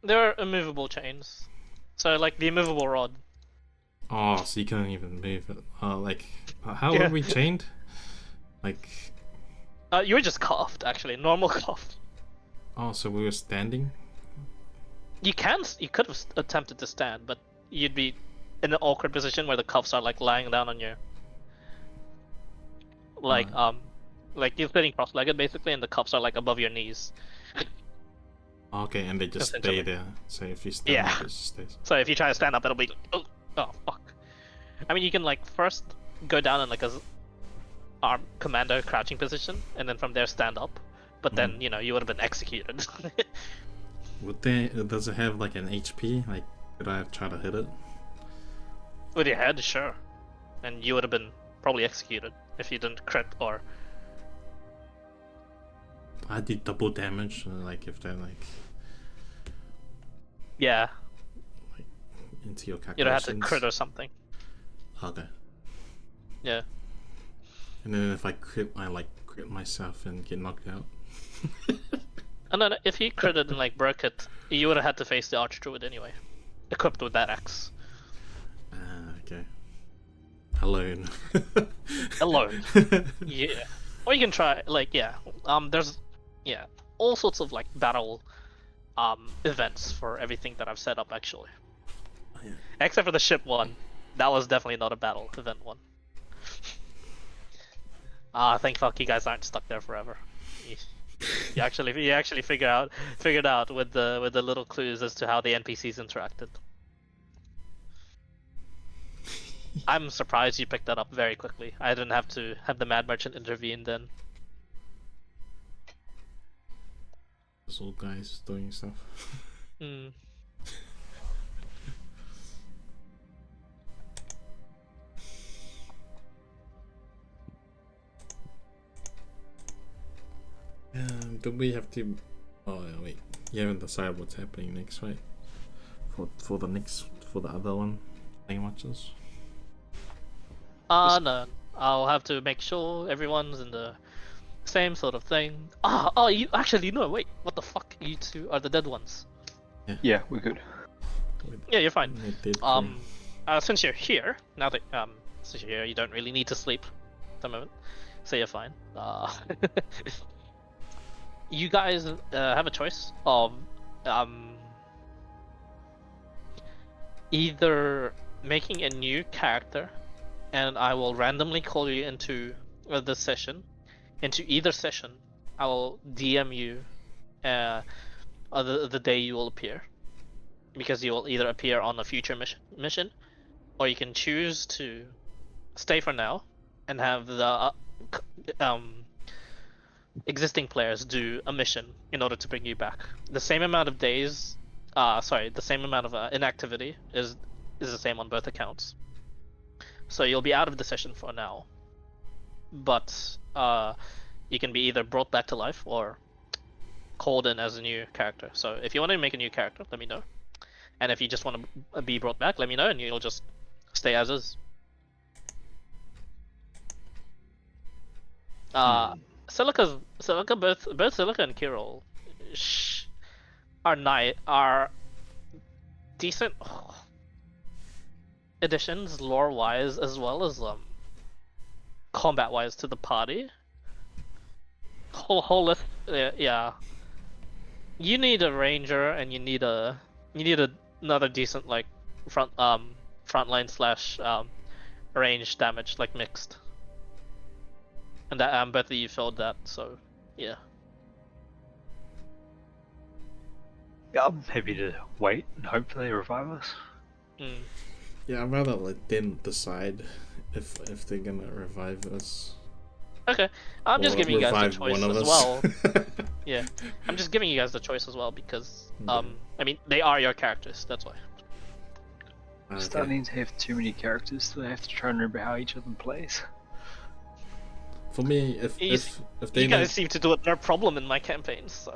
There are immovable chains. So like the immovable rod. oh, so you can't even move it. Like, how Yeah. were we chained? Like, You were just cuffed, actually, normal cuffed. oh, so we were standing. You could have attempted to stand, but you'd be in an awkward position where the cuffs are like lying down on you. Like like you're sitting cross-legged basically, and the cuffs are like above your knees. Okay, and they just stay Essentially. there. So if you stand Yeah. up, it just stays. So if you try to stand up, it'll be oh fuck. I mean, you can like first go down in like a arm commando crouching position, and then from there stand up. But then you would have been executed. Does it have like an HP? Like, could I have tried to hit it? With your head, sure. And you would have been probably executed if you didn't crit or... I did double damage, like if they're like Yeah, into your calculations. you'd have had to crit or something. Okay. Yeah. And then if I crit, I like crit myself and get knocked out. And then if you critted and like broke it, you would have had to face the Archdruid anyway. Equipped with that axe. Okay. Alone. Alone. Yeah. Or you can try, like, yeah. There's, yeah, all sorts of, like, battle, events for everything that I've set up, actually. Oh, yeah. Except for the ship one. That was definitely not a battle event one. Thank fuck you guys aren't stuck there forever. You actually figured out with the little clues as to how the NPCs interacted. I'm surprised you picked that up very quickly. I didn't have to have the Mad Merchant intervene then. Those old guys doing stuff. Hmm. Do we have to? Oh yeah, wait. You haven't decided what's happening next, right? For the other one, playing watches. No. I'll have to make sure everyone's in the same sort of thing. You actually no. Wait, what the fuck? You two are the dead ones. Yeah, we're good. Yeah, you're fine. Dead Since you're here now that since you're here, you don't really need to sleep at the moment, so you're fine. You guys have a choice of either making a new character, and I will randomly call you into the session. Into either session, I will DM you the day you will appear, because you will either appear on a future mission, or you can choose to stay for now and have the existing players do a mission in order to bring you back. The same amount of days, the same amount of inactivity is the same on both accounts. So you'll be out of the session for now, but you can be either brought back to life or called in as a new character. So if you want to make a new character, let me know. And if you just want to be brought back, let me know, and you'll just stay as is. Silica, both Silica and Kirill are decent additions lore-wise as well as combat-wise to the party. Whole list, yeah. You need a ranger, and you need another decent like frontline slash range damage, like mixed. And that both of you filled that, so yeah. Yeah, I'm happy to wait and hope they revive us. Yeah, I'd rather let them decide if they're gonna revive us. Okay, I'm just Or giving you guys the revive choice one of as us. well. Yeah, I'm just giving you guys the choice as well because I mean they are your characters. That's why. I'm starting to have too many characters, so I have to try and remember how each of them plays. For me, if they You guys don't... seem to do it no problem in my campaigns. So.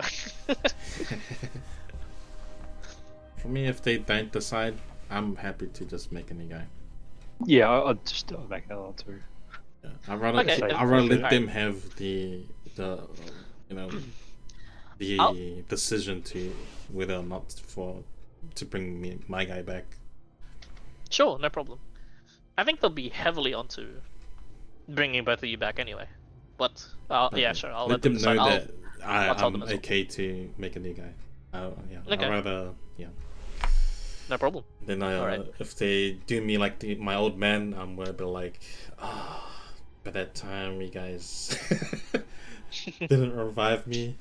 For me, if they don't decide, I'm happy to just make a new guy. Yeah, I'll make another one too. Yeah. I'd rather let them have the decision to whether or not to bring my guy back. Sure, no problem. I think they'll be heavily onto bringing both of you back anyway. But yeah, sure. I'll let them know that I'm I'm okay to make a new guy. Yeah, okay. I'd rather No problem. Then if they do me like my old man, I'm gonna be like, by that time you guys didn't revive me.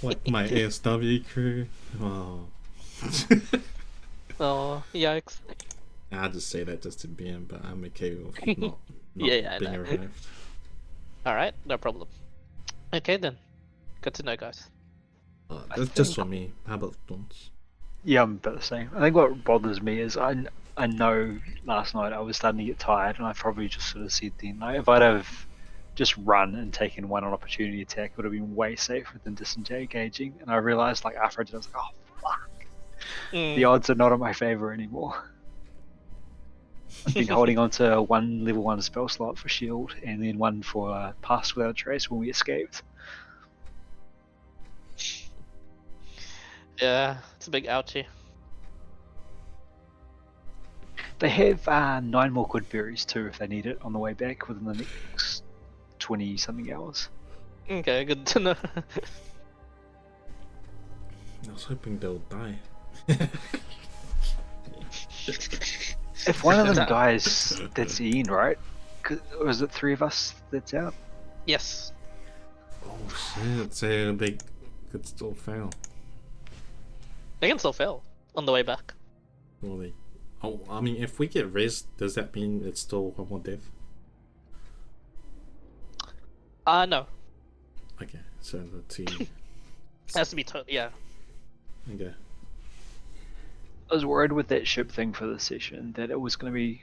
Like my ASW crew. Oh. Oh, yikes. I just say that just to be in, but I'm okay with not Yeah, being revived. Alright, no problem. Okay then. Good to know, guys. That's just for me. How about Dons? Yeah, I'm about the same. I think what bothers me is I know last night I was starting to get tired, and I probably just sort of said then, like, if I'd have just run and taken one opportunity attack, it would have been way safer than disengaging. And I realized, like, after I did, I was like, oh fuck, the odds are not in my favor anymore. I've been holding on to one level 1 spell slot for shield, and then one for pass without a trace when we escaped. Yeah, it's a big ouchie. They have 9 more good berries too if they need it on the way back within the next 20 something hours. Okay, good to know. I was hoping they'll die. If one of them dies, that's the end, right? Was it 3 of us that's out? Yes. Shit, so they could still fail. They can still fail on the way back. Well, they... Oh, I mean, if we get raised, does that mean it's still one more death? No. Okay, so the two... It has to be yeah. Okay. I was worried with that ship thing for this session that it was going to be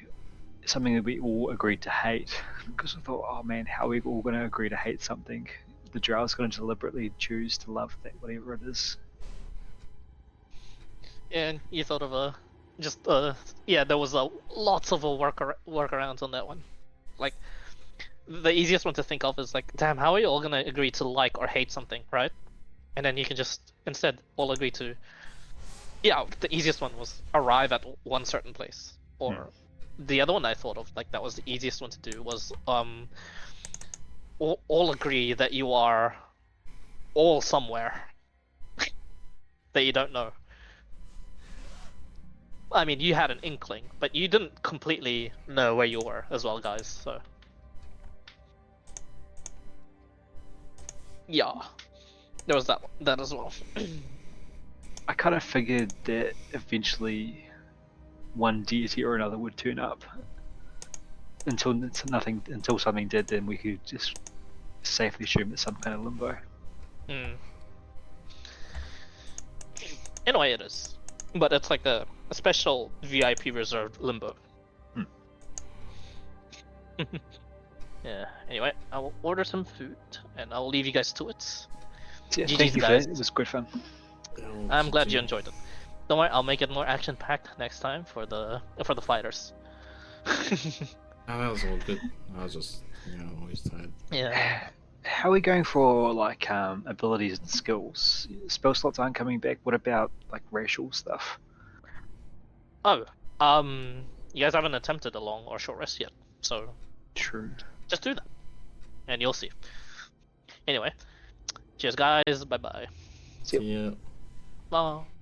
something that we all agreed to hate. Because I thought, oh man, how are we all going to agree to hate something? The Drow's going to deliberately choose to love that, whatever it is. And you thought of a yeah, there was lots of workarounds on that one. Like the easiest one to think of is like, damn, how are you all gonna agree to like or hate something, right? And then you can just instead all agree to. Yeah, the easiest one was arrive at one certain place. Or the other one I thought of, like that was the easiest one to do, was all agree that you are all somewhere that you don't know. I mean, you had an inkling, but you didn't completely know where you were as well, guys, so... Yeah. There was that as well. I kind of figured that eventually one deity or another would turn up. Until something did, then we could just safely assume it's some kind of limbo. In a way it is. But it's like a special VIP reserved limbo. Yeah, anyway, I will order some food, and I'll leave you guys to it. Yeah, GG's, thank you for guys. that. It was good fun. I'm glad you enjoyed it. Don't worry, I'll make it more action-packed next time for the fighters. Oh, that was all good. I was just, always tired. Yeah. How are we going for like abilities and skills? Spell slots aren't coming back. What about like racial stuff? Oh, you guys haven't attempted a long or short rest yet, so True. just do that, and you'll see. Anyway, cheers, guys. Bye bye. See ya. See ya. Bye.